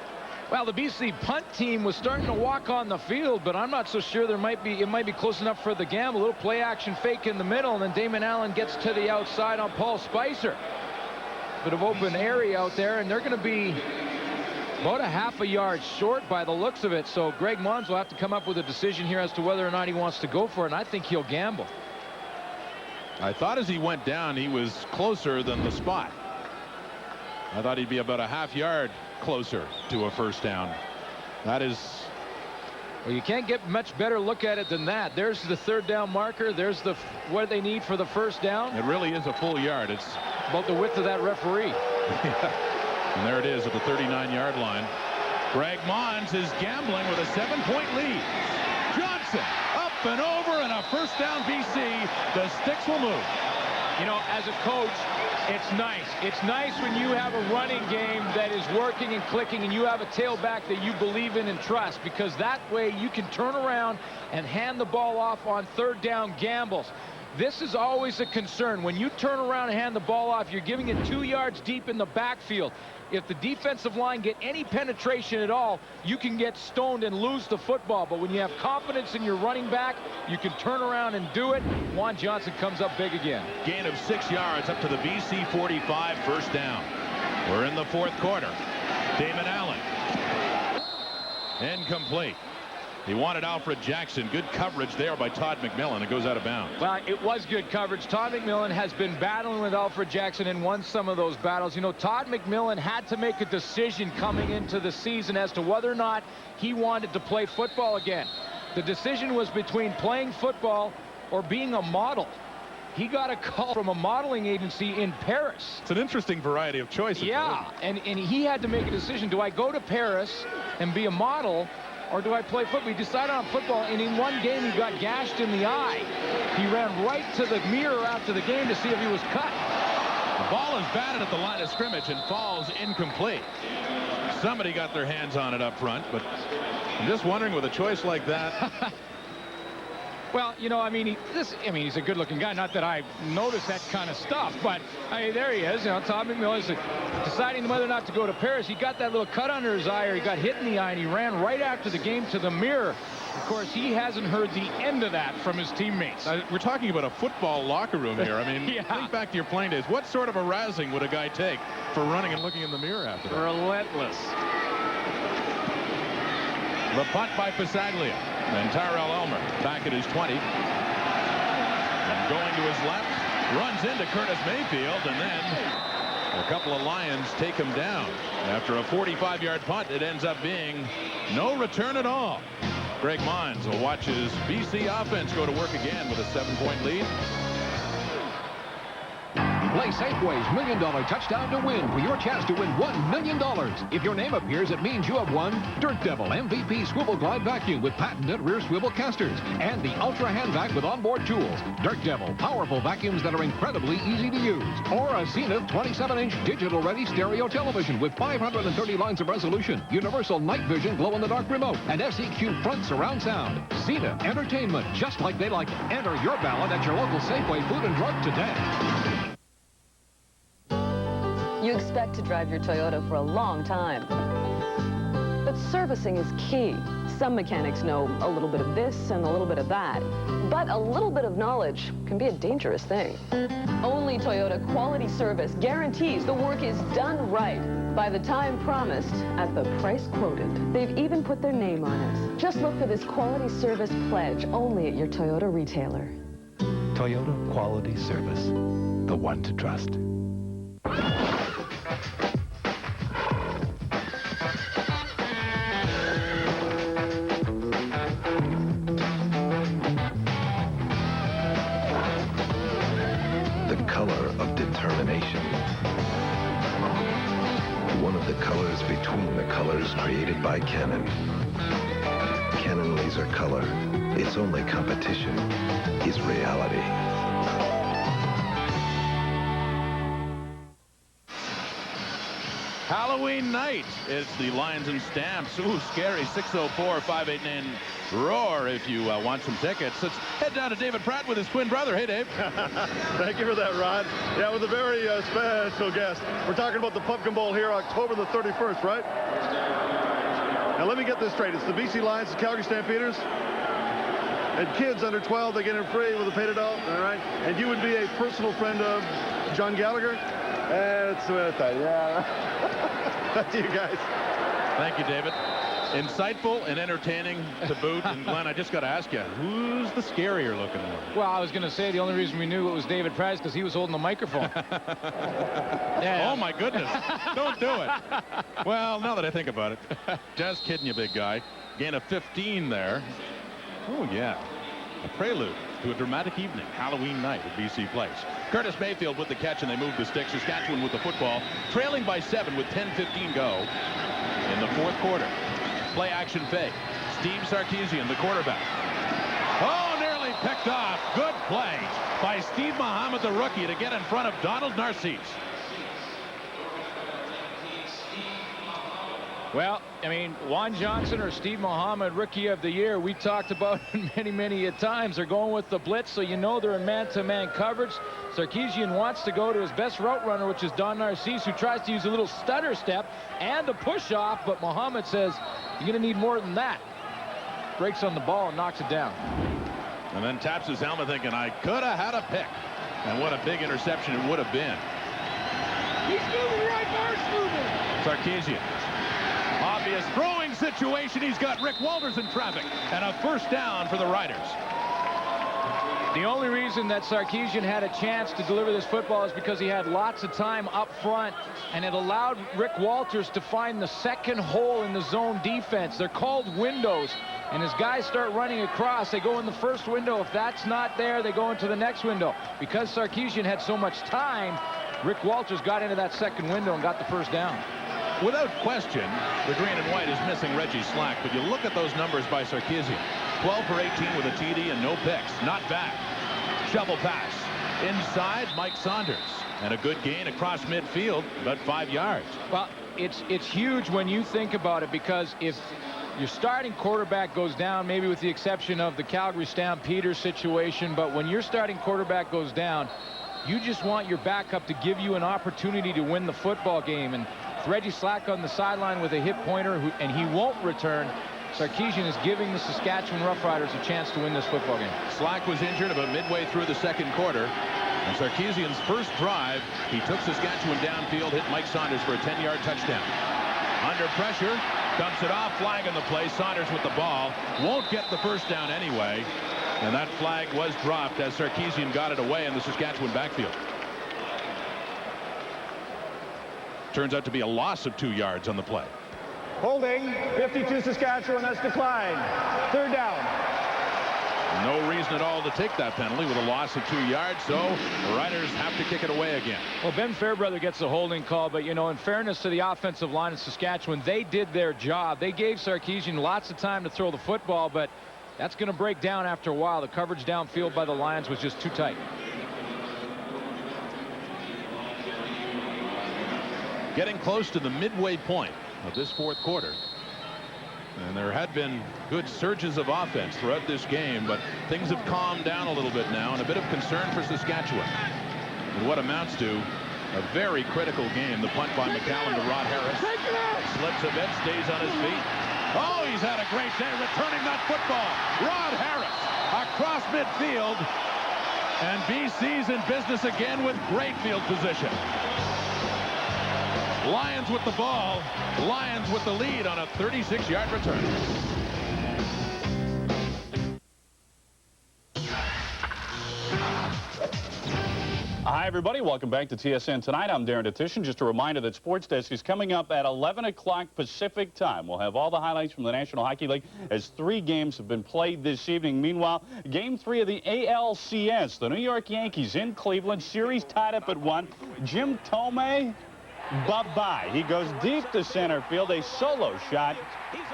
Well, the BC punt team was starting to walk on the field, but I'm not so sure it might be close enough for the gamble. A little play action fake in the middle, and then Damon Allen gets to the outside on Paul Spicer. Bit of open area out there, and they're going to be about a half a yard short by the looks of it. So Greg Mons will have to come up with a decision here as to whether or not he wants to go for it, and I think he'll gamble. I thought as he went down, he was closer than the spot. I thought he'd be about a half yard closer to a first down. That is... Well, you can't get much better look at it than that. There's the 3rd down marker. There's the what they need for the first down. It really is a full yard. It's about the width of that referee. And there it is at the 39-yard line. Greg Mons is gambling with a 7-point lead. Johnson up and over, and a first down BC. The sticks will move. You know, as a coach, it's nice. It's nice when you have a running game that is working and clicking, and you have a tailback that you believe in and trust, because that way you can turn around and hand the ball off on 3rd down gambles. This is always a concern. When you turn around and hand the ball off, you're giving it 2 yards deep in the backfield. If the defensive line get any penetration at all, you can get stoned and lose the football. But when you have confidence in your running back, you can turn around and do it. Juan Johnson comes up big again. Gain of 6 yards up to the BC 45, first down. We're in the 4th quarter. Damon Allen. Incomplete. He wanted Alfred Jackson. Good coverage there by Todd McMillan. It goes out of bounds. Well, it was good coverage. Todd McMillan has been battling with Alfred Jackson and won some of those battles. You know, Todd McMillan had to make a decision coming into the season as to whether or not he wanted to play football again. The decision was between playing football or being a model. He got a call from a modeling agency in Paris. It's an interesting variety of choices. Yeah, and he had to make a decision. Do I go to Paris and be a model, or do I play football? He decided on football, and in one game he got gashed in the eye. He ran right to the mirror after the game to see if he was cut. The ball is batted at the line of scrimmage and falls incomplete. Somebody got their hands on it up front, but I'm just wondering with a choice like that. Well, you know, I mean, he's a good-looking guy. Not that I notice that kind of stuff, but there he is. You know, Todd McMillan is deciding whether or not to go to Paris. He got that little cut under his eye, or he got hit in the eye, and he ran right after the game to the mirror. Of course, he hasn't heard the end of that from his teammates. We're talking about a football locker room here. I mean, yeah. Think back to your playing days. What sort of a razzing would a guy take for running and looking in the mirror after that? Relentless. The punt by Pasaglia. And Tyrell Elmer back at his 20. And going to his left, runs into Curtis Mayfield, and then a couple of Lions take him down. After a 45-yard punt, it ends up being no return at all. Greg Mons will watch his BC offense go to work again with a 7-point lead. Play Safeway's $1 million touchdown to win for your chance to win $1 million. If your name appears, it means you have won Dirt Devil MVP Swivel Glide Vacuum with patented rear swivel casters and the Ultra Hand Vac with onboard tools. Dirt Devil, powerful vacuums that are incredibly easy to use. Or a Zenith 27-inch digital-ready stereo television with 530 lines of resolution, universal night vision glow-in-the-dark remote, and SEQ front surround sound. Zenith Entertainment, just like they like it. Enter your ballot at your local Safeway Food and Drug today. You expect to drive your Toyota for a long time. But servicing is key. Some mechanics know a little bit of this and a little bit of that. But a little bit of knowledge can be a dangerous thing. Only Toyota quality service guarantees the work is done right by the time promised at the price quoted. They've even put their name on it. Just look for this quality service pledge only at your Toyota retailer. Toyota Quality Service, the one to trust. The color of determination. One of the colors between the colors created by Canon. Canon Laser Color. Its only competition is reality. Halloween night. It's the Lions and Stamps. Ooh, scary. 604-589 ROAR if you want some tickets. Let's head down to David Pratt with his twin brother. Hey, Dave. Thank you for that, Rod. Yeah, with a very special guest. We're talking about the Pumpkin Bowl here October the 31st, right? Now, let me get this straight. It's the BC Lions, the Calgary Stampeders. And kids under 12, they get in free with a paid adult, all right? And you would be a personal friend of John Gallagher? That's what I thought, yeah. That's you guys. Thank you, David. Insightful and entertaining to boot. And Glenn, I just got to ask you, who's the scarier looking one? Well, I was going to say the only reason we knew it was David Pratt is because he was holding the microphone. Yeah. Oh, my goodness. Don't do it. Well, now that I think about it, just kidding you, big guy. Gain of 15 there. Oh, yeah. A prelude to a dramatic evening, Halloween night at BC Place. Curtis Mayfield with the catch, and they move the stick. Saskatchewan with the football, trailing by 7 with 10:15 go in the fourth quarter. Play action fake. Steve Sarkisian, the quarterback. Oh, nearly picked off. Good play by Steve Muhammad, the rookie, to get in front of Donald Narcisse. Well, I mean, Juan Johnson or Steve Muhammad, Rookie of the Year, we talked about many times. They're going with the blitz, so you know they're in man-to-man coverage. Sarkisian wants to go to his best route runner, which is Don Narcisse, who tries to use a little stutter step and a push-off, but Muhammad says, you're going to need more than that. Breaks on the ball and knocks it down. And then taps his helmet thinking, I could have had a pick. And what a big interception it would have been. He's moving right, Mark's moving. Sarkisian. Obvious throwing situation. He's got Rick Walters in traffic. And a first down for the Riders. The only reason that Sarkisian had a chance to deliver this football is because he had lots of time up front, and it allowed Rick Walters to find the second hole in the zone defense. They're called windows, and as guys start running across, they go in the first window. If that's not there, they go into the next window. Because Sarkisian had so much time, Rick Walters got into that second window and got the first down. Without question, the green and white is missing Reggie Slack, but you look at those numbers by Sarkisian. 12 for 18 with a TD and no picks. Not back. Shovel pass. Inside, Mike Saunders. And a good gain across midfield, about 5 yards. Well, it's huge when you think about it, because if your starting quarterback goes down, maybe with the exception of the Calgary Stampeders situation, but when your starting quarterback goes down, you just want your backup to give you an opportunity to win the football game. And Reggie Slack on the sideline with a hit pointer, and he won't return. Sarkisian is giving the Saskatchewan Roughriders a chance to win this football game. Slack was injured about midway through the second quarter. And Sarkisian's first drive, he took Saskatchewan downfield, hit Mike Saunders for a 10-yard touchdown. Under pressure, dumps it off, flag on the play. Saunders with the ball. Won't get the first down anyway. And that flag was dropped as Sarkisian got it away in the Saskatchewan backfield. Turns out to be a loss of 2 yards on the play. Holding, 52 Saskatchewan, that's declined. Third down. No reason at all to take that penalty with a loss of 2 yards, so the Riders have to kick it away again. Well, Ben Fairbrother gets a holding call, but, you know, in fairness to the offensive line of Saskatchewan, they did their job. They gave Sarkisian lots of time to throw the football, but that's going to break down after a while. The coverage downfield by the Lions was just too tight. Getting close to the midway point of this fourth quarter. And there had been good surges of offense throughout this game, but things have calmed down a little bit now, and a bit of concern for Saskatchewan. And what amounts to a very critical game. The punt by McCallum to Rod Harris. Slips a bit, stays on his feet. Oh, he's had a great day returning that football. Rod Harris across midfield. And BC's in business again with great field position. Lions with the ball. Lions with the lead on a 36-yard return. Hi, everybody. Welcome back to TSN Tonight. I'm Darren Detition. Just a reminder that Sports Desk is coming up at 11 o'clock Pacific time. We'll have all the highlights from the National Hockey League as 3 games have been played this evening. Meanwhile, Game 3 of the ALCS. The New York Yankees in Cleveland. Series tied up at 1. Jim Thome, bye-bye. He goes deep to center field. A solo shot.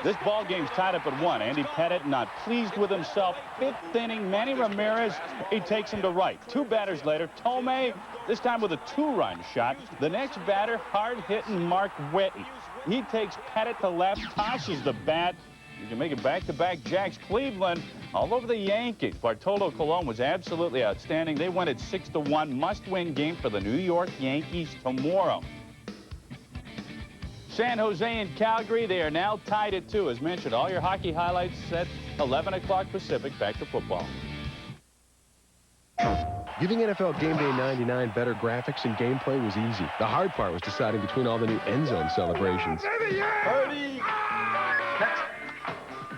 This ball game's tied up at 1. Andy Pettitte not pleased with himself. 5th inning, Manny Ramirez, he takes him to right. 2 batters later, Thome, this time with a 2-run shot. The next batter, hard-hitting Mark Whitten. He takes Pettitte to left, tosses the bat. You can make it back-to-back jacks. Cleveland all over the Yankees. Bartolo Colon was absolutely outstanding. They win at 6-1. Must-win game for the New York Yankees tomorrow. San Jose and Calgary, they are now tied at 2. As mentioned, all your hockey highlights at 11 o'clock Pacific. Back to football. Giving NFL Game Day 99 better graphics and gameplay was easy. The hard part was deciding between all the new end zone celebrations. Birdie!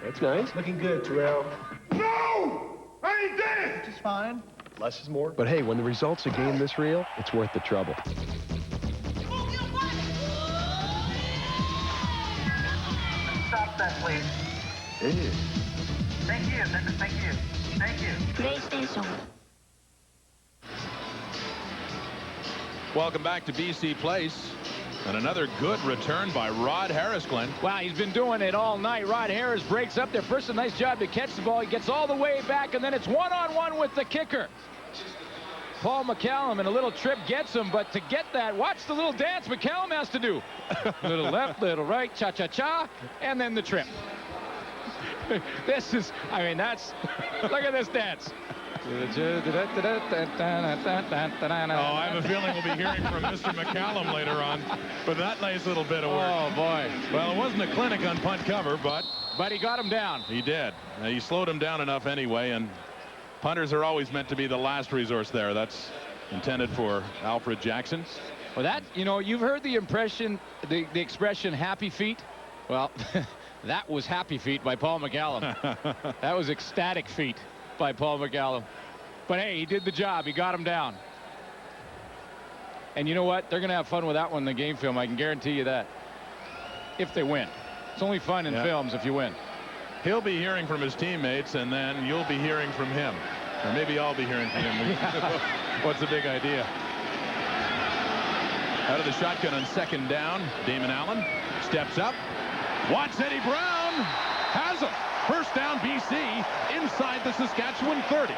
That's nice. Looking good, Terrell. No! I ain't dead! Just fine. Less is more. But hey, when the results are game this real, it's worth the trouble. Stop that, please. Hey. Thank you. Thank you. Thank you. PlayStation. Welcome back to BC Place. And another good return by Rod Harris, Glenn. Wow, he's been doing it all night. Rod Harris breaks up there. First, a nice job to catch the ball. He gets all the way back, and then it's one-on-one with the kicker. Paul McCallum, and a little trip gets him, but to get that, watch the little dance McCallum has to do. Little left, little right, cha-cha-cha, and then the trip. This is, I mean, that's, look at this dance. Oh, I have a feeling we'll be hearing from Mr. McCallum later on for that nice little bit of work. Oh, boy. Well, it wasn't a clinic on punt cover, but he got him down. He did. He slowed him down enough anyway, and punters are always meant to be the last resource there. That's intended for Alfred Jackson. Well, that, you know, you've heard the impression, the expression happy feet. Well, that was happy feet by Paul McCallum. That was ecstatic feet by Paul McCallum. But hey, he did the job. He got him down. And you know what? They're going to have fun with that one in the game film. I can guarantee you that. If they win. It's only fun in films if you win. He'll be hearing from his teammates, and then you'll be hearing from him. Or maybe I'll be hearing from him. What's the big idea? Out of the shotgun on 2nd down, Damon Allen steps up. Watch Eddie Brown. Has him. First down, BC, inside the Saskatchewan 30.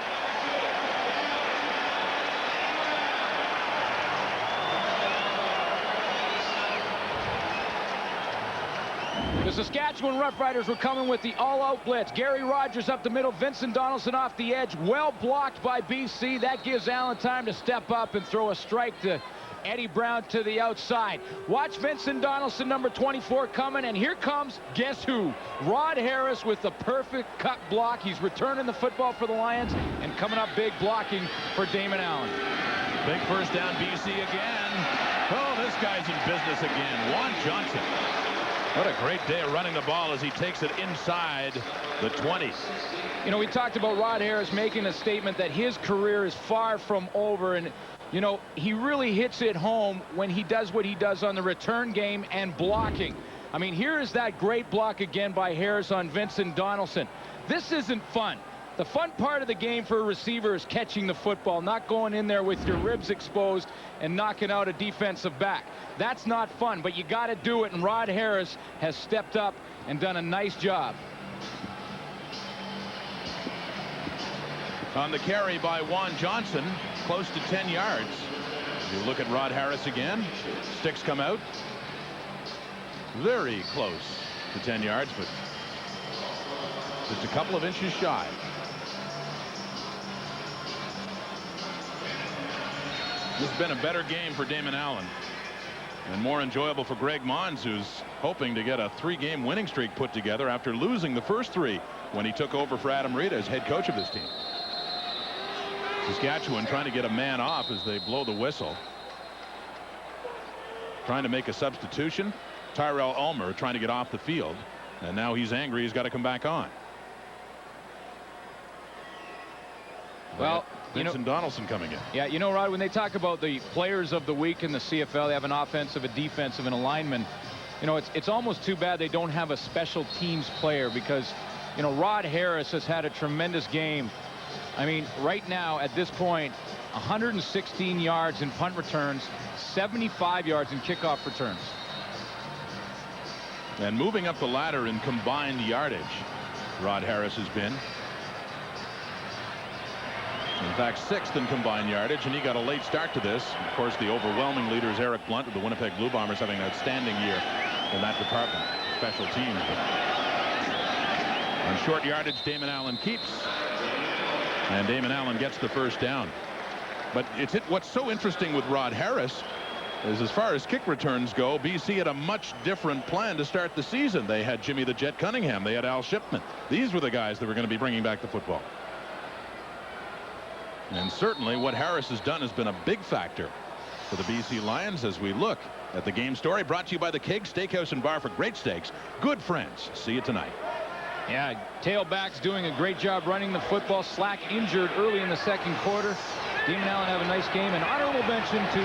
The Saskatchewan Roughriders were coming with the all-out blitz. Gary Rogers up the middle, Vincent Donaldson off the edge. Well blocked by BC. That gives Allen time to step up and throw a strike to Eddie Brown to the outside. Watch Vincent Donaldson, number 24, coming, and here comes, guess who? Rod Harris with the perfect cut block. He's returning the football for the Lions and coming up big blocking for Damon Allen. Big first down, BC again. Oh, this guy's in business again. Juan Johnson. What a great day of running the ball as he takes it inside the 20. You know, we talked about Rod Harris making a statement that his career is far from over, and you know, he really hits it home when he does what he does on the return game and blocking. I mean, here is that great block again by Harris on Vincent Donaldson. This isn't fun. The fun part of the game for a receiver is catching the football, not going in there with your ribs exposed and knocking out a defensive back. That's not fun, but you got to do it, and Rod Harris has stepped up and done a nice job. On the carry by Juan Johnson, close to 10 yards. You look at Rod Harris again. Sticks come out. Very close to 10 yards, but just a couple of inches shy. This has been a better game for Damon Allen and more enjoyable for Greg Mons, who's hoping to get a 3-game winning streak put together after losing the first 3 when he took over for Adam Reed as head coach of this team. Saskatchewan trying to get a man off as they blow the whistle. Trying to make a substitution. Tyrell Ulmer trying to get off the field, and now he's angry. He's got to come back on. Well, Vincent Donaldson coming in. Yeah, you know, Rod, when they talk about the players of the week in the CFL, they have an offensive, a defensive, and a lineman. You know, it's almost too bad they don't have a special teams player, because, you know, Rod Harris has had a tremendous game. I mean, right now, at this point, 116 yards in punt returns, 75 yards in kickoff returns. And moving up the ladder in combined yardage, Rod Harris has been. In fact, 6th in combined yardage, and he got a late start to this. Of course, the overwhelming leader is Eric Blunt of the Winnipeg Blue Bombers, having an outstanding year in that department. Special teams. On short yardage, Damon Allen keeps. And Damon Allen gets the first down. But what's so interesting with Rod Harris is, as far as kick returns go, BC had a much different plan to start the season. They had Jimmy the Jet Cunningham. They had Al Shipman. These were the guys that were going to be bringing back the football. And certainly what Harris has done has been a big factor for the BC Lions. As we look at the game story, brought to you by the Keg Steakhouse and Bar for great steaks. Good friends. See you tonight. Yeah, tailback's doing a great job running the football. Slack injured early in the second quarter. Damon Allen have a nice game, and honorable mention to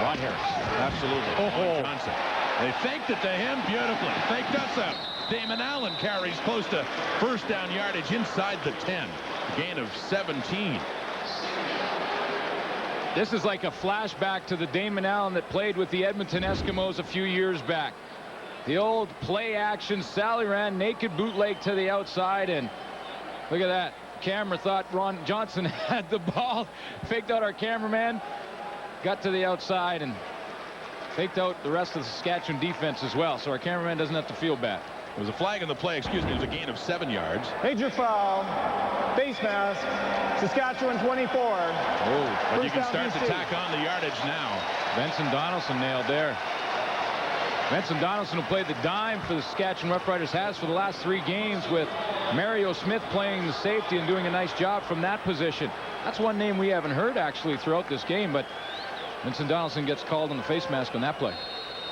Rod Harris. Absolutely. Johnson. They faked it to him beautifully. Faked us out. Damon Allen carries close to first down yardage inside the 10. Gain of 17. This is like a flashback to the Damon Allen that played with the Edmonton Eskimos a few years back. The old play action, Sally ran naked bootleg to the outside, and look at that. Camera thought Ron Johnson had the ball, faked out our cameraman, got to the outside, and faked out the rest of the Saskatchewan defense as well, so our cameraman doesn't have to feel bad. There was a flag in the play, excuse me. It was a gain of 7 yards. Major foul, face mask, Saskatchewan 24. Oh, but you can start to tack on the yardage now. Benson Donaldson nailed there. Benson Donaldson, who played the dime for the Saskatchewan Roughriders, has for the last 3 games, with Mario Smith playing the safety and doing a nice job from that position. That's one name we haven't heard actually throughout this game, but Benson Donaldson gets called on the face mask on that play.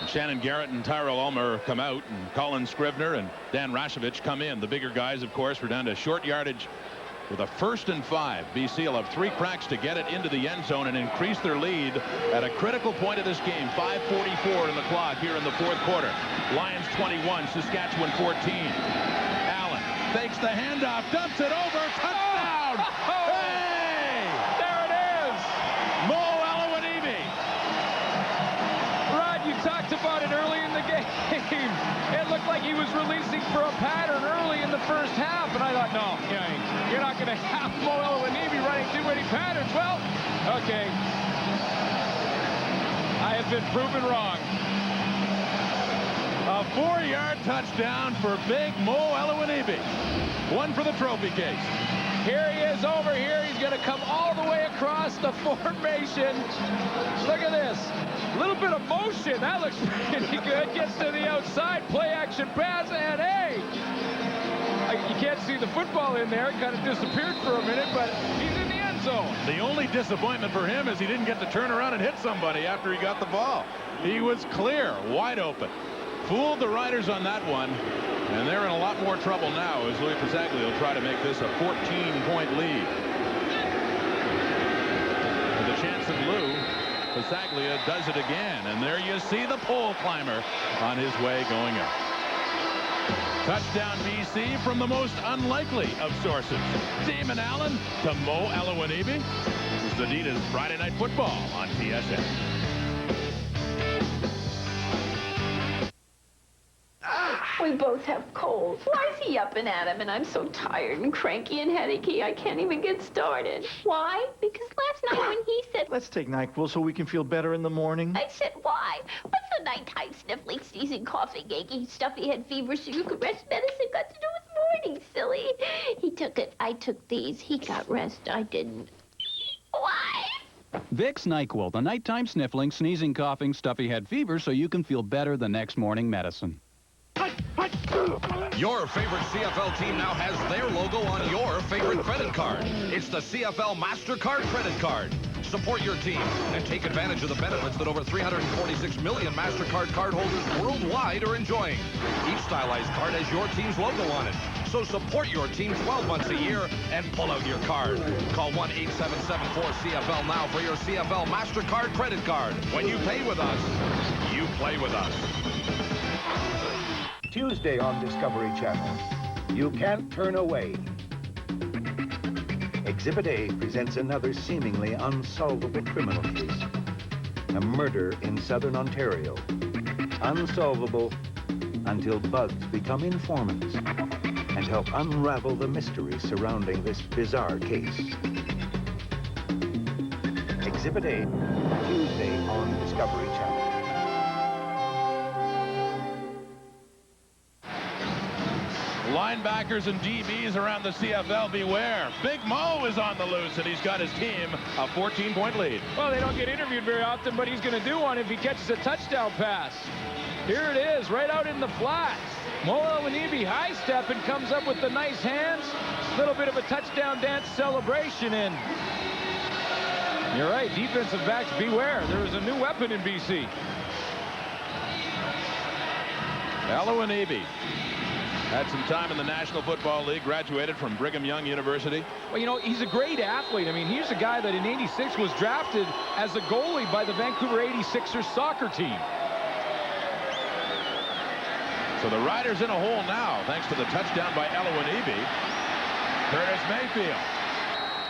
And Shannon Garrett and Tyrell Ulmer come out, and Colin Scrivener and Dan Rashovich come in. The bigger guys, of course, were down to short yardage with a 1st and 5. BC will have 3 cracks to get it into the end zone and increase their lead at a critical point of this game. 5:44 in the clock here in the 4th quarter. Lions 21, Saskatchewan 14. Allen fakes the handoff, dumps it over, touchdown! Hey! There it is! Mo Alawanibi. Rod, you talked about it early in the game. It looked like he was releasing for a pattern early in the first half, and I thought, no, you're not going to have Mo Alawanibi running too many patterns. Well, okay. I have been proven wrong. A 4-yard touchdown for big Mo Alawanibi. One for the trophy case. Here he is over here. He's going to come all the way across the formation. Look at this. A little bit of motion. That looks pretty good. Gets to the outside. Play action pass. And hey, you can't see the football in there. It kind of disappeared for a minute, but he's in the end zone. The only disappointment for him is he didn't get to turn around and hit somebody after he got the ball. He was clear, wide open. Fooled the Riders on that one, and they're in a lot more trouble now as Louis Pasaglia will try to make this a 14-point lead. With a chance of Lou, Pasaglia does it again, and there you see the pole climber on his way going up. Touchdown BC from the most unlikely of sources. Damon Allen to Mo Alawanibi. This is Adidas Friday Night Football on TSN. We both have colds. Why is he up and at him? And I'm so tired and cranky and headachy, I can't even get started. Why? Because last night when he said... Let's take NyQuil so we can feel better in the morning. I said, why? What's the nighttime sniffling, sneezing, coughing, achy, stuffy head fever, so you could rest medicine got to do with morning, silly? He took it. I took these. He got rest. I didn't. Why? Vicks NyQuil, the nighttime sniffling, sneezing, coughing, stuffy head fever, so you can feel better the next morning medicine. Your favorite CFL team now has their logo on your favorite credit card. It's the CFL MasterCard credit card. Support your team and take advantage of the benefits that over 346 million MasterCard cardholders worldwide are enjoying. Each stylized card has your team's logo on it. So support your team 12 months a year and pull out your card. Call 1-877-4CFL now for your CFL MasterCard credit card. When you pay with us, you play with us. Tuesday on Discovery Channel, You Can't Turn Away. Exhibit A presents another seemingly unsolvable criminal case. A murder in southern Ontario. Unsolvable until bugs become informants and help unravel the mystery surrounding this bizarre case. Exhibit A, Tuesday on Discovery Channel. Linebackers and DBs around the CFL, beware. Big Mo is on the loose, and he's got his team a 14-point lead. Well, they don't get interviewed very often, but he's going to do one if he catches a touchdown pass. Here it is, right out in the flats. Mo Alawanibi high-step and comes up with the nice hands. Little bit of a touchdown dance celebration, and you're right, defensive backs, beware. There is a new weapon in BC. Alawanibi had some time in the National Football League, graduated from Brigham Young University. Well, you know, he's a great athlete. I mean, he's a guy that in '86 was drafted as a goalie by the Vancouver '86ers soccer team. So the Riders in a hole now, thanks to the touchdown by Alawanibi. Curtis Mayfield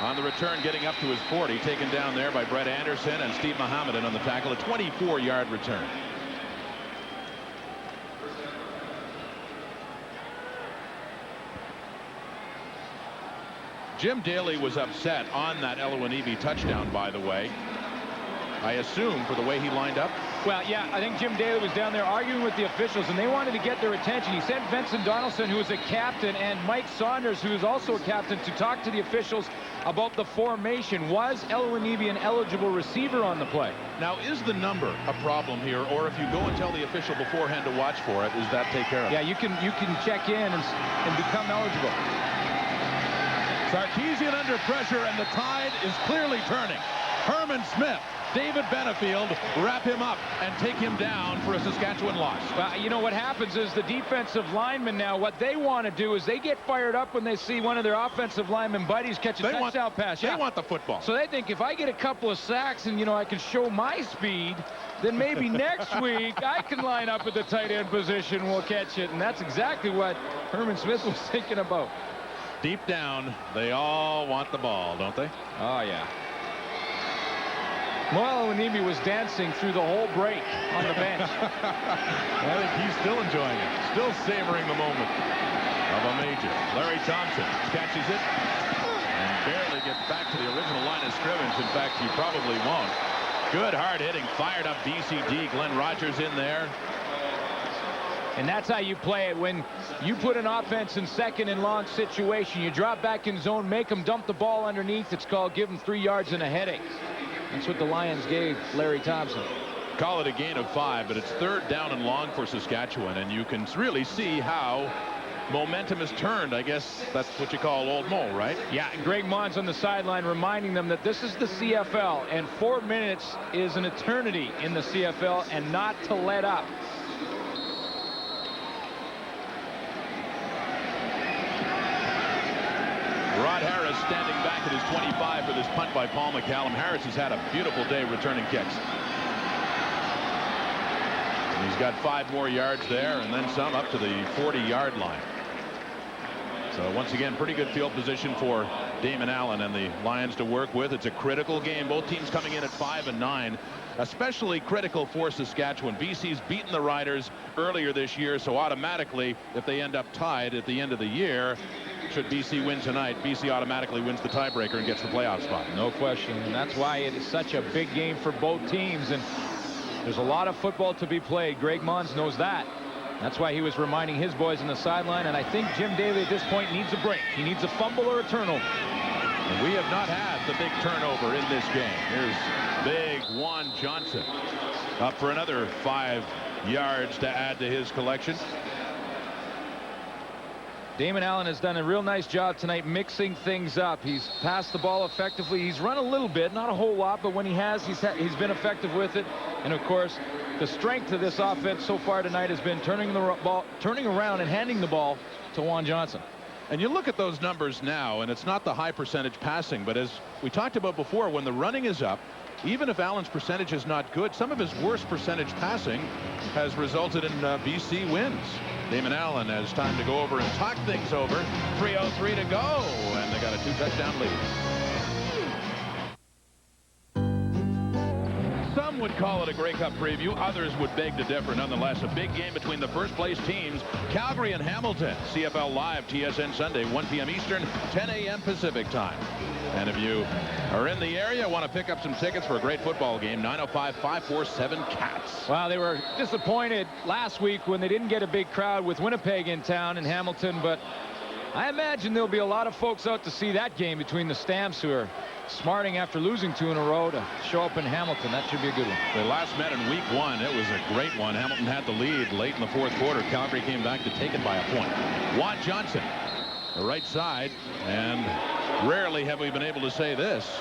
on the return, getting up to his 40, taken down there by Brett Anderson and Steve Mohammedan on the tackle, a 24-yard return. Jim Daly was upset on that Alawanibi touchdown, by the way. I assume for the way he lined up. Well, yeah, I think Jim Daly was down there arguing with the officials, and they wanted to get their attention. He sent Vincent Donaldson, who is a captain, and Mike Saunders, who is also a captain, to talk to the officials about the formation. Was Alawanibi an eligible receiver on the play? Now, is the number a problem here, or if you go and tell the official beforehand to watch for it, does that take care of it? Yeah, you can check in and become eligible. Sarkisian under pressure, and the tide is clearly turning. Herman Smith, David Benefield wrap him up and take him down for a Saskatchewan loss. Well, you know what happens is the defensive linemen now, what they want to do is they get fired up when they see one of their offensive linemen buddies catch a touchdown pass. They want the football. So they think if I get a couple of sacks and, you know, I can show my speed, then maybe next week I can line up at the tight end position, we'll catch it. And that's exactly what Herman Smith was thinking about. Deep down, they all want the ball, don't they? Oh, yeah. Mo Alawanibi was dancing through the whole break on the bench. I think he's still enjoying it, still savoring the moment of a major. Larry Thompson catches it and barely gets back to the original line of scrimmage. In fact, he probably won't. Good hard hitting, fired up BCD. Glenn Rogers in there. And that's how you play it. When you put an offense in second and long situation, you drop back in zone, make them dump the ball underneath. It's called give them 3 yards and a headache. That's what the Lions gave Larry Thompson. Call it a gain of 5, but it's 3rd down and long for Saskatchewan, and you can really see how momentum has turned. I guess that's what you call old Mo, right? Yeah, Greg Mons on the sideline reminding them that this is the CFL, and 4 minutes is an eternity in the CFL, and not to let up. Rod Harris standing back at his 25 for this punt by Paul McCallum. Harris has had a beautiful day returning kicks. And he's got 5 more yards there and then some up to the 40-yard line. So once again, pretty good field position for Damon Allen and the Lions to work with. It's a critical game. Both teams coming in at 5-9. Especially critical for Saskatchewan. BC's beaten the Riders earlier this year, so automatically, if they end up tied at the end of the year, should BC win tonight, BC automatically wins the tiebreaker and gets the playoff spot. No question, and that's why it is such a big game for both teams, and there's a lot of football to be played. Greg Mons knows that. That's why he was reminding his boys on the sideline, and I think Jim Daly at this point needs a break. He needs a fumble or a turnover. And we have not had the big turnover in this game. Here's big Juan Johnson up for another 5 yards to add to his collection. Damon Allen has done a real nice job tonight mixing things up. He's passed the ball effectively. He's run a little bit, not a whole lot, but when he has, he's been effective with it. And of course, the strength of this offense so far tonight has been turning around and handing the ball to Juan Johnson. And you look at those numbers now, and it's not the high percentage passing, but as we talked about before, when the running is up, even if Allen's percentage is not good, some of his worst percentage passing has resulted in BC wins. Damon Allen has time to go over and talk things over. 3:03 to go, and they got a 2-touchdown lead. Some would call it a Grey Cup preview. Others would beg to differ. Nonetheless, a big game between the first-place teams, Calgary and Hamilton. CFL Live, TSN Sunday, 1 p.m. Eastern, 10 a.m. Pacific time. And if you are in the area, want to pick up some tickets for a great football game, 905-547-CATS. Well, they were disappointed last week when they didn't get a big crowd with Winnipeg in town and Hamilton, but I imagine there'll be a lot of folks out to see that game between the Stamps, who are smarting after losing 2 in a row, to show up in Hamilton. That should be a good one. They last met in week 1. It was a great one. Hamilton had the lead late in the 4th quarter. Calgary came back to take it by a point. Juan Johnson, the right side, and rarely have we been able to say this.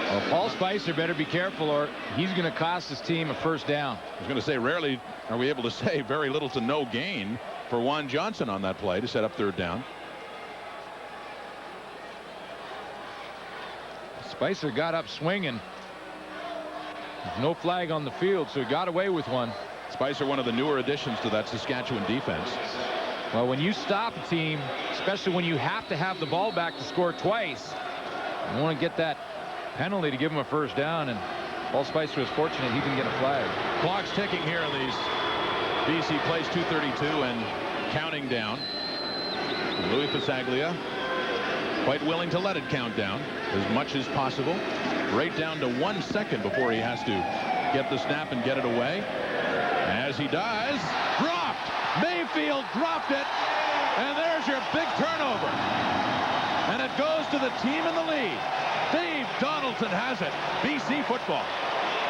Well, Paul Spicer better be careful, or he's going to cost his team a first down. I was going to say, rarely are we able to say very little to no gain for Juan Johnson on that play to set up 3rd down. Spicer got up swinging. There's no flag on the field, so he got away with one. Spicer, one of the newer additions to that Saskatchewan defense. Well, when you stop a team, especially when you have to have the ball back to score twice, you want to get that penalty to give him a first down, and Paul Spicer was fortunate he didn't get a flag. Clock's ticking here in these BC plays, 2:32 and counting down. Louis Pasaglia quite willing to let it count down as much as possible, right down to 1 second before he has to get the snap and get it away. As he does, dropped. Mayfield dropped it, and there's your big turnover. And it goes to the team in the lead. Dave Donaldson has it. BC football.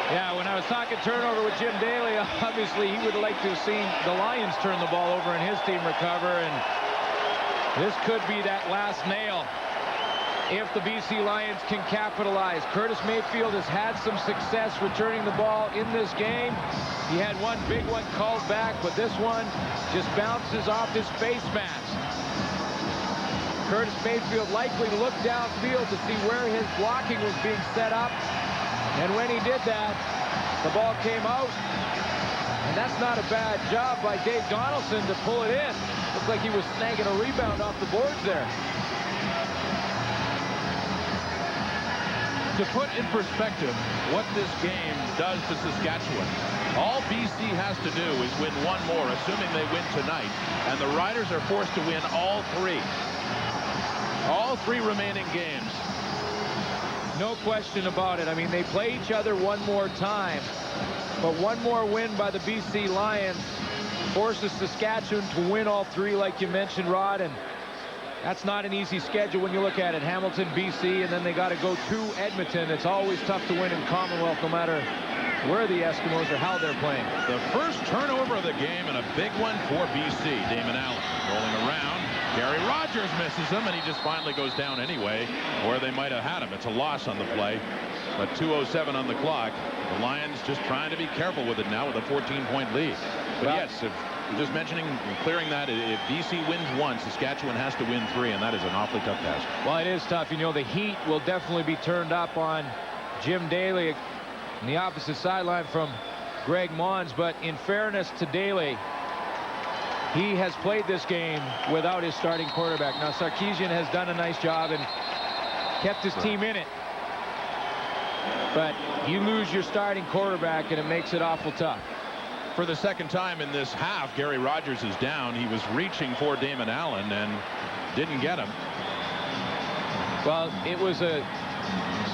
Yeah, when I was talking turnover with Jim Daly, obviously he would like to have seen the Lions turn the ball over and his team recover, and this could be that last nail if the BC Lions can capitalize. Curtis Mayfield has had some success returning the ball in this game. He had one big one called back, but this one just bounces off his face mask. Curtis Mayfield likely looked downfield to see where his blocking was being set up, and when he did that, the ball came out. And that's not a bad job by Dave Donaldson to pull it in. Looks like he was snagging a rebound off the boards there. To put in perspective what this game does to Saskatchewan, all BC has to do is win one more, assuming they win tonight, and the Riders are forced to win all 3. All 3 remaining games. No question about it. I mean, they play each other one more time, but one more win by the BC Lions forces Saskatchewan to win all 3, like you mentioned, Rod, and that's not an easy schedule when you look at it. Hamilton, BC, and then they got to go to Edmonton. It's always tough to win in Commonwealth, no matter where the Eskimos or how they're playing. The first turnover of the game, and a big one for BC. Damon Allen rolling around. Gary Rogers misses him, and he just finally goes down anyway, where they might have had him. It's a loss on the play, but 2:07 on the clock. The Lions just trying to be careful with it now with a 14-point lead. But yes, if just mentioning and clearing that, if BC wins 1, Saskatchewan has to win 3, and that is an awfully tough task. Well, it is tough. You know, the heat will definitely be turned up on Jim Daly on the opposite sideline from Greg Mons, but in fairness to Daly, he has played this game without his starting quarterback. Now, Sarkisian has done a nice job and kept his team in it. But you lose your starting quarterback, and it makes it awful tough. For the second time in this half, Gary Rogers is down. He was reaching for Damon Allen and didn't get him. Well, it was a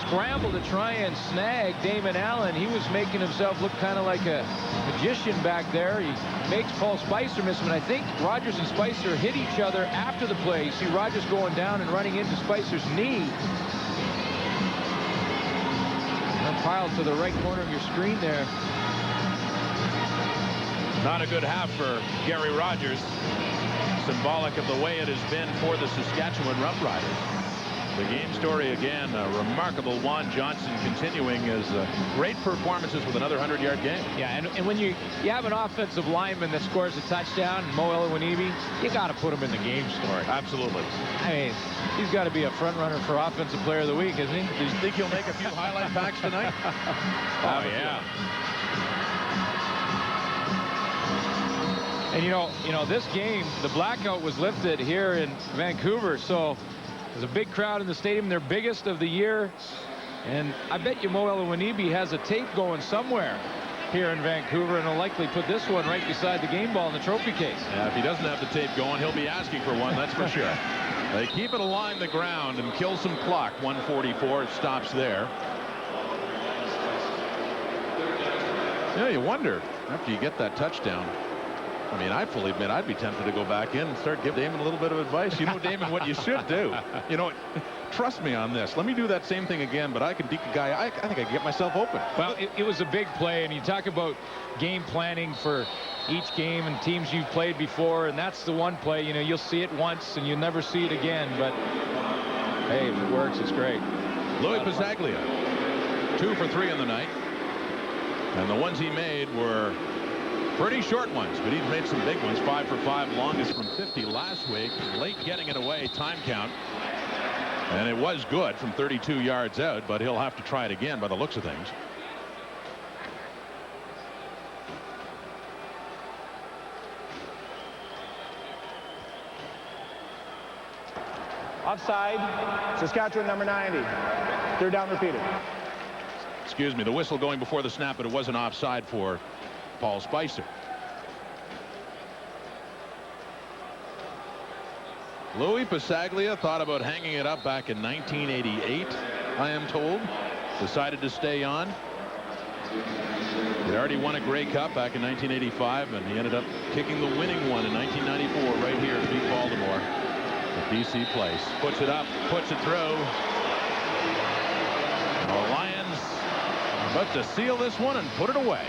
scramble to try and snag Damon Allen. He was making himself look kind of like a magician back there. He makes Paul Spicer miss him, and I think Rogers and Spicer hit each other after the play. You see Rogers going down and running into Spicer's knee. Piled to the right corner of your screen there. Not a good half for Gary Rogers. Symbolic of the way it has been for the Saskatchewan Roughriders. The game story again, a remarkable Juan Johnson continuing his great performances with another 100-yard game. Yeah, and when you have an offensive lineman that scores a touchdown, Mo Elewanibi, you got to put him in the game story. Absolutely. I mean, he's got to be a front runner for Offensive Player of the Week, isn't he? Do you think he'll make a few highlight packs tonight? Oh, yeah. And you know, this game, the blackout was lifted here in Vancouver, so there's a big crowd in the stadium, their biggest of the year. And I bet you Mo Elewanibi has a tape going somewhere here in Vancouver, and will likely put this one right beside the game ball in the trophy case. Yeah, if he doesn't have the tape going, he'll be asking for one, that's for sure. They keep it along the ground and kill some clock. 1:44, it stops there. Yeah, you wonder, after you get that touchdown, I mean, I fully admit I'd be tempted to go back in and start giving Damon a little bit of advice. You know, Damon, what you should do. You know, trust me on this. Let me do that same thing again, but I can deke a guy. I think I can get myself open. Well, it was a big play, and you talk about game planning for each game and teams you've played before, and that's the one play, you know, you'll see it once and you'll never see it again, but hey, if it works, it's great. Louis Pizzaglia, 2 for 3 in the night, and the ones he made were pretty short ones, but he's made some big ones. 5 for 5, longest from 50 last week. Late getting it away, time count. And it was good from 32 yards out, but he'll have to try it again by the looks of things. Offside, Saskatchewan number 90. Third down repeated. Excuse me, the whistle going before the snap, but it wasn't offside for Paul Spicer. Louis Pizzaglia thought about hanging it up back in 1988, I am told. Decided to stay on. He'd already won a Grey Cup back in 1985, and he ended up kicking the winning one in 1994 right here to beat Baltimore at BC Place. Puts it up, puts it through. The Lions about to seal this one and put it away.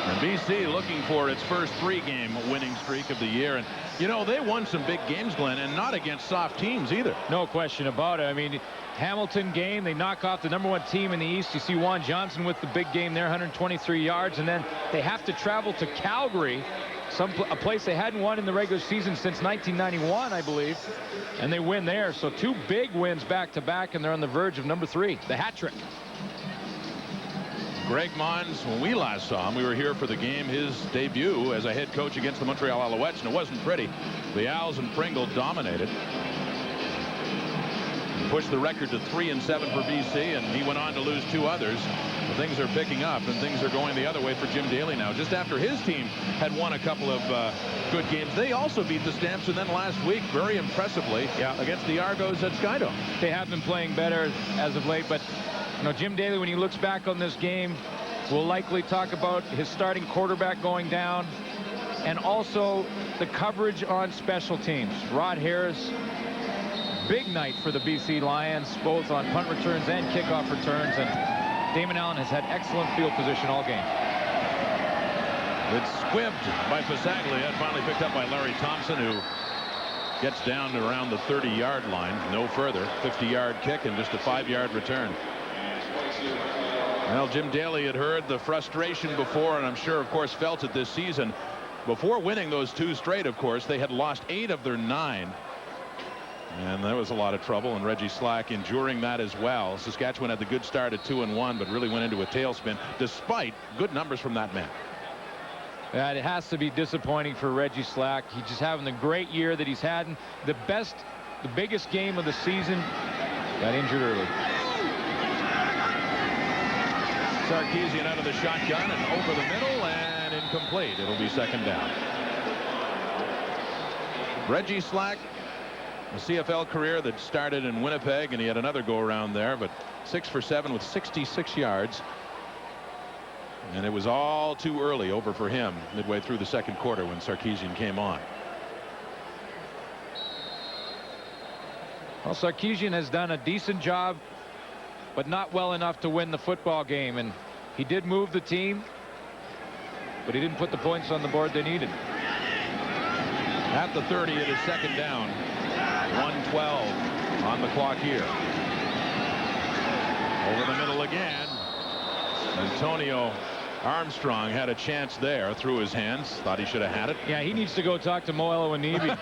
And BC looking for its first 3-game winning streak of the year. And, you know, they won some big games, Glenn, and not against soft teams either. No question about it. I mean, Hamilton game, they knock off the #1 team in the East. You see Juan Johnson with the big game there, 123 yards. And then they have to travel to Calgary, a place they hadn't won in the regular season since 1991, I believe. And they win there. So 2 big wins back-to-back, and they're on the verge of number 3, the hat trick. Greg Mons, when we last saw him, we were here for the game, his debut as a head coach against the Montreal Alouettes, and it wasn't pretty. The Owls and Pringle dominated. Pushed the record to 3-7 for BC, and he went on to lose 2 others. But things are picking up, and things are going the other way for Jim Daly now. Just after his team had won a couple of good games, they also beat the Stamps, and then last week, very impressively, against the Argos at Skydome. They have been playing better as of late, but you know, Jim Daly, when he looks back on this game, will likely talk about his starting quarterback going down, and also the coverage on special teams. Rod Harris, big night for the BC Lions, both on punt returns and kickoff returns, and Damon Allen has had excellent field position all game. It's squibbed by Pizzaglia, finally picked up by Larry Thompson, who gets down to around the 30-yard line, no further. 50-yard kick and just a 5-yard return. Well, Jim Daly had heard the frustration before, and I'm sure, of course, felt it this season. Before winning those 2 straight, of course, they had lost 8 of their 9 And there was a lot of trouble, and Reggie Slack enduring that as well. Saskatchewan had the good start at 2-1, but really went into a tailspin despite good numbers from that man. Yeah, it has to be disappointing for Reggie Slack. He's just having the great year that he's had. The biggest game of the season, got injured early. Sarkisian out of the shotgun and over the middle and incomplete. It'll be second down. Reggie Slack, a CFL career that started in Winnipeg, and he had another go around there, but 6 for 7 with 66 yards. And it was all too early over for him midway through the second quarter when Sarkisian came on. Well, Sarkisian has done a decent job, but not well enough to win the football game. And he did move the team, but he didn't put the points on the board they needed. At the 30, it is second down. 1:12 on the clock here. Over the middle again. Antonio Armstrong had a chance there through his hands. Thought he should have had it. Yeah, he needs to go talk to Mo Elowanibi.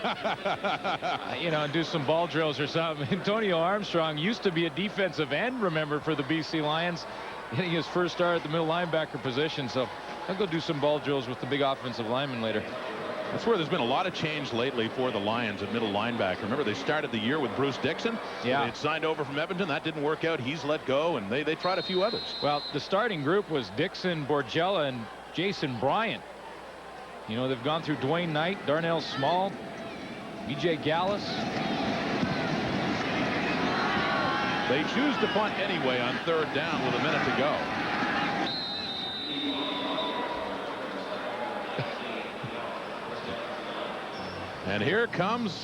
You know, and do some ball drills or something. Antonio Armstrong used to be a defensive end, remember, for the BC Lions, hitting his first start at the middle linebacker position. So I'll go do some ball drills with the big offensive lineman later. That's where there's been a lot of change lately for the Lions at middle linebacker. Remember, they started the year with Bruce Dixon. Yeah. They had signed over from Edmonton. That didn't work out. He's let go, and they tried a few others. Well, the starting group was Dixon, Borgella, and Jason Bryant. You know, they've gone through Dwayne Knight, Darnell Small, B.J. Gallus. They choose to punt anyway on third down with a minute to go. And here comes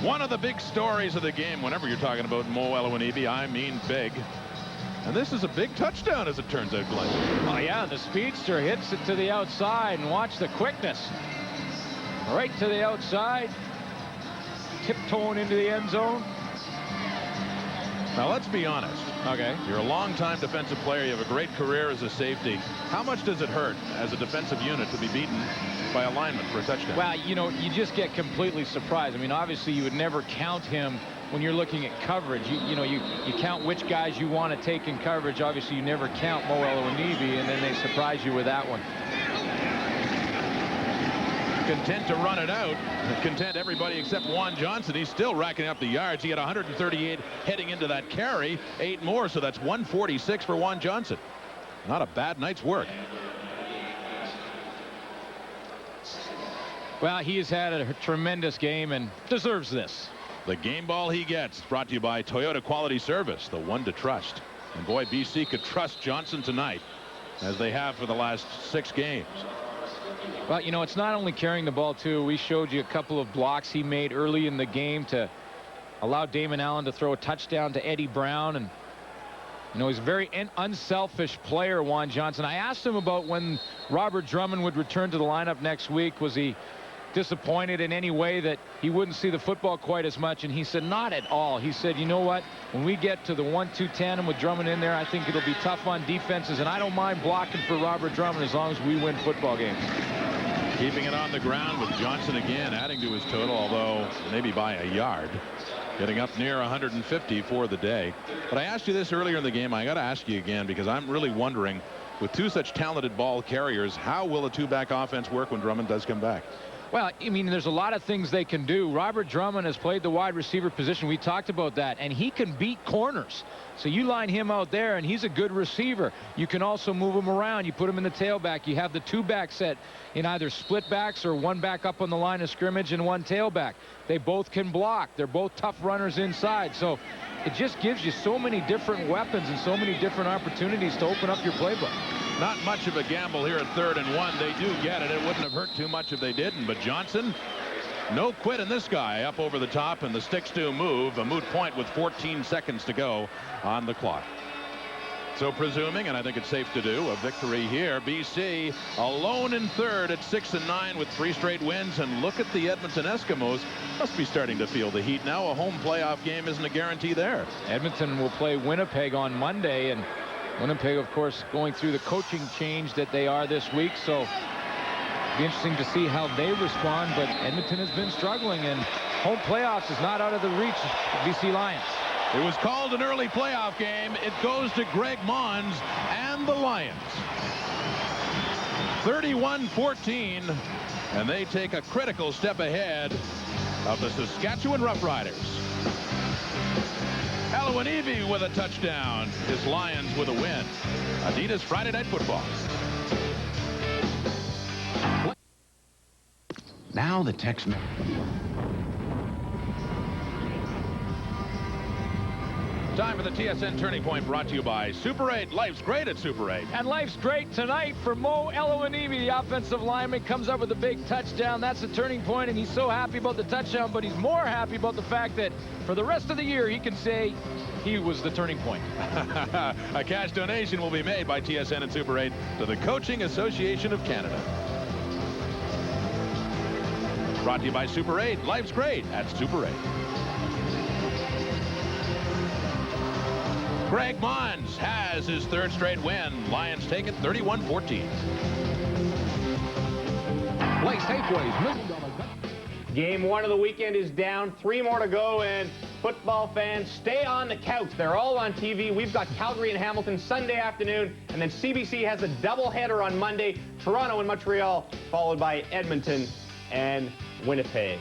one of the big stories of the game. Whenever you're talking about Mo Elowanibi, I mean big. And this is a big touchdown, as it turns out, Glenn. Oh, yeah, the speedster hits it to the outside, and watch the quickness. Right to the outside, tiptoeing into the end zone. Now, let's be honest. Okay. You're a long-time defensive player. You have a great career as a safety. How much does it hurt as a defensive unit to be beaten by a lineman for a touchdown? Well, you know, you just get completely surprised. I mean, obviously, you would never count him when you're looking at coverage. You know, you count which guys you want to take in coverage. Obviously, you never count Mo Elowanibi, and then they surprise you with that one. Content to run it out. Content everybody except Juan Johnson. He's still racking up the yards. He had 138 heading into that carry. 8 more, so that's 146 for Juan Johnson. Not a bad night's work. Well, he has had a tremendous game and deserves this. The game ball he gets, brought to you by Toyota Quality Service, the one to trust. And boy, BC could trust Johnson tonight, as they have for the last 6 games. Well, you know, it's not only carrying the ball, too. We showed you a couple of blocks he made early in the game to allow Damon Allen to throw a touchdown to Eddie Brown. And, you know, he's a very unselfish player, Juan Johnson. I asked him about when Robert Drummond would return to the lineup next week. Was he disappointed in any way that he wouldn't see the football quite as much? And he said not at all. He said, you know what, when we get to the 1-2 tandem with Drummond in there, I think it'll be tough on defenses, and I don't mind blocking for Robert Drummond as long as we win football games. Keeping it on the ground with Johnson again adding to his total, although maybe by a yard, getting up near 150 for the day. But I asked you this earlier in the game. I got to ask you again, because I'm really wondering, with 2 such talented ball carriers, how will a 2-back offense work when Drummond does come back? Well, I mean, there's a lot of things they can do. Robert Drummond has played the wide receiver position. We talked about that, and he can beat corners. So you line him out there, and he's a good receiver. You can also move him around. You put him in the tailback. You have the 2-back set in either split backs or 1 back up on the line of scrimmage and 1 tailback. They both can block. They're both tough runners inside. So it just gives you so many different weapons and so many different opportunities to open up your playbook. Not much of a gamble here at 3rd and 1. They do get it. It wouldn't have hurt too much if they didn't. But Johnson, no quit in this guy. Up over the top, and the sticks do move. A moot point with 14 seconds to go on the clock. So presuming, and I think it's safe to do, a victory here. BC alone in 3rd at 6-9 with 3 straight wins. And look at the Edmonton Eskimos. Must be starting to feel the heat now. A home playoff game isn't a guarantee there. Edmonton will play Winnipeg on Monday, and Winnipeg, of course, going through the coaching change that they are this week. So it'll be interesting to see how they respond. But Edmonton has been struggling, and home playoffs is not out of the reach of BC Lions. It was called an early playoff game. It goes to Greg Mons and the Lions. 31-14, and they take a critical step ahead of the Saskatchewan Roughriders. Alawanivi with a touchdown. His Lions with a win. Adidas Friday Night Football. Now the text. Time for the TSN Turning Point, brought to you by Super 8. Life's great at Super 8. And life's great tonight for Mo Elawanivi. The offensive lineman comes up with a big touchdown. That's the turning point, and he's so happy about the touchdown, but he's more happy about the fact that for the rest of the year, he can say he was the turning point. A cash donation will be made by TSN and Super 8 to the Coaching Association of Canada. Brought to you by Super 8. Life's great at Super 8. Greg Mons has his third straight win. Lions take it 31-14. Play Safeway's $1 million. Game one of the weekend is down. 3 more to go, and football fans, stay on the couch. They're all on TV. We've got Calgary and Hamilton Sunday afternoon, and then CBC has a doubleheader on Monday. Toronto and Montreal, followed by Edmonton and Winnipeg.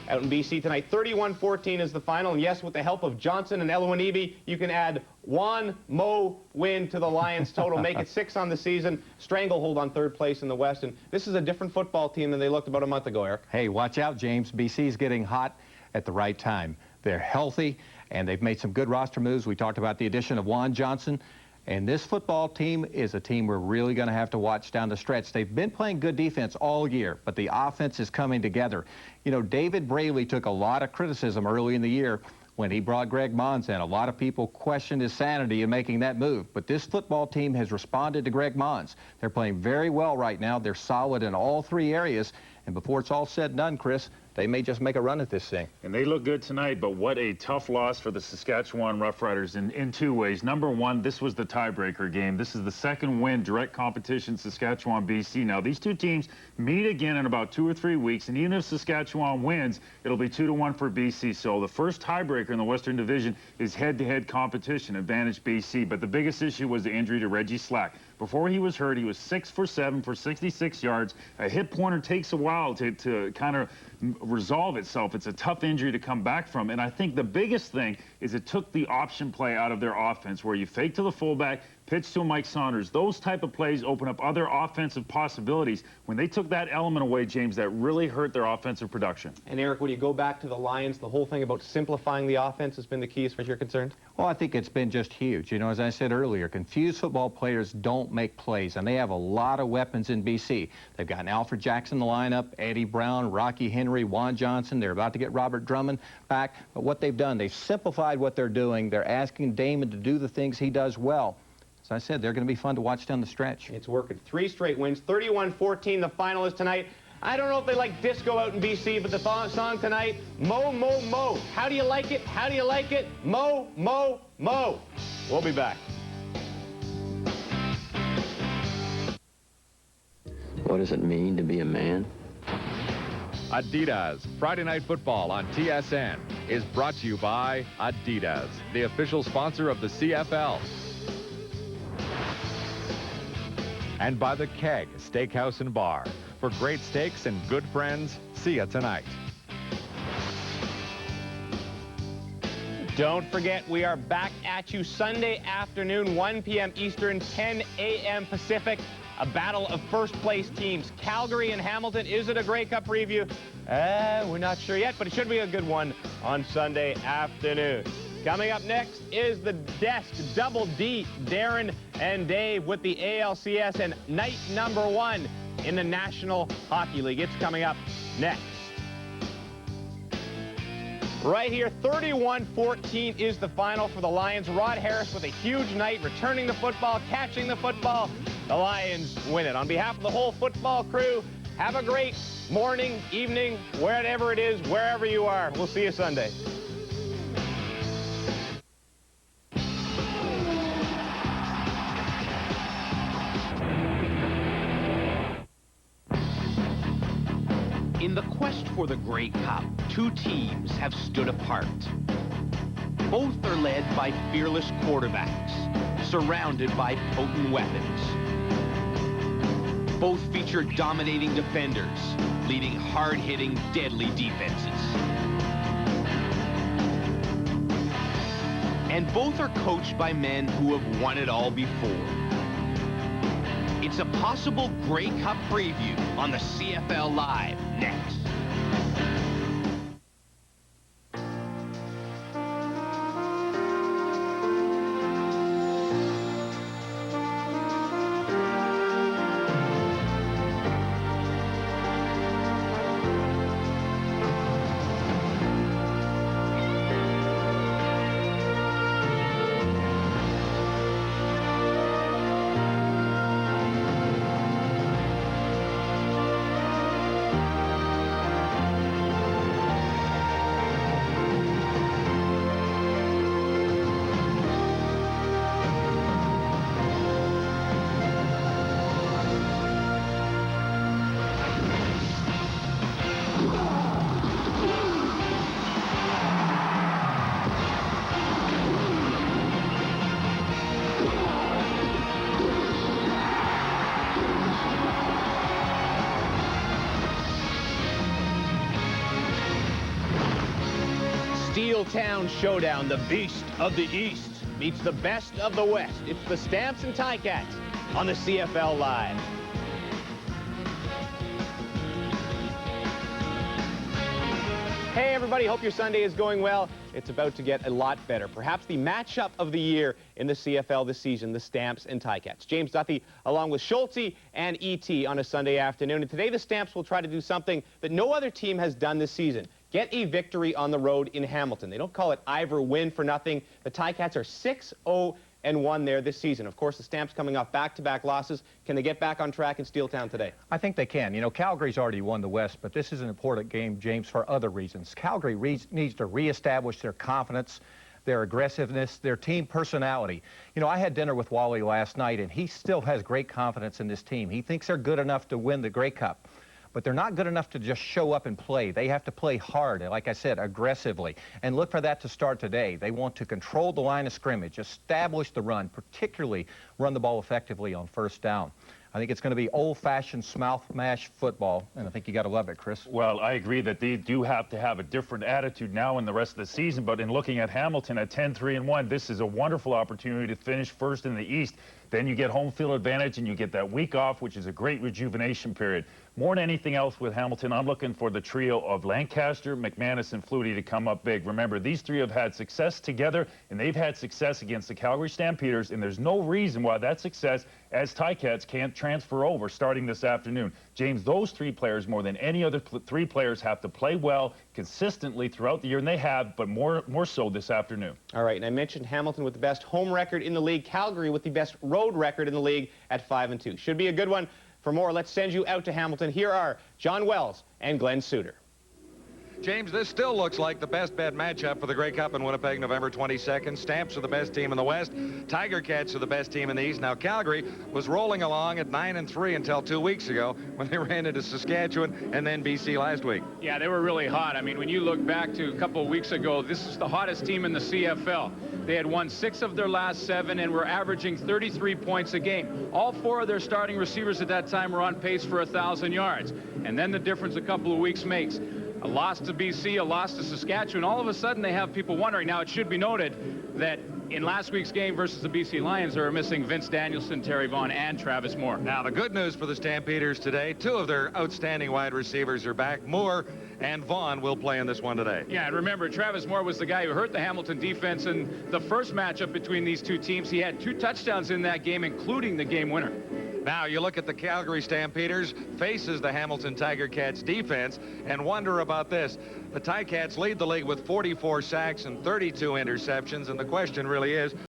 Out in BC tonight, 31-14 is the final. And yes, with the help of Johnson and Elawanivi, you can add 1 Mo win to the Lions total, make it 6 on the season. Stranglehold on third place in the West. And this is a different football team than they looked about a month ago, Eric. Hey, watch out, James. BC's getting hot at the right time. They're healthy, and they've made some good roster moves. We talked about the addition of Juan Johnson. And this football team is a team we're really going to have to watch down the stretch. They've been playing good defense all year, but the offense is coming together. You know, David Braley took a lot of criticism early in the year when he brought Greg Mons in. A lot of people questioned his sanity in making that move. But this football team has responded to Greg Mons. They're playing very well right now. They're solid in all 3 areas. And before it's all said and done, Chris, they may just make a run at this thing. And they look good tonight, but what a tough loss for the Saskatchewan Roughriders in 2 ways. Number one, this was the tiebreaker game. This is the second win, direct competition, Saskatchewan, BC. Now, these two teams meet again in about 2 or 3 weeks, and even if Saskatchewan wins, it'll be 2-1 for BC. So the first tiebreaker in the Western Division is head-to-head competition, advantage BC. But the biggest issue was the injury to Reggie Slack. Before he was hurt, he was 6 for 7 for 66 yards. A hip pointer takes a while to kind of resolve itself. It's a tough injury to come back from. And I think the biggest thing is it took the option play out of their offense, where you fake to the fullback, pitch to Mike Saunders. Those type of plays open up other offensive possibilities. When they took that element away, James, that really hurt their offensive production. And Eric, when you go back to the Lions, the whole thing about simplifying the offense has been the key as far as you're concerned? Well, I think it's been just huge. You know, as I said earlier, confused football players don't make plays, and they have a lot of weapons in BC. They've got Alfred Jackson in the lineup, Eddie Brown, Rocky Henry, Juan Johnson. They're about to get Robert Drummond back. But what they've done, they've simplified what they're doing. They're asking Damon to do the things he does well. As I said, they're going to be fun to watch down the stretch. It's working. 3 straight wins, 31-14. The final is tonight. I don't know if they like disco out in BC, but the song tonight, Mo, Mo, Mo. How do you like it? How do you like it? Mo, Mo, Mo. We'll be back. What does it mean to be a man? Adidas Friday Night Football on TSN is brought to you by Adidas, the official sponsor of the CFL. And by the Keg Steakhouse and Bar. For great steaks and good friends, see you tonight. Don't forget, we are back at you Sunday afternoon, 1 p.m. Eastern, 10 a.m. Pacific. A battle of first-place teams, Calgary and Hamilton. Is it a Grey Cup preview? We're not sure yet, but it should be a good one on Sunday afternoon. Coming up next is the desk, Double D, Darren and Dave with the ALCS and night number 1 in the National Hockey League. It's coming up next. Right here, 31-14 is the final for the Lions. Rod Harris with a huge night, returning the football, catching the football. The Lions win it. On behalf of the whole football crew, have a great morning, evening, wherever it is, wherever you are. We'll see you Sunday. In the quest for the Grey Cup, two teams have stood apart. Both are led by fearless quarterbacks, surrounded by potent weapons. Both feature dominating defenders, leading hard-hitting, deadly defenses. And both are coached by men who have won it all before. It's a possible Grey Cup preview on the CFL Live next. Steel Town Showdown, the beast of the East meets the best of the West. It's the Stamps and Ticats on the CFL Live. Hey everybody, hope your Sunday is going well. It's about to get a lot better. Perhaps the matchup of the year in the CFL this season, the Stamps and Ticats. James Duthie along with Schultze and E.T. on a Sunday afternoon. And today the Stamps will try to do something that no other team has done this season. Get a victory on the road in Hamilton. They don't call it Ivor win for nothing. The Ticats are 6-0-1 there this season. Of course, the Stamps coming off back-to-back losses. Can they get back on track in Steel Town today? I think they can. You know, Calgary's already won the West, but this is an important game, James, for other reasons. Calgary needs to reestablish their confidence, their aggressiveness, their team personality. You know, I had dinner with Wally last night, and he still has great confidence in this team. He thinks they're good enough to win the Grey Cup. But they're not good enough to just show up and play. They have to play hard, and like I said, aggressively. And look for that to start today. They want to control the line of scrimmage, establish the run, particularly run the ball effectively on first down. I think it's going to be old-fashioned smash football, and I think you got to love it, Chris. Well, I agree that they do have to have a different attitude now in the rest of the season, but in looking at Hamilton at 10-3-1, this is a wonderful opportunity to finish first in the East. Then you get home field advantage, and you get that week off, which is a great rejuvenation period. More than anything else with Hamilton, I'm looking for the trio of Lancaster, McManus, and Flutie to come up big. Remember, these three have had success together, and they've had success against the Calgary Stampeders, and there's no reason why that success as Ticats can't transfer over starting this afternoon. James, those three players, more than any other three players, have to play well consistently throughout the year, and they have, but more so this afternoon. All right, and I mentioned Hamilton with the best home record in the league, Calgary with the best road record in the league at 5-2. Should be a good one. For more, let's send you out to Hamilton. Here are John Wells and Glenn Suter. James, this still looks like the best bet matchup for the Grey Cup in Winnipeg, November 22nd. Stamps are the best team in the West. Tiger Cats are the best team in the East. Now, Calgary was rolling along at 9-3 until 2 weeks ago when they ran into Saskatchewan and then BC last week. Yeah, they were really hot. I mean, when you look back to a couple of weeks ago, this is the hottest team in the CFL. They had won 6 of their last 7 and were averaging 33 points a game. All 4 of their starting receivers at that time were on pace for 1,000 yards. And then the difference a couple of weeks makes. A loss to BC, a loss to Saskatchewan. All of a sudden, they have people wondering. Now, it should be noted that in last week's game versus the BC Lions, they were missing Vince Danielson, Terry Vaughn, and Travis Moore. Now, the good news for the Stampeders today, 2 of their outstanding wide receivers are back. Moore and Vaughn will play in this one today. Yeah, and remember, Travis Moore was the guy who hurt the Hamilton defense in the first matchup between these two teams. He had 2 touchdowns in that game, including the game winner. Now, you look at the Calgary Stampeders, faces the Hamilton Tiger Cats defense, and wonder about this. The Ticats lead the league with 44 sacks and 32 interceptions, and the question really is,